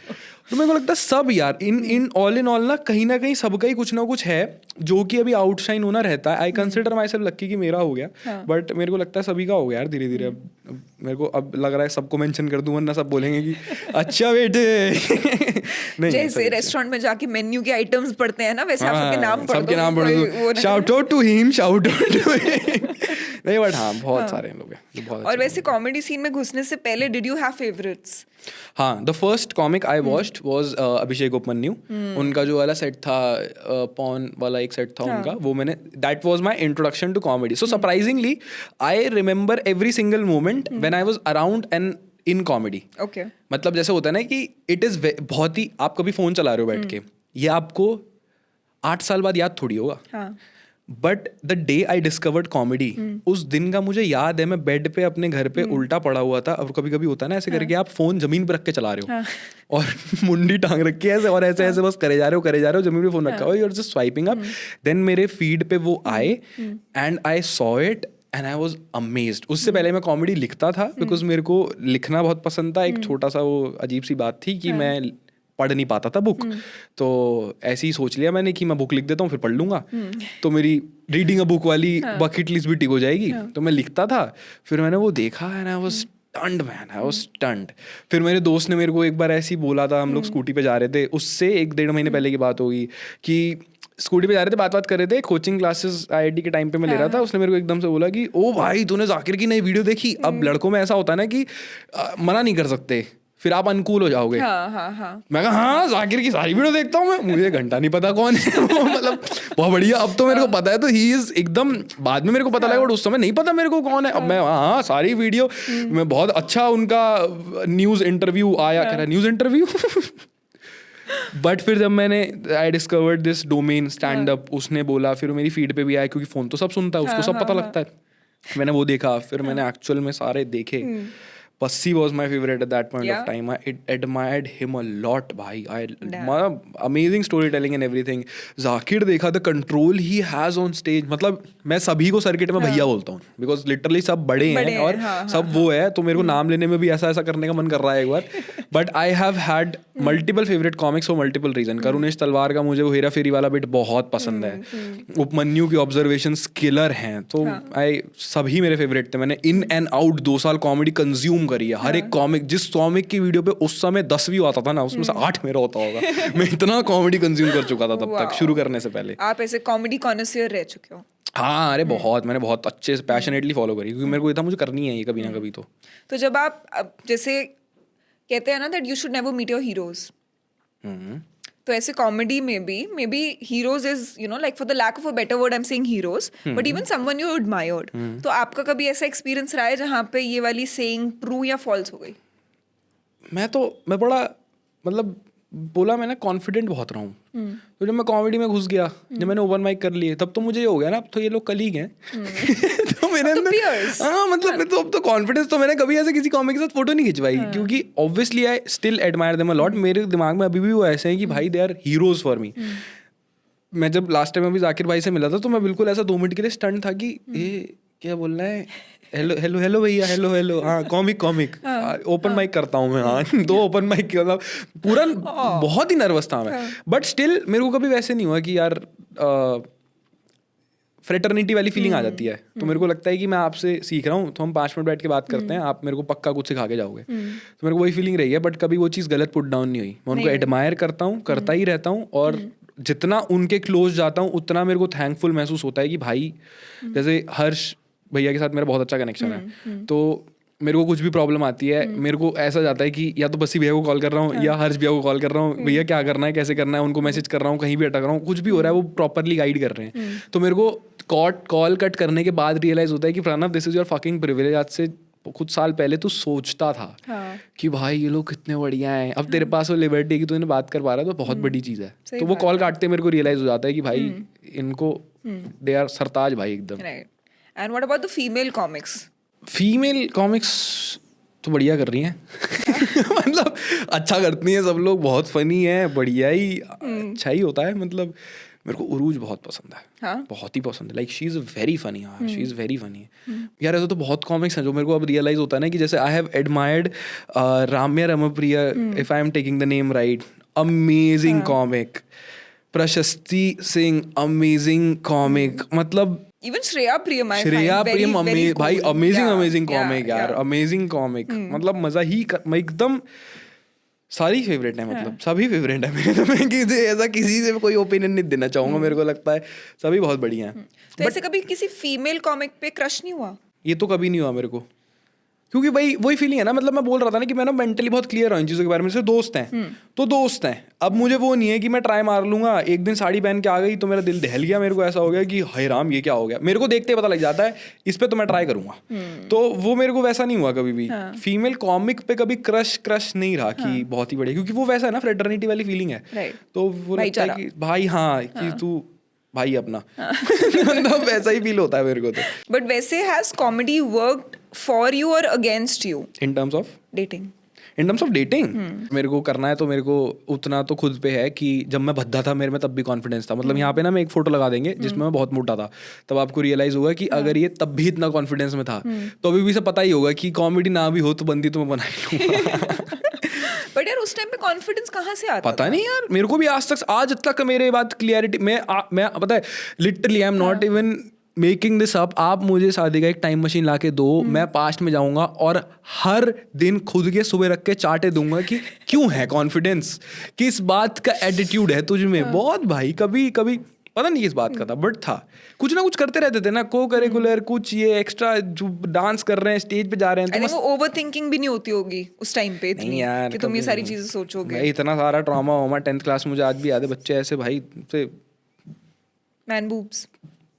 तो मेरे को लगता है सब यार इन ऑल ना कहीं सबका ही कुछ ना कुछ है जो कि अभी आउटशाइन होना रहता है. आई कंसिडर माई सेल्फ लक्की कि मेरा हो गया. बट मेरे को लगता है सभी का हो गया यार धीरे धीरे. अब मेरे को अब लग रहा है सबको मेंशन कर दूं वरना सब बोलेंगे कि अच्छा बेटे. नहीं जैसे रेस्टोरेंट में जाके मेन्यू के आइटम्स पढ़ते हैं ना, वैसे आप सबके नाम पढ़ दो. सबके नाम पढ़ दो. Shout out to him, shout out to नहीं बट हाँ बहुत सारे लोग हैं जो बहुत. और वैसे कॉमेडी सीन में घुसने से पहले डिड यू हैव फेवरेट्स? हाँ, the first comic I watched was Abhishek Upmanyu. उनका जो वाला सेट था पॉन वाला एक सेट था उनका, वो मैंने, that was my introduction to comedy. So surprisingly I remember every single moment when I was around and in comedy. Okay. मतलब जैसे होता है ना कि इट इज बहुत ही, आप कभी फोन चला रहे हो बैठ के, ये आपको 8 साल बाद याद थोड़ी होगा. हाँ. But the day I discovered comedy, उस दिन का मुझे याद है. मैं बेड पे अपने घर पे उल्टा पड़ा हुआ था. और कभी कभी होता है ना ऐसे करके आप फोन जमीन पे रख के चला रहे हो और मुंडी टांग रखी है ऐसे और ऐसे ऐसे बस करे जा रहे हो जमीन पे फोन रखा हुआ, you are just swiping up. Then मेरे फीड पे वो आए and I saw it and I was amazed. उससे पहले मैं कॉमेडी लिखता था बिकॉज मेरे को लिखना बहुत पसंद था. एक छोटा सा वो अजीब सी बात थी कि मैं पढ़ नहीं पाता था बुक. तो ऐसे ही सोच लिया मैंने कि मैं बुक लिख देता हूँ फिर पढ़ लूंगा. तो मेरी रीडिंग अ बुक वाली बकेट लिस्ट भी टिक हो जाएगी. तो मैं लिखता था. फिर मैंने वो देखा and I was stunned man. I was stunned. फिर मेरे दोस्त ने मेरे को एक बार ऐसे ही बोला था. हम लोग स्कूटी पे जा रहे थे. उससे 1-1.5 महीने पहले की बात होगी कि स्कूटी पे जा रहे थे, बात कर रहे थे. कोचिंग क्लासेस IIT के टाइम पे मैं ले रहा था. उसने मेरे को एकदम से बोला कि ओ भाई तूने जाकिर की नई वीडियो देखी. अब लड़कों में ऐसा होता है ना कि मना नहीं कर सकते, फिर आप अनकूल हो जाओगे. मैं कहा हाँ जाकिर की सारी वीडियो देखता हूँ मैं. मुझे घंटा नहीं पता कौन है वो. मतलब बहुत बढ़िया. अब तो मेरे को पता है. तो ही इज एकदम बाद में मेरे को पता लगा बट उस समय नहीं पता मेरे को कौन है. अब मैं हाँ सारी वीडियो मैं बहुत अच्छा उनका न्यूज़ इंटरव्यू आया. कह रहा न्यूज़ इंटरव्यू. बट फिर जब मैंने I discovered this domain stand up, उसने बोला. फिर मेरी फीड पे भी आया क्योंकि फ़ोन तो सब सुनता है, उसको सब पता लगता है. मैंने वो देखा. फिर मैंने एक्चुअल में सारे देखे. Pussy was my favorite at that point of time. I admired him a lot, भाई. Amazing storytelling and everything. Zakir देखा, the control he has on stage. मतलब मैं सभी को सर्किट में भैया बोलता हूँ because literally सब बड़े हैं और सब वो है. तो मेरे को नाम लेने में भी ऐसा करने का मन कर रहा है एक बार. But I have had multiple favorite comics for multiple reasons. Karunesh तलवार का मुझे वो हेरा फेरी वाला बिट बहुत पसंद है. उपमन्यु की ऑब्जर्वेशंस किलर हैं. तो सभी मेरे फेवरेट थे. मैंने इन एंड आउट 2 साल कॉमेडी कंज्यूम करी है. हर एक कॉमिक, जिस कॉमिक की वीडियो पे उस समय 10 व्यू आता था ना, उसमें से 8 मेरा होता होगा. मैं इतना कॉमेडी कंज्यूम कर चुका था तब तक, शुरू करने से पहले. आप ऐसे कॉमेडी कॉनसियर रह चुके हो. हाँ अरे बहुत. मैंने बहुत अच्छे से पैशनेटली फॉलो करी क्योंकि मेरे को ये था मुझे करनी है ये कभी ना कभी. तो जब आप जैसे कहते हैं ना that you should never meet your heroes, तो ऐसे कॉमेडी में भी maybe heroes is you know like for the lack of a better word I am saying heroes, but even someone you admired. तो आपका कभी ऐसा experience रहा है जहाँ पे ये वाली सेइंग ट्रू या फॉल्स हो गई? मैं बड़ा मतलब बोला मैंने कॉन्फिडेंट बहुत रहा हूँ. तो जब मैं कॉमेडी में घुस गया, जब मैंने ओपन माइक कर लिए, तब तो मुझे ये हो गया ना अब तो ये लोग कलीग हैं. तो मेरे अंदर हाँ मतलब तो अब तो कॉन्फिडेंस. तो मैंने कभी ऐसे किसी कॉमिक के साथ फोटो नहीं खिंचवाई क्योंकि obviously I still admire them a lot. मेरे दिमाग में अभी भी वो ऐसे हैं कि भाई they are heroes for me. मैं जब लास्ट टाइम अभी जाकिर भाई से मिला था तो मैं बिल्कुल ऐसा 2 मिनट के लिए स्टंट था कि ये क्या बोलना है. हेलो हेलो हेलो भैया, हेलो हेलो. हाँ कॉमिक ओपन माइक करता हूँ मैं. हाँ 2 ओपन माइक मतलब पूरा बहुत ही नर्वस था मैं. बट स्टिल मेरे को कभी वैसे नहीं हुआ कि यार फ्रेटर्निटी वाली फीलिंग आ जाती है. तो मेरे को लगता है कि मैं आपसे सीख रहा हूँ तो हम 5 मिनट बैठ के बात करते हैं, आप मेरे को पक्का कुछ सिखा के जाओगे. तो मेरे को वही फीलिंग रही है. बट कभी वो चीज़ गलत पुट डाउन नहीं हुई. मैं उनको एडमायर करता हूँ, करता ही रहता हूँ. और जितना उनके क्लोज जाता हूँ उतना मेरे को थैंकफुल महसूस होता है कि भाई जैसे हर्ष भैया के साथ मेरा बहुत अच्छा कनेक्शन है. तो मेरे को कुछ भी प्रॉब्लम आती है, मेरे को ऐसा जाता है कि या तो बसी भैया को कॉल कर रहा हूँ या हर्ष भैया को कॉल कर रहा हूँ, भैया क्या करना है, कैसे करना है, उनको मैसेज कर रहा हूँ, कहीं भी अटक रहा हूँ, कुछ भी हो रहा है वो प्रॉपरली गाइड कर रहे हैं. तो मेरे को कॉल कट करने के बाद रियलाइज होता है कि Pranav this is your fucking privilege. आज से कुछ साल पहले तू सोचता था कि भाई ये लोग कितने बढ़िया हैं, अब तेरे पास वो लिबर्टी की तू इन्हें बात कर पा रहा है तो बहुत बड़ी चीज़ है. तो वो कॉल काटते मेरे को रियलाइज हो जाता है कि भाई इनको दे आर सरताज भाई एकदम. And what about the female comics? Female comics तो बढ़िया कर रही हैं. मतलब अच्छा करती हैं सब लोग, बहुत फनी है, बढ़िया ही अच्छा ही होता है. मतलब मेरे को उरूज बहुत पसंद है. हाँ? बहुत ही पसंद है. Like she is very funny. हाँ शी इज़ वेरी फनी. यार ऐसा तो बहुत कॉमिक्स हैं जो मेरे को अब रियलाइज होता है ना कि जैसे I have admired Ramya Ramapriya, if I am taking the name right, amazing comic. Prashasti Singh, amazing comic. मतलब Even Shreya Priyam, भाई अमेजिंग कॉमिक यार, अमेजिंग कॉमिक. मतलब मजा ही मैं एकदम सारी फेवरेट है. मतलब सभी फेवरेट है मेरे. तो मैं किसी से कोई ओपिनियन नहीं देना चाहूंगा. मेरे को लगता है सभी बहुत बढ़िया हैं. तो ऐसे कभी किसी फीमेल कॉमिक पे क्रश नहीं हुआ? ये तो कभी नहीं हुआ मेरे को क्योंकि भाई वही फीलिंग है ना. मतलब मैं बोल रहा था ना कि मैं ना मेंटली बहुत क्लियर हूँ इन चीज़ों के बारे में. से दोस्त हैं तो दोस्त हैं. अब मुझे वो नहीं है कि मैं ट्राई मार लूंगा, एक दिन साड़ी पहन के आ गई तो मेरा दिल दहल गया, मेरे को ऐसा हो गया कि हाय राम ये क्या हो गया. मेरे को देखते पता लग जाता है इस पे तो मैं ट्राई करूंगा. तो वो मेरे को वैसा नहीं हुआ कभी भी. फीमेल कॉमिक पे कभी क्रश नहीं रहा कि बहुत ही बढ़िया, क्योंकि वो वैसा है ना फ्रेटर्निटी वाली फीलिंग है. तो वो लगता है कि भाई हाँ कि तू भाई अपना. मतलब वैसा ही फील होता है मेरे को. तो बट वैसे has comedy worked for you और against you in terms of dating? In terms of dating मेरे को करना है तो मेरे को उतना तो खुद पे है कि जब मैं भद्दा था मेरे में तब भी कॉन्फिडेंस था. मतलब यहाँ पे ना मैं एक फोटो लगा देंगे जिसमें मैं बहुत मोटा था, तब आपको रियलाइज होगा कि अगर ये तब भी इतना कॉन्फिडेंस में था तो अभी भी से पता ही होगा कि कॉमेडी ना भी हो तो बंदी तो मैं बना ही लूंगा. बट यार उस टाइम पे कॉन्फिडेंस कहाँ से आता पता नहीं यार, मेरे को भी आज तक मेरे बात क्लियरिटी मैं पता है literally I am not even making this up. आप मुझे शादी का एक टाइम मशीन ला के दो, मैं पास्ट में जाऊंगा और हर दिन खुद के सुबह रख के चाटे दूंगा कि क्यों है कॉन्फिडेंस, किस बात का एटीट्यूड है तुझ में. बहुत भाई कभी कभी पता नहीं किस बात का था बट था. कुछ ना कुछ करते रहते थे ना, को करिकुलर कुछ ये एक्स्ट्रा जो डांस कर रहे हैं स्टेज पे जा रहे हैं. तो वो ओवरथिंकिंग भी नहीं होती होगी उस टाइम पे इतनी यार कि तुम ये सारी चीजें सोचोगे. भाई इतना सारा ट्रॉमा होमा 10th क्लास में मुझे आज भी याद है. बच्चे ऐसे भाई से मैन बूब्स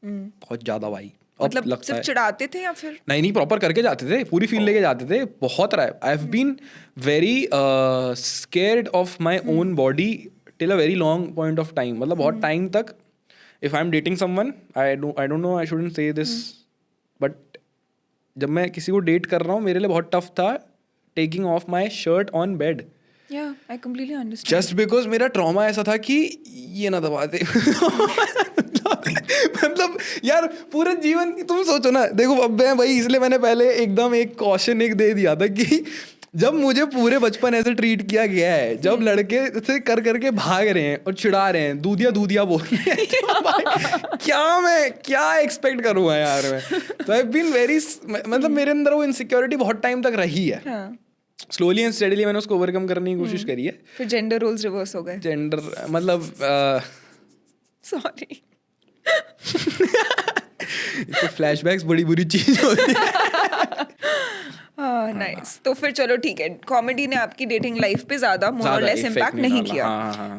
बहुत ज्यादा भाई. मतलब सिर्फ चिढ़ाते थे या फिर नहीं प्रॉपर करके जाते थे, पूरी फील लेके जाते थे. बहुत रहा है. I have been very scared of my own body till a very long point of time. मतलब बहुत टाइम तक if I am dating someone I don't know I shouldn't say this but जब मैं किसी को डेट कर रहा हूँ मेरे लिए बहुत टफ था taking of my shirt on bed. Yeah, I completely understand. Just because मेरा ट्रॉमा ऐसा था कि ये ना दबा दे. मतलब यार पूरे जीवन तुम सोचो ना, देखो अब मैं भाई इसलिए मैंने पहले एकदम एक कॉशन एक दे दिया था कि जब मुझे पूरे बचपन ऐसे ट्रीट किया गया है, जब लड़के से कर करके भाग रहे हैं और चिढ़ा रहे हैं, दूधिया बोल रहे हैं, तो भाई मैं क्या एक्सपेक्ट करूँगा यार मैं. तो आई बीन वेरी मतलब मेरे अंदर वो इनसिक्योरिटी बहुत टाइम तक रही है. स्लोली एंड स्टेडीली मैंने उसको ओवरकम करने की कोशिश करी है. फिर जेंडर रोल्स रिवर्स हो गए. जेंडर मतलब सॉरी तो फ्लैशबैक्स बड़ी बुरी चीज होती है. नाइस. तो फिर चलो ठीक है, कॉमेडी ने आपकी डेटिंग लाइफ पे ज्यादा मोर और लेस इम्पैक्ट नहीं किया.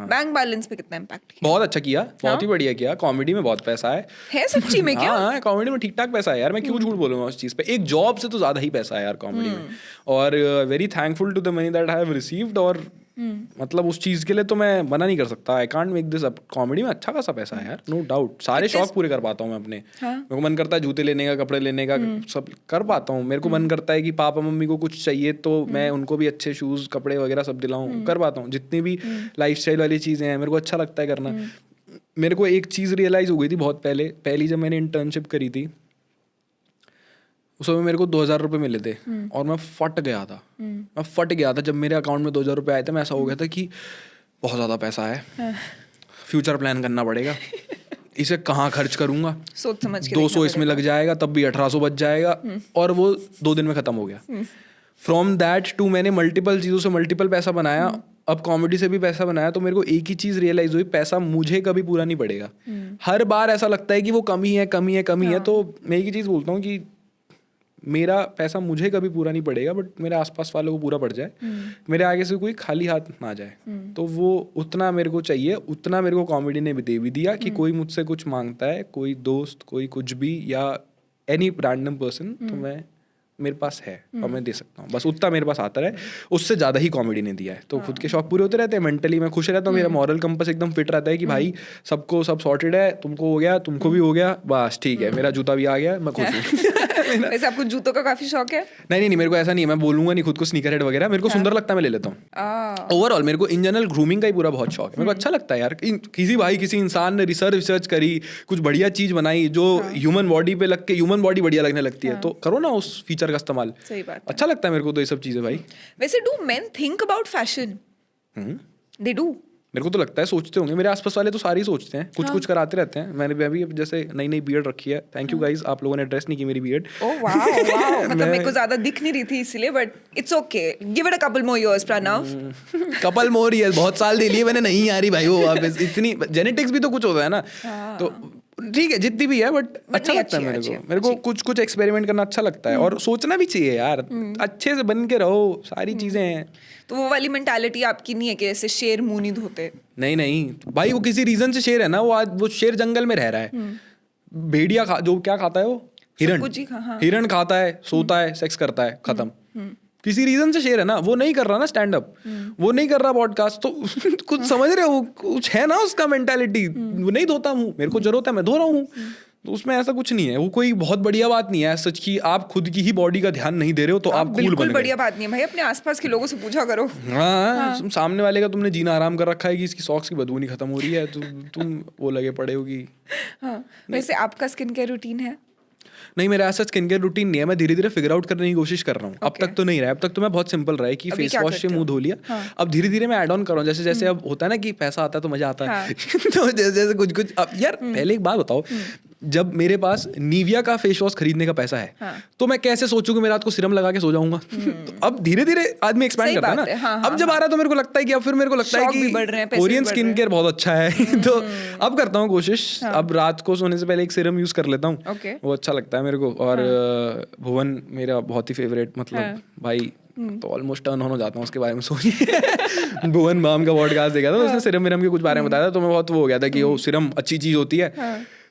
बैंक बैलेंस पे कितना इम्पैक्ट किया? बहुत अच्छा किया, बहुत ही बढ़िया किया. कॉमेडी में बहुत पैसा है सच्ची में क्या? हाँ कॉमेडी में ठीक ठाक पैसा है यार. मैं क्यों झूठ बोलूंगा उस चीज पे. एक जॉब से तो ज्यादा ही पैसा है यार कॉमेडी में. और very thankful to the money that I have received. और मतलब उस चीज के लिए तो मैं मना नहीं कर सकता. I can't make this up. Comedy में अच्छा खासा पैसा है यार, नो डाउट. सारे शौक पूरे कर पाता हूँ मैं अपने. मेरे को मन करता है जूते लेने का, कपड़े लेने का, सब कर पाता हूँ. मेरे को मन करता है कि पापा मम्मी को कुछ चाहिए तो मैं उनको भी अच्छे शूज कपड़े वगैरह सब दिलाऊं, कर पाता हूँ. जितनी भी लाइफस्टाइल वाली चीजें हैं मेरे को अच्छा लगता है करना. मेरे को एक चीज रियलाइज हो गई थी बहुत पहली जब मैंने इंटर्नशिप करी थी, उस समय मेरे को 2,000 रुपये मिले थे और मैं फट गया था. जब मेरे अकाउंट में 2,000 रुपये आए थे मैं ऐसा हो गया था कि बहुत ज़्यादा पैसा है, फ्यूचर प्लान करना पड़ेगा, इसे कहाँ खर्च करूँगा, सोच समझ के 200 इसमें लग जाएगा, तब भी 1,800 बच जाएगा. और वो 2 दिन में ख़त्म हो गया. फ्रॉम दैट टू मैंने मल्टीपल चीज़ों से मल्टीपल पैसा बनाया. अब कॉमेडी से भी पैसा बनाया. तो मेरे को एक ही चीज़ रियलाइज हुई, पैसा मुझे कभी पूरा नहीं पड़ेगा. हर बार ऐसा लगता है कि वो कमी है. तो मैं एक ही चीज़ बोलता हूँ कि मेरा पैसा मुझे कभी पूरा नहीं पड़ेगा, बट मेरे आसपास वालों को पूरा पड़ जाए. मेरे आगे से कोई खाली हाथ ना जाए. तो वो उतना मेरे को चाहिए, उतना मेरे को कॉमेडी ने दे भी दिया कि कोई मुझसे कुछ मांगता है, कोई दोस्त, कोई कुछ भी, या एनी रैंडम पर्सन, तो मैं मेरे पास है और मैं दे सकता हूँ. बस उतना मेरे पास आता रहे. उससे ज़्यादा ही कॉमेडी ने दिया है. तो खुद के शौक पूरे होते रहते हैं. मेंटली मैं खुश रहता हूँ. मेरा मॉरल कंपास एकदम फिट रहता है कि भाई सबको सब सॉर्टेड है. तुमको हो गया, तुमको भी हो गया, बस ठीक है. मेरा जूता भी आ गया, मैं खुश हूँ. वैसे आपको जूतों का काफी शौक है? नहीं मेरे को ऐसा नहीं है. मैं बोलूंगा नहीं खुद को स्नीकर हेड वगैरह. मेरे को सुंदर लगता है, मैं ले लेता हूँ. ओवरऑल मेरे को इन जनरल ग्रूमिंग का ही पूरा बहुत शौक है. मेरे को अच्छा लगता है यार. किसी इंसान ने रिसर्च करी, कुछ बढ़िया चीज बनाई जो ह्यूमन बॉडी पे लग के ह्यूमन बॉडी बढ़िया लगने लगती है, तो करो ना उस फीचर का इस्तेमाल. अच्छा लगता है मेरे को तो ये सब चीजें भाई. वैसे do main think about fashion? They do. मेरे को तो लगता है सोचते होंगे. मेरे आसपास वाले तो सारे ही सोचते हैं, कुछ कराते रहते हैं. मैंने अभी जैसे नई बियर्ड रखी है. थैंक यू गाइस, आप लोगों ने एड्रेस नहीं की मेरी बियर्ड. ओह वाओ मतलब मेरे को ज्यादा दिख नहीं रही थी इसलिए, but it's okay. Give it a couple more years Pranav. Couple more years बहुत साल दे लिए मैंने, नहीं आ रही भाई वो वापस. इतनी जेनेटिक्स भी तो कुछ होता है ना. तो ठीक है जितनी भी है, बट अच्छा लगता है मेरे को कुछ एक्सपेरिमेंट करना अच्छा लगता है. और सोचना भी चाहिए यार, अच्छे से बन के रहो. सारी चीजें हैं. तो वो वाली मेंटालिटी आपकी नहीं है कि ऐसे शेर मुंह नहीं धोते? नहीं भाई, वो किसी रीजन से शेर है ना. वो शेर जंगल में रह रहा है. भेड़िया जो क्या खाता है वो, हिरण खाता है, सोता है, सेक्स करता है, खत्म. किसी रीजन से शेर है ना. वो नहीं कर रहा ना स्टैंड अप, वो नहीं कर रहा पॉडकास्ट, तो कुछ समझ रहे हो, कुछ है ना उसका मेंटालिटी. वो नहीं धोता हूँ, मेरे को जरूरत है, मैं धो रहा हूँ. तो उसमें ऐसा कुछ नहीं है, वो कोई बहुत बढ़िया बात नहीं है सच की आप खुद की ही बॉडी का ध्यान नहीं दे रहे हो तो आप कूल बिल्कुल बन गए। बढ़िया बात नहीं है भाई, अपने आसपास के लोगों से पूछा करो। हाँ, सामने वाले का तुमने जीना आराम कर रखा है कि इसकी सॉक्स की बदबू नहीं खत्म हो रही है, तो तुम वो लगे पड़े हो कि हाँ, वैसे आपका स्किन केयर रूटीन है? नहीं, मेरा ऐसा स्किन केयर रूटीन नहीं है, मैं धीरे धीरे फिगर आउट करने की कोशिश कर रहा हूँ। अब तक तो नहीं रहा, अब तक तो मैं बहुत सिंपल रहा है कि फेस वॉश से मुंह धो लिया। अब धीरे धीरे मैं ऐड ऑन कर रहा हूँ, जैसे जैसे अब होता है ना कि पैसा आता है तो मजा आता है। तो जैसे जैसे कुछ कुछ अब यार पहले एक बात बताओ, जब मेरे पास निविया का फेस वॉश खरीदने का पैसा है तो मैं कैसे सोचूं कि मैं रात को सीरम लगा के सो जाऊंगा। तो अब धीरे धीरे आदमी एक्सपैंड करता है ना। अब जब आ रहा है तो मेरे को लगता है कि अब फिर मेरे को लगता है कि कोरियन स्किन केयर बहुत अच्छा है। तो अब करता हूँ कोशिश, अब रात को सोने से पहले एक सीरम यूज कर लेता हूँ, वो अच्छा लगता है मेरे को। और भुवन मेरा बहुत ही फेवरेट, मतलब भाई तो ऑलमोस्ट टर्न ऑन हो जाता हूँ उसके बारे में सोचिए। भुवन बाम का पॉडकास्ट देखा था, उसने सीरम विरम के कुछ बारे में बताया था, तो मैं बहुत वो हो गया था कि वो सीरम अच्छी चीज होती है,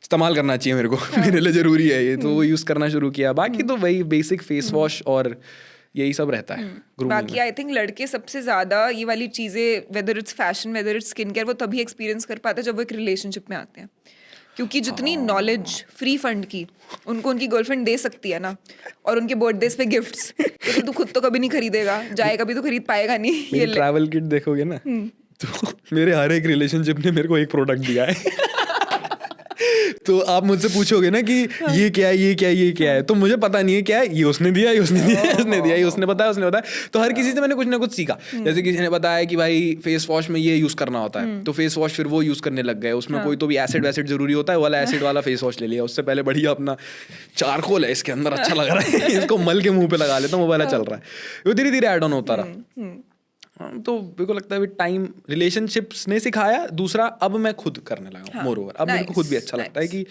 इस्तेमाल करना चाहिए मेरे को, मेरे लिए जरूरी है ये, तो वो यूज करना शुरू किया। बाकी तो वही बेसिक फेस वॉश और यही सब रहता है। बाकी आई थिंक लड़के सबसे ज्यादा ये वाली चीजें, whether it's fashion whether it's skin care, वो तभी एक्सपीरियंस कर पाते हैं जब वो एक रिलेशनशिप में आते हैं, क्योंकि जितनी नॉलेज फ्री फंड की उनको उनकी गर्लफ्रेंड दे सकती है ना, और उनके बर्थडेज पे गिफ्ट्स, तो तू खुद तो कभी नहीं खरीदेगा, जाएगा भी तो खरीद पाएगा नहीं। ये ट्रैवल किट देखोगे ना तो मेरे हर एक रिलेशनशिप ने मेरे को एक प्रोडक्ट दिया है। तो आप मुझसे पूछोगे ना कि ये क्या है, ये क्या है, ये क्या है, तो मुझे पता नहीं है क्या है, ये उसने दिया, ये उसने दिया, उसने दिया, ये उसने बताया, उसने बताया। तो हर किसी से मैंने कुछ ना कुछ सीखा। जैसे किसी ने बताया कि भाई फेस वॉश में ये यूज करना होता है, तो फेस वॉश फिर वो यूज करने लग गए, उसमें कोई तो भी एसिड वैसिड जरूरी होता है, वाला एसिड वाला फेस वॉश ले लिया। उससे पहले बढ़िया अपना चारकोल है, इसके अंदर अच्छा लग रहा है, इसको मल के मुंह पे लगा लेता हूँ, वो वाला चल रहा है। वो धीरे धीरे ऐड ऑन होता रहा। तो मेरे को लगता है टाइम रिलेशनशिप्स ने सिखाया, दूसरा अब मैं खुद करने लगा हूँ। मोर ओवर अब मेरे को खुद भी अच्छा लगता है कि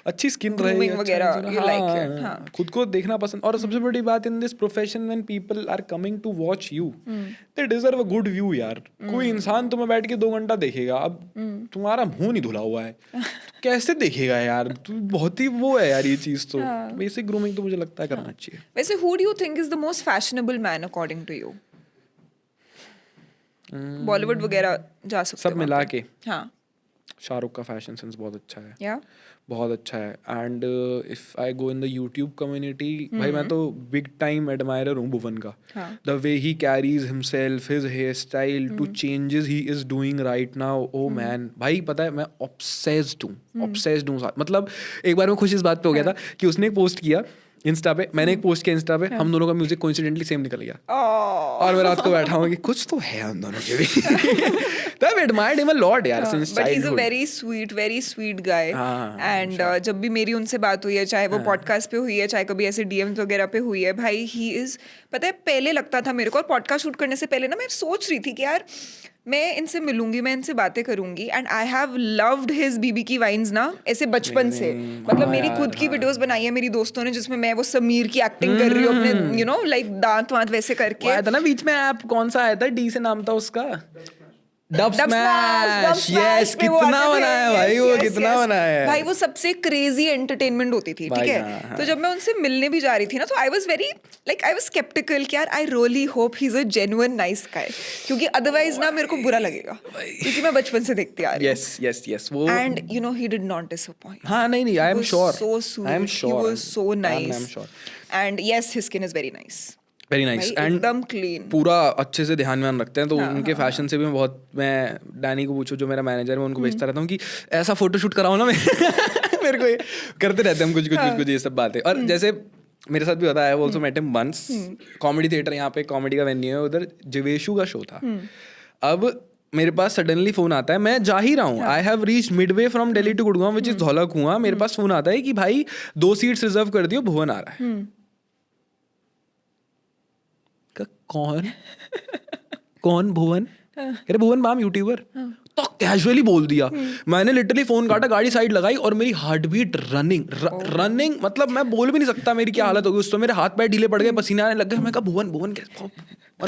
अच्छी स्किन रहे वगैरह, खुद को देखना पसंद। और सबसे बड़ी बात in this profession, when people are coming to watch you, they deserve a good view यार। कोई इंसान तुम्हें बैठ के 2 घंटा देखेगा, अब तुम्हारा मुंह नहीं धुला हुआ है, कैसे देखेगा यार? बहुत ही वो है यार ये चीज। तो बेसिक ग्रूमिंग तो मुझे लगता है करना चाहिए। वैसे who do you think is the most fashionable man according to you? Bollywood वगैरह जा सकते सब मिला के। हाँ, शाहरुख का फैशन सेंस बहुत अच्छा है, या बहुत अच्छा है। And if I go in the YouTube community, भाई मैं तो बिग टाइम एडमायरर हूँ भुवन का। The way he carries himself, his hair style, two changes he is doing right now, oh man. भाई पता है मैं ऑब्सेस्ड हूँ। मतलब एक बार मैं खुश इस बात पे हो गया था कि उसने एक पोस्ट किया इंस्टा पे, मैंने एक पोस्ट किया इंस्टा पे, हम दोनों का म्यूजिक कोइंसिडेंटली सेम निकल गया। और मैं रात को बैठा हूँ कि कुछ तो है हम दोनों के भी। तो आई एडमायर्ड हिम अ लॉट यार since childhood. But he is a very sweet guy. And जब भी मेरी उनसे बात हुई है, चाहे वो पॉडकास्ट पे हुई है, चाहे कभी ऐसे डीएम्स वगैरह पे हुई है, भाई ही इज, पता है पहले लगता था मेरे को, और पॉडकास्ट शूट करने से पहले ना मैं सोच रही थी कि यार मैं इनसे मिलूंगी, मैं इनसे बातें करूंगी। And I have loved his BB की वाइन्स ना ऐसे बचपन से। मतलब मेरी खुद की वीडियोस बनाई है मेरी दोस्तों ने, जिसमें मैं वो समीर की एक्टिंग कर रही हूँ अपने, यू नो लाइक दांत वांत वैसे करके। आया था ना बीच में ऐप, कौन सा आया था, डी से नाम था उसका, डब स्मैश। यस, कितना बनाया भाई वो, कितना बनाया भाई। वो सबसे क्रेजी एंटरटेनमेंट होती थी, ठीक है। तो जब मैं उनसे मिलने भी जा रही थी ना, तो I was very like I was sceptical कि यार I really hope he is a genuine nice guy, क्योंकि अदरवाइज ना मेरे को बुरा लगेगा, क्योंकि मैं बचपन से देखती आ रही हूं। यस वो। And you know he did not disappoint. हां, नहीं I am sure, so sweet, he was so nice. And yes his skin is very nice, very nice, and एकदम क्लीन, पूरा अच्छे से ध्यान रखते हैं। तो उनके फैशन से भी मैं बहुत, मैं डैनी को पूछो जो मेरा मैनेजर है, मैं उनको भेजता रहता हूँ कि ऐसा फोटोशूट कराओ ना मेरे को। ये करते रहते हैं हम कुछ ये सब बातें। और जैसे मेरे साथ भी होता है, I also met him once, comedy theatre, यहाँ पे कॉमेडी का वेन्यू है, उधर जिवेशु का शो था। अब मेरे पास सडनली फोन आता है, मैं जा ही रहा हूँ, I have reached midway from Delhi to Gurgaon which is Dhaula Kuan. मेरे पास फोन आता है कि भाई 2 सीट्स रिजर्व कर दियो, भुवन आ रहा है। कौन भुवन? अरे भुवन बाम यूट्यूबर। तो कैजुअली बोल दिया। मैंने लिटरली फोन काटा, गाड़ी साइड लगाई और मेरी हार्ट बीट रनिंग, मतलब मैं बोल भी नहीं सकता मेरी क्या हालत होगी उस तो। मेरे हाथ पैर ढीले पड़ गए, पसीना आने लग गया। मैं कहा भुवन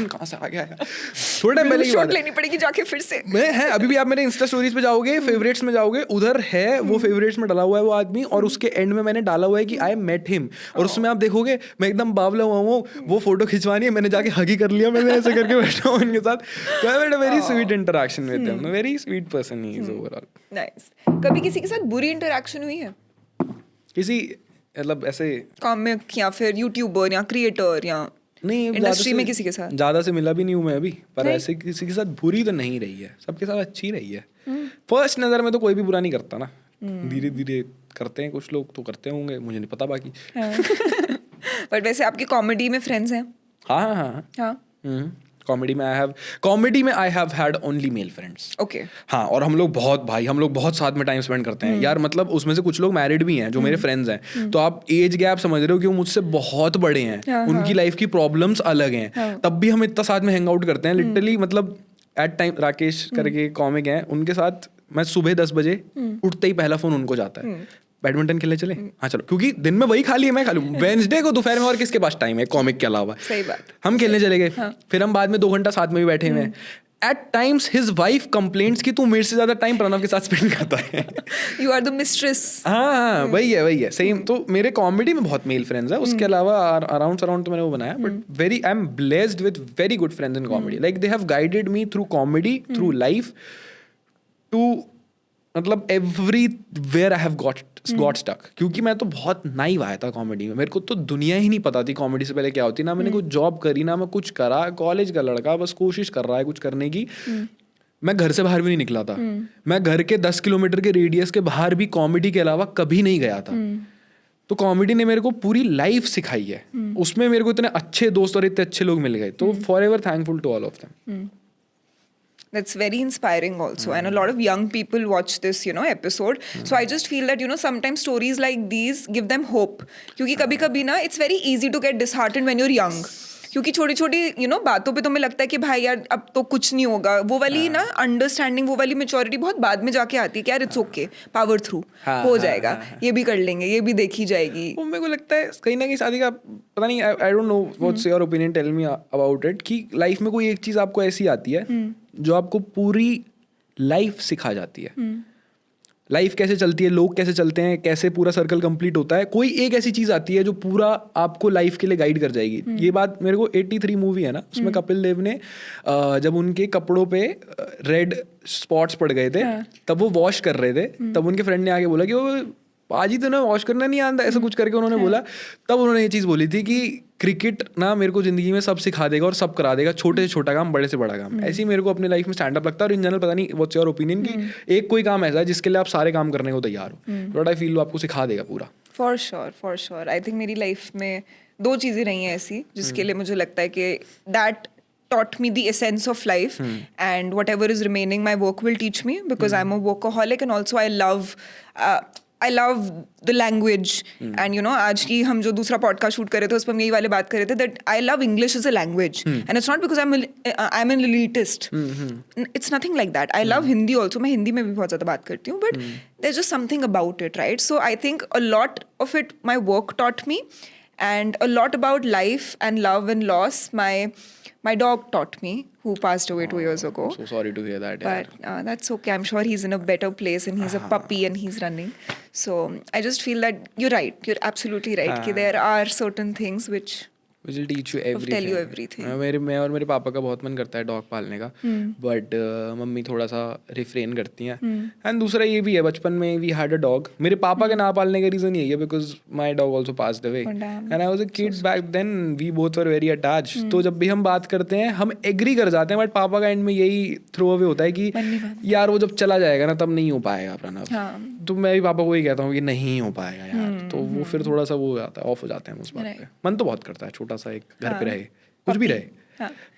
कहाँ से आ गया है? थोड़ा टाइम पहले की बात लेनी पड़ेगी जाके फिर से। मैं है अभी भी, आप मेरे इंस्टा स्टोरीज पे जाओगे, फेवरेट्स में जाओगे, उधर है वो फेवरेट्स में डाला हुआ है वो आदमी, और उसके एंड में मैंने डाला हुआ है कि आई मेट हिम। और उसमें आप देखोगे मैं एकदम बावला हुआ हूँ, वो फोटो खिंचवानी है, मैंने जाके हगी कर लिया, मैंने ऐसे करके बैठा हूँ उनके साथ। तो I had a very sweet interaction with him, very sweet person he is overall. Nice. कभी किसी के साथ बुरी इंटरेक्शन हुई है? किसी मतलब ऐसे कॉमिक या फिर यूट्यूबर या क्रिएटर या नहीं इंडस्ट्री में किसी के साथ? ज़्यादा से मिला भी नहीं हूँ मैं अभी, पर नहीं? ऐसे किसी के साथ बुरी तो नहीं रही है, सबके साथ अच्छी रही है। फर्स्ट नज़र में तो कोई भी बुरा नहीं करता ना, धीरे धीरे करते हैं कुछ लोग, तो करते होंगे, मुझे नहीं पता बाकी। बट वैसे आपकी कॉमेडी में फ्रेंड्स हैं? हाँ हाँ हाँ हाँ, कॉमेडी में आई have had only male friends. Okay. हाँ, और हम लोग बहुत साथ में टाइम स्पेंड करते हैं यार, मतलब उसमें से कुछ लोग मैरिड भी हैं जो मेरे फ्रेंड्स हैं, तो आप एज गैप समझ रहे हो कि वो मुझसे बहुत बड़े हैं, हाँ, उनकी लाइफ की प्रॉब्लम्स अलग हैं, हाँ। तब भी हम इतना साथ में हैंग आउट करते हैं लिटरली। मतलब एट टाइम राकेश करके कॉमिक हैं, उनके साथ मैं सुबह 10 बजे उठते ही पहला फोन उनको जाता है, बैडमिंटन खेलने चले, हाँ चलो, क्योंकि दिन में वही खाली है, मैं खा लूँ, वेडनेसडे को दोपहर में और किसके पास टाइम है कॉमिक के अलावा। सही बात। हम खेलने चले गए, हाँ। फिर हम बाद में 2 घंटा साथ में भी बैठे हुए हैं। At times his wife complaints कि तू मेरे से ज्यादा टाइम प्रणव के साथ स्पेंड करता है। You are the mistress. हाँ, वही है सेम। तो मेरे कॉमेडी में बहुत मेल फ्रेंड्स है, उसके अलावा अराउंड तो मैंने वो बनाया, but I am blessed with very good friends in comedy. Like they have guided me through comedy, through life, to मतलब everywhere I have got stuck. क्योंकि मैं तो बहुत नाइव आया था कॉमेडी में, मेरे को तो दुनिया ही नहीं पता थी कॉमेडी से पहले क्या होती, ना मैंने कुछ जॉब करी, ना मैं कुछ करा, कॉलेज का लड़का बस कोशिश कर रहा है कुछ करने की। मैं घर से बाहर भी नहीं निकला था, मैं घर के 10 किलोमीटर के रेडियस के बाहर भी कॉमेडी के अलावा कभी नहीं गया था। तो कॉमेडी ने मेरे को पूरी लाइफ सिखाई है, उसमें मेरे को इतने अच्छे दोस्त और इतने अच्छे लोग मिल गए, तो forever thankful to all of them. That's very inspiring also, and a lot of young people watch this, episode. So I just feel that, sometimes stories like these give them hope. क्योंकि कभी-कभी ना it's very easy to get disheartened when you're young. क्योंकि छोटी-छोटी बातों पे तुम्हें लगता है कि भाई यार अब तो कुछ नहीं होगा, वो वाली ना अंडरस्टैंडिंग, वो वाली मैच्योरिटी बहुत बाद में जाके आती है कि यार इट्स ओके, पावर थ्रू हो जाएगा, ये भी कर लेंगे, ये भी देखी जाएगी। वो मेरे को लगता है कहीं ना कहीं शादी का, पता नहीं, I don't know what's your opinion, tell me about it, कि लाइफ में कोई एक चीज़ आपको ऐसी आती है जो आपको पूरी लाइफ सिखा जाती है। लाइफ कैसे चलती है, लोग कैसे चलते हैं, कैसे पूरा सर्कल कंप्लीट होता है, कोई एक ऐसी चीज़ आती है जो पूरा आपको लाइफ के लिए गाइड कर जाएगी। ये बात मेरे को 83 मूवी है ना, उसमें कपिल देव ने जब उनके कपड़ों पे रेड स्पॉट्स पड़ गए थे, तब वो वॉश कर रहे थे, तब उनके फ्रेंड ने आके बोला कि वो पाजी तो ना वॉश करना नहीं आता, ऐसा कुछ करके उन्होंने बोला। तब उन्होंने ये चीज़ बोली थी कि क्रिकेट ना मेरे को ज़िंदगी में सब सिखा देगा और सब करा देगा, छोटे से छोटा काम, बड़े से बड़ा काम। ऐसे ही मेरे को अपने लाइफ में स्टैंड अप लगता है। और इन जनरल पता नहीं व्हाट्स योर ओपिनियन, कि एक कोई काम ऐसा है जिसके लिए आप सारे काम करने को तैयार हो, बट आई फील वो आपको सिखा देगा पूरा। फॉर श्योर आई थिंक मेरी लाइफ में 2 चीज़ें रही हैं ऐसी जिसके लिए मुझे लगता है कि that taught me the essence of life, and whatever is remaining my work will teach me, because I'm a workaholic, and also I love the language, and आज की हम जो दूसरा पॉडकास्ट शूट कर रहे थे उसमें हम यही वाले बात कर रहे थे, that I love English as a language, and it's not because I'm an elitist, it's nothing like that. I love Hindi also, मैं हिंदी में भी बहुत ज़्यादा बात करती हूँ, but there's just something about it, right? So I think a lot of it my work taught me, and a lot about life and love and loss my dog taught me, who passed away 2 years ago. So sorry to hear that. But that's okay. I'm sure he's in a better place, and he's a puppy and he's running. So I just feel that you're right. You're absolutely right. कि there are certain things which will teach you everything. Tell you everything. मैं और मेरे पापा का बहुत मन करता है डॉग पालने का, बट मम्मी थोड़ा सा रिफ्रेन करती हैं। एंड दूसरा ये भी है, बचपन में वी हैड अ डॉग। मेरे पापा के ना पालने का रीज़न यही है, because my dog also passed away and I was a kid back then, we both were very attached. तो जब भी हम बात करते हैं हम एग्री कर जाते हैं, बट पापा का एंड में यही थ्रो अवे होता है कि यार वो जब चला जाएगा ना तब नहीं हो पाएगा प्रणव। तो मैं भी पापा को ही कहता हूँ कि नहीं हो पाएगा यार, तो वो फिर थोड़ा सा वो हो जाता है, ऑफ हो जाते हैं उस बात पे। मन तो बहुत करता है छोटा सा एक घर पे रहे, कुछ भी रहे,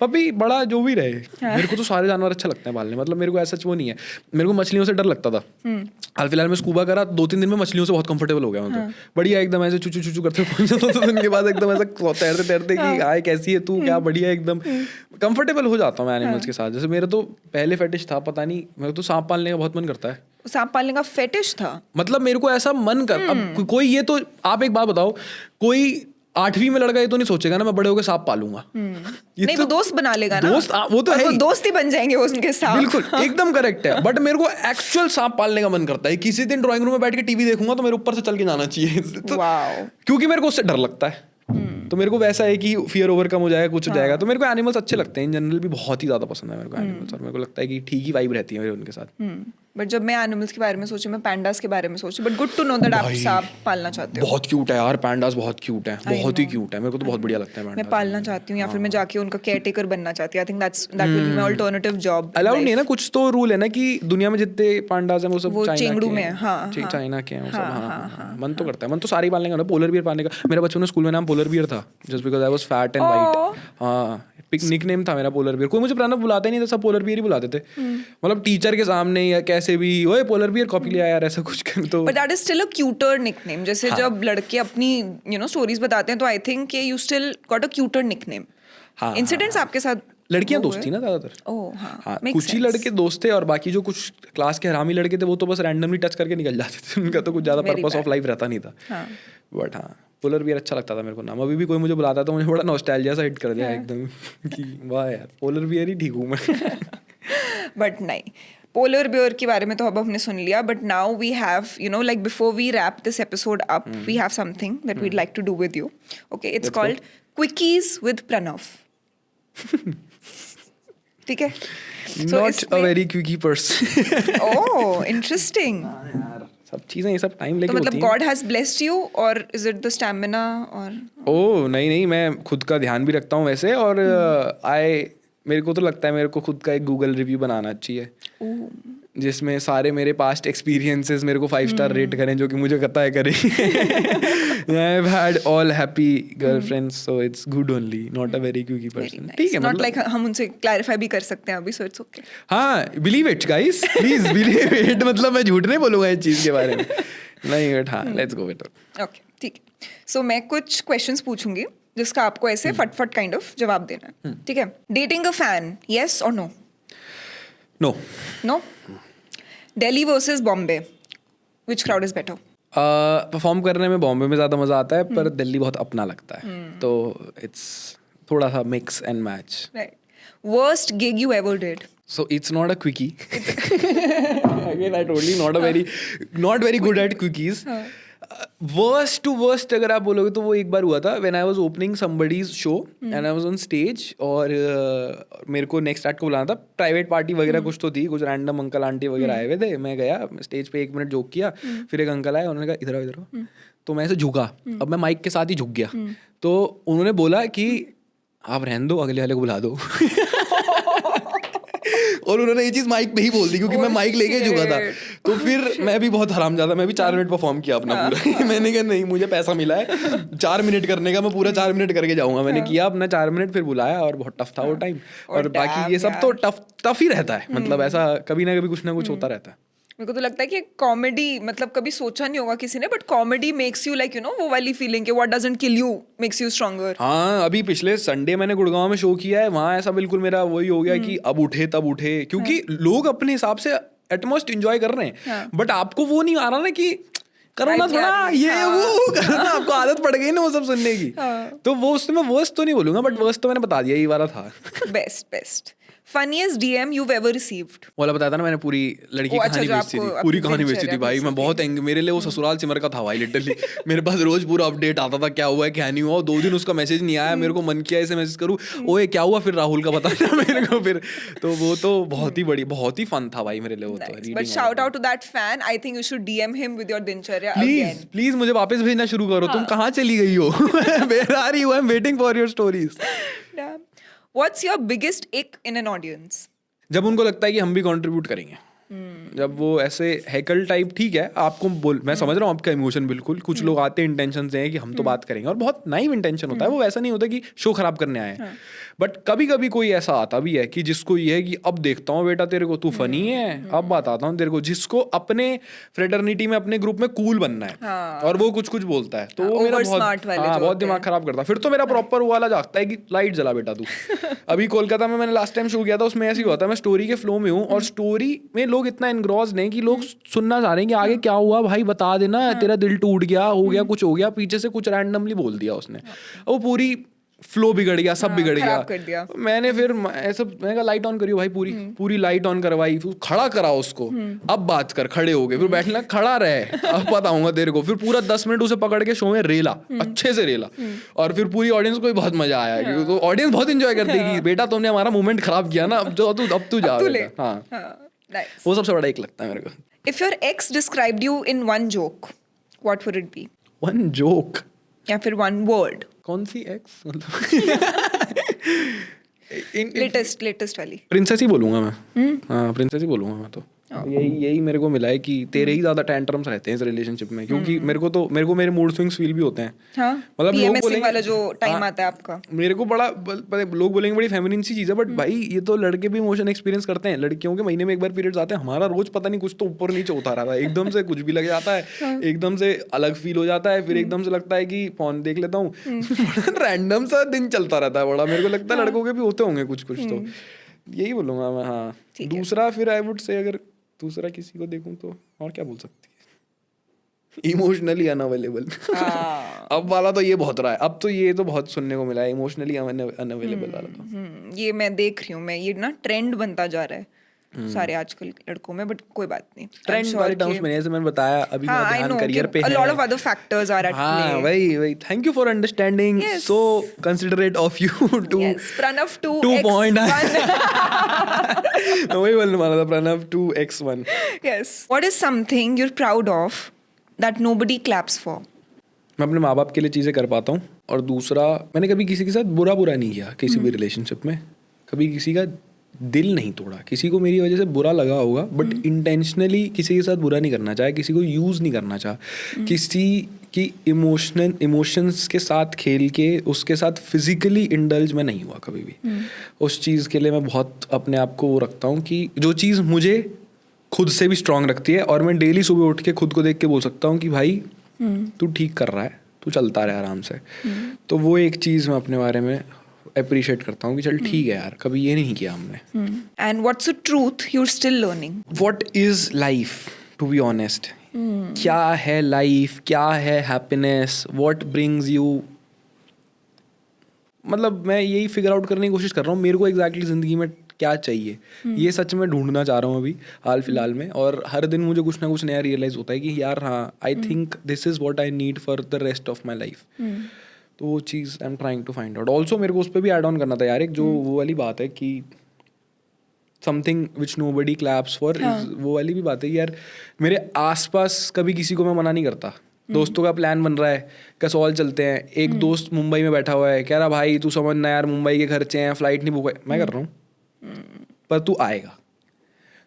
पपी बड़ा जो भी रहे। मेरे को तो सारे जानवर अच्छे लगते हैं पालने, मतलब मेरे को ऐसा वो नहीं है। मेरे को मछलियों से डर लगता था, हाल फिलहाल में स्कूबा करा, 2-3 दिन में मछलियों से बहुत कंफर्टेबल हो गया हूँ। तो बढ़िया एकदम ऐसे चूचू चूचू करते पहुंच जाता था, उनके बाद एकदम ऐसा तैरते तैरते कि आए कैसी है तू, क्या बढ़िया, एकदम कंफर्टेबल हो जाता हूँ मैं एनिमल्स के साथ। जैसे मेरा तो पहले फेटिश था, पता नहीं, मेरे तो सांप पालने का बहुत मन करता है। सांप पालने का फेटिश था, मतलब मेरे को ऐसा मन कर, अब कोई, ये तो आप एक बात बताओ, कोई 8वीं में लड़का ये तो नहीं सोचेगा ना मैं बड़े होकर सांप पालूंगा। नहीं, वो दोस्त बना लेगा ना, दोस्त वो तो है, दोस्त ही बन जाएंगे उनके साथ। बिल्कुल एकदम करेक्ट है। बट मेरे को एक्चुअल सांप पालने का मन करता है। किसी दिन ड्राइंग रूम में बैठ के टीवी देखूंगा तो मेरे ऊपर से चल के जाना चाहिए, तो क्योंकि मेरे को उससे डर लगता है। तो मेरे को वैसा है कि फियर ओवरकम हो जाएगा, कुछ हो जाएगा। तो मेरे को एनिमल्स अच्छे लगते हैं इन जनरल भी, बहुत ही ज़्यादा पसंद है मेरे को एनिमल्स, और मेरे को लगता है कि ठीक ही वाइब रहती है मेरे उनके साथ। बट जब मैं एनिमल्स के बारे में सोची, मैं पैंडास के बारे में सोची, but good to know that आप सांप पालना चाहते हो। बहुत क्यूट है यार पैंडास, बहुत क्यूट है, बहुत ही क्यूट है, मेरे को तो बहुत बढ़िया लगता है। मैं पालना चाहती हूँ, या फिर मैं जाके उनका केयरटेकर बनना चाहती हूँ। I think that will be my alternative job. Allowed नहीं है ना, कुछ तो रूल है ना कि दुनिया में जितने पांडास हैं वो सब चेंगड़ू में है। हाँ, चाइना के हैं वो सब। हाँ, मन तो करता है, मन तो सारे पालने का, पोलर बियर पालने का। मेरा बचपन में स्कूल में नाम पोलर बियर था, just because I was fat and white. हाँ, निक नेम था मेरा पोलर बियर। कोई मुझे प्रणव बुलाते नहीं था, सब पोलर बियर ही बुलाते थे, मतलब टीचर के सामने या कैसे भी, ओए पोलर बियर कॉपी ले आया यार, ऐसा कुछ कर। तो but that is still a cuter nickname. जैसे जब लड़के अपनी स्टोरीज बताते हैं, तो I think you still got a cuter nickname. Incidents आपके साथ? लड़कियां दोस्त थी ना ज्यादातर। हाँ, कुछ ही लड़के दोस्त थे, और बाकी जो कुछ क्लास के हरामी लड़के थे वो तो बस रैंडमली टच करके निकल जाते थे, उनका तो कुछ ज्यादा पर्पस ऑफ लाइफ रहता नहीं था। बट हाँ, पोलर बियर अच्छा लगता था मेरे को नाम। अभी भी कोई मुझे बुलाता तो मुझे बड़ा नॉस्टैल्जिया सा हिट कर दिया एकदम कि वाह यार, पोलर बियर ही ठीक हूँ मैं। बट नहीं, पोलर बियर के बारे में तो अब हमने सुन लिया, but now we have like before we wrap this episode up, we have something that we'd like to do with you. Okay, it's called quickies with Pranav. ठीक है? Not a very quickie person. Oh, interesting. सब चीजें ये सब time लेके तो होती मतलब हैं। गॉड हैज ब्लेस्ड यू, और इज इट द स्टैमिना? और ओह नहीं, मैं खुद का ध्यान भी रखता हूँ वैसे, और मेरे को तो लगता है मेरे को खुद का एक गूगल रिव्यू बनाना चाहिए, जिसमें सारे मेरे पास्ट एक्सपीरियंसेस मेरे को 5 स्टार रेट करें, जो कि मुझे पता है करें। आई have had all happy girlfriends, so it's good only, not a very quickie person. ठीक है, नॉट लाइक हम उनसे क्लैरिफाई भी कर सकते हैं अभी, सो इट्स ओके। हाँ, believe it guys, please believe it. मतलब मैं झूठ नहीं बोलूंगा इस चीज के बारे में। नहीं, बट हाँ, let's go with it. Okay, ठीक है। सो मैं कुछ क्वेश्चंस पूछूंगी, जिसका आपको ऐसे फटफट काइंड ऑफ जवाब देना है, ठीक है? डेटिंग अ फैन, यस और no? No. No? Delhi versus Bombay, which crowd is better? Perform करने में बॉम्बे में ज़्यादा मज़ा आता है, पर दिल्ली बहुत अपना लगता है, तो इट्स थोड़ा सा mix and match. Right. Worst gig you ever did? So it's not a quickie. Again, I told you, not very good at quickies. Worst to worst अगर आप बोलोगे तो वो एक बार हुआ था when I was opening somebody's show and I was on stage, और मेरे को नेक्स्ट एक्ट को बुलाना था, प्राइवेट पार्टी वगैरह कुछ तो थी, कुछ रैंडम अंकल आंटी वगैरह आए हुए थे। मैं गया स्टेज पे 1 मिनट जोक किया, फिर एक अंकल आए, उन्होंने कहा इधर आओ। तो मैं ऐसे झुका, अब मैं माइक के साथ ही झुक गया, तो उन्होंने बोला कि आप रहने दो, अगले वाले को बुला दो। और उन्होंने ये चीज माइक पे ही बोल दी, क्योंकि मैं माइक लेके झुका था। तो फिर मैं भी बहुत हरामजादा, मैं भी 4 मिनट परफॉर्म किया अपना पूरा। मैंने कहा नहीं, मुझे पैसा मिला है 4 मिनट करने का, मैं पूरा 4 मिनट करके जाऊंगा। मैंने किया अपना 4 मिनट, फिर बुलाया, और बहुत टफ था वो टाइम। और बाकी ये सब तो टफ ही रहता है, मतलब ऐसा कभी ना कभी कुछ ना कुछ होता रहता है। मेरे को तो लगता है कि कॉमेडी, मतलब कभी सोचा नहीं होगा किसी ने, but comedy makes you like वो वाली फीलिंग कि what doesn't kill you makes you stronger. हाँ, अभी पिछले संडे मैंने गुड़गांव में शो किया है, वहाँ ऐसा बिल्कुल मेरा वही हो गया कि अब उठे तब उठे, क्योंकि लोग अपने हिसाब से एटमोस्ट एंजॉय कर रहे हैं, बट आपको वो नहीं आ रहा ना कि करो ना थोड़ा ये वो करो ना, आपको आदत पड़ गई ना वो सब सुनने की। तो वो उसमें वर्स्ट तो नहीं बोलूंगा, बट वर्स्ट तो मैंने बता दिया, ये वाला था। Best funniest DM you've ever received? वाला बताया था ना मैंने, पूरी लड़की की कहानी बेचती थी, पूरी कहानी बेचती थी भाई। मैं बहुत मेरे लिए वो ससुराल सिमर का था भाई, लिटरली। मेरे पास रोज पूरा अपडेट आता था, क्या हुआ है क्या नहीं हुआ। 2 दिन उसका मैसेज नहीं आया, मेरे को मन किया इसे मैसेज करूँ, ओए क्या हुआ, फिर राहुल का बताना मेरे को। फिर तो वो तो बहुत ही फन था भाई मेरे लिए वो तो। But shout out to that fan. I think you should DM him with your दिनचर्या again. प्लीज मुझे वापस भेजना शुरू करो। तुम कहाँ चली गई हो? Where are you? I'm waiting for your stories. What's your biggest ick in an audience? जब उनको लगता है कि हम भी कंट्रीब्यूट करेंगे, जब वो ऐसे हैकल टाइप, ठीक है आपको बोल, मैं समझ रहा हूँ आपका इमोशन बिल्कुल। कुछ लोग आते हैं इंटेंशन से हैं कि हम तो बात करेंगे, और बहुत नाइव इंटेंशन होता है वो, ऐसा नहीं होता कि शो खराब करने आए हैं। बट कभी कभी कोई ऐसा आता भी है कि जिसको ये है कि अब देखता हूँ बेटा तेरे को, तू फनी है, अब बताता हूँ तेरे को, जिसको अपने फ्रेटर्निटी में अपने ग्रुप में कूल बनना है, और वो कुछ कुछ बोलता है, तो वो मेरा बहुत दिमाग खराब करता है। फिर तो मेरा प्रॉपर वो वाला जागता है कि लाइट जला बेटा तू। अभी कोलकाता में मैंने लास्ट टाइम शो किया था, उसमें ऐसे ही हुआ था, मैं स्टोरी के फ्लो में हूँ, और स्टोरी में लोग इतना एनग्रॉस्ड नहीं कि लोग सुनना चाह रहे हैं कि आगे क्या हुआ भाई, बता देना, तेरा दिल टूट गया, हो गया, कुछ हो गया, पीछे से कुछ रैंडमली बोल दिया उसने। वो पूरी फ्लो बिगड़ गया, सब बिगड़ गया। खराब कर दिया। मैंने फिर ऐसा मैंने कहा लाइट ऑन करियो भाई, पूरी लाइट ऑन करवाई, फिर खड़ा करा उसको, अब बात कर, खड़े हो गए, फिर बैठना खड़ा रहे, अब बताऊंगा तेरे को। फिर पूरा 10 मिनट उसे पकड़ के शो में रेला, अच्छे से रेला, और फिर पूरी ऑडियंस को भी बहुत मजा आया, क्योंकि तो ऑडियंस बहुत एंजॉय करती है कि बेटा तुमने हमारा मोमेंट खराब किया ना, अब तू जा बेटा। हाँ, वो सबसे बड़ा एक लगता है मेरे को। If your ex described you in one joke, what would it be? One joke या फिर one word? कौन सी एक्स मतलब लेटेस्ट वाली। प्रिंसेस ही बोलूंगा मैं। हाँ, प्रिंसेस ही बोलूंगा मैं तो। यही मेरे को मिला है कि तेरे ही ज्यादा टेंट्रम्स रहते हैं इस रिलेशनशिप में, क्योंकि मेरे को मेरे मूड स्विंग्स फील भी होते हैं। हाँ, मतलब लोग बोलेंगे वाला जो टाइम आता है आपका, मेरे को बड़ा लोग बोलेंगे बड़ी फेमिनिन सी चीज है, बट भाई ये तो लड़के भी इमोशन एक्सपीरियंस करते हैं। लड़कियों के महीने में एक बार पीरियड्स आते हैं, हमारा रोज पता नहीं कुछ तो ऊपर नीचे होता रहता है, एकदम से कुछ भी लग जाता है, एकदम से अलग फील हो जाता है, फिर एकदम से लगता है कि फोन देख लेता हूँ, रैंडम सा दिन चलता रहता है बड़ा। मेरे को लगता है लड़कों के भी होते होंगे कुछ तो, यही बोलूंगा मैं। हाँ, दूसरा फिर आई वुड से, अगर दूसरा किसी को देखूं तो और क्या बोल सकती है, इमोशनली अनअवेलेबल। अब वाला तो ये बहुत रहा है, अब तो ये तो बहुत सुनने को मिला है, इमोशनली अनअवेलेबल वाला तो। ये मैं देख रही हूँ, मैं ये ना ट्रेंड बनता जा रहा है सारे आजकल लड़कों में, बट कोई बात नहीं। ट्रेंड वाले टर्म्स में जैसे मैंने बताया, अभी मेरा ध्यान करियर पे है। A lot of other factors are at play. हाँ, वही thank you for understanding, so considerate of you too Pranav 2.1 वही बोलने वाला था, Pranav 2x1। Yes. What is something you're proud of that nobody claps for? मैं अपने माँ बाप के लिए चीज़ें कर पाता हूँ, और दूसरा मैंने कभी किसी के साथ बुरा नहीं किया, किसी भी रिलेशनशिप में कभी किसी का दिल नहीं तोड़ा। किसी को मेरी वजह से बुरा लगा होगा, बट इंटेंशनली किसी के साथ बुरा नहीं करना चाहा, किसी को यूज़ नहीं करना चाहा, किसी की इमोशंस के साथ खेल के उसके साथ फिजिकली इंडल्ज मैं नहीं हुआ कभी भी। उस चीज़ के लिए मैं बहुत अपने आप को वो रखता हूँ कि जो चीज़ मुझे खुद से भी स्ट्रांग रखती है, और मैं डेली सुबह उठ के खुद को देख के बोल सकता हूँ कि भाई तू ठीक कर रहा है, तू चलता रहे आराम से। तो वो एक चीज़ मैं अपने बारे में अप्रिशिएट करता हूँ कि चल ठीक है यार, कभी ये नहीं किया हमने। And what's a truth you are still learning? What is life, to be honest? क्या है लाइफ, क्या है हैप्पीनेस, व्हाट ब्रिंग्स यू, मतलब मैं यही फिगर आउट करने की कोशिश कर रहा हूँ मेरे को एग्जैक्टली ज़िंदगी में क्या चाहिए। ये सच में ढूंढना चाह रहा हूँ अभी हाल फिलहाल में, और हर दिन मुझे कुछ ना कुछ नया रियलाइज होता है कि यार हाँ, I think this is what I need for the rest of my life. तो वो चीज़ I am trying to find out. Also मेरे को उस पर भी ऐड ऑन करना था यार, एक जो वो वाली बात है कि something which nobody claps for, वो वाली भी बात है यार। मेरे आसपास कभी किसी को मैं मना नहीं करता। दोस्तों का प्लान बन रहा है, कसौल चलते हैं, एक दोस्त मुंबई में बैठा हुआ है, कह रहा भाई तू समझना यार, मुंबई के खर्चे हैं, फ्लाइट नहीं बुक है, मैं कर रहा हूँ पर तू आएगा।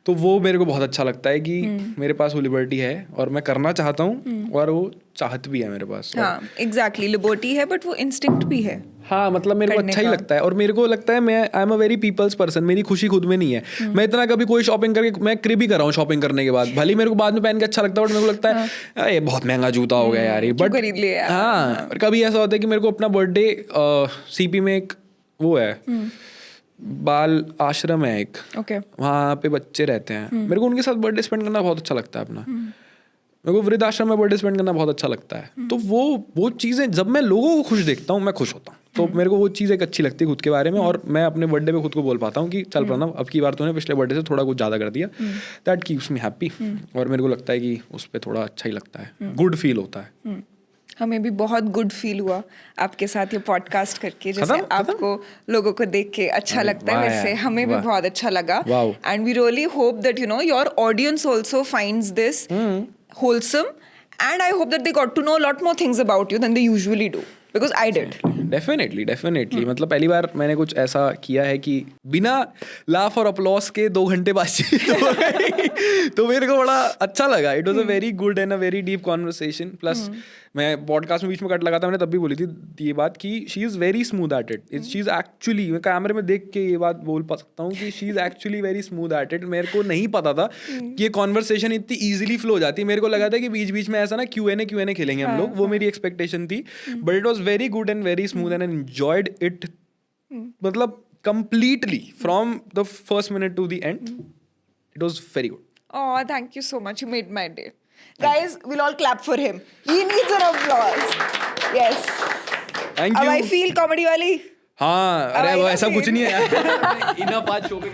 तो वो मेरे को बहुत अच्छा लगता है कि मेरे पास वो लिबर्टी है और मैं करना चाहता हूँ, और वो चाहत भी है मेरे पास। हाँ, एग्जैक्टली, लिबर्टी है बट वो इंस्टिंक्ट भी है। हाँ, मतलब मेरे को अच्छा ही लगता है, और मेरे को लगता है मैं I am a very people's person. मेरी खुशी खुद में नहीं है। मैं इतना कभी कोई शॉपिंग करके मैं क्रिप ही कर रहा हूँ शॉपिंग करने के बाद, भले मेरे को बाद में पहन के अच्छा लगता है, बट मेरे को लगता है ये बहुत महंगा जूता हो गया यार ये, बट खरीद लिया। हाँ, कभी ऐसा होता है कि मेरे को अपना बर्थडे सीपी में एक वो है बाल आश्रम है एक, वहाँ पे बच्चे रहते हैं, मेरे को उनके साथ बर्थडे स्पेंड करना बहुत अच्छा लगता है अपना। मेरे को वृद्ध आश्रम में बर्थडे स्पेंड करना बहुत अच्छा लगता है। तो वो चीज़ें जब मैं लोगों को खुश देखता हूँ मैं खुश होता हूँ। तो मेरे को वो चीज़ एक अच्छी लगती है खुद के बारे में, और मैं अपने बर्थडे पे खुद को बोल पाता हूँ कि चल प्रणव, अब की बार तूने पिछले बर्थडे से थोड़ा कुछ ज़्यादा कर दिया, दैट कीप्स मी हैप्पी। और मेरे को लगता है कि उस पर थोड़ा अच्छा ही लगता है, गुड फील होता है। हमें भी बहुत गुड फील हुआ आपके साथ ये पॉडकास्ट करके। जैसे आपको लोगों को देख के अच्छा लगता है, वैसे हमें भी बहुत अच्छा लगा। And we really hope that you know your audience also finds this wholesome, and I hope that they got to know a lot more things about you than they usually do, because I did. Definitely. मतलब पहली बार मैंने कुछ ऐसा किया है कि बिना laugh और अपलॉस के 2 घंटे बातचीत हो गई, तो मेरे को बड़ा अच्छा लगा। It was a very good and a very deep conversation. Plus मैं पॉडकास्ट में बीच में कट लगाता, मैंने तब भी बोली थी ये बात कि she is very smooth at it. She is actually, मैं कैमरे में देख के ये बात बोल पा सकता हूँ कि she is actually very smooth at it. मेरे को नहीं पता था कि ये कॉन्वर्सेशन इतनी ईजिली फ्लो हो जाती है। मेरे को लगा था कि बीच बीच में ऐसा ना Q&A खेलेंगे हम लोग, वो मेरी एक्सपेक्टेशन थी, but it was very good and very smooth and enjoyed it, मतलब completely from the first minute to the end. It was very good. Oh, thank you so much. You made my day. Guys, we'll all clap for him. He needs an applause. Yes. Thank अब you. I feel comedy वाली हाँ, अरे अब वो आई ऐसा ना कुछ feel. नहीं है यार. इनफ आज शो पे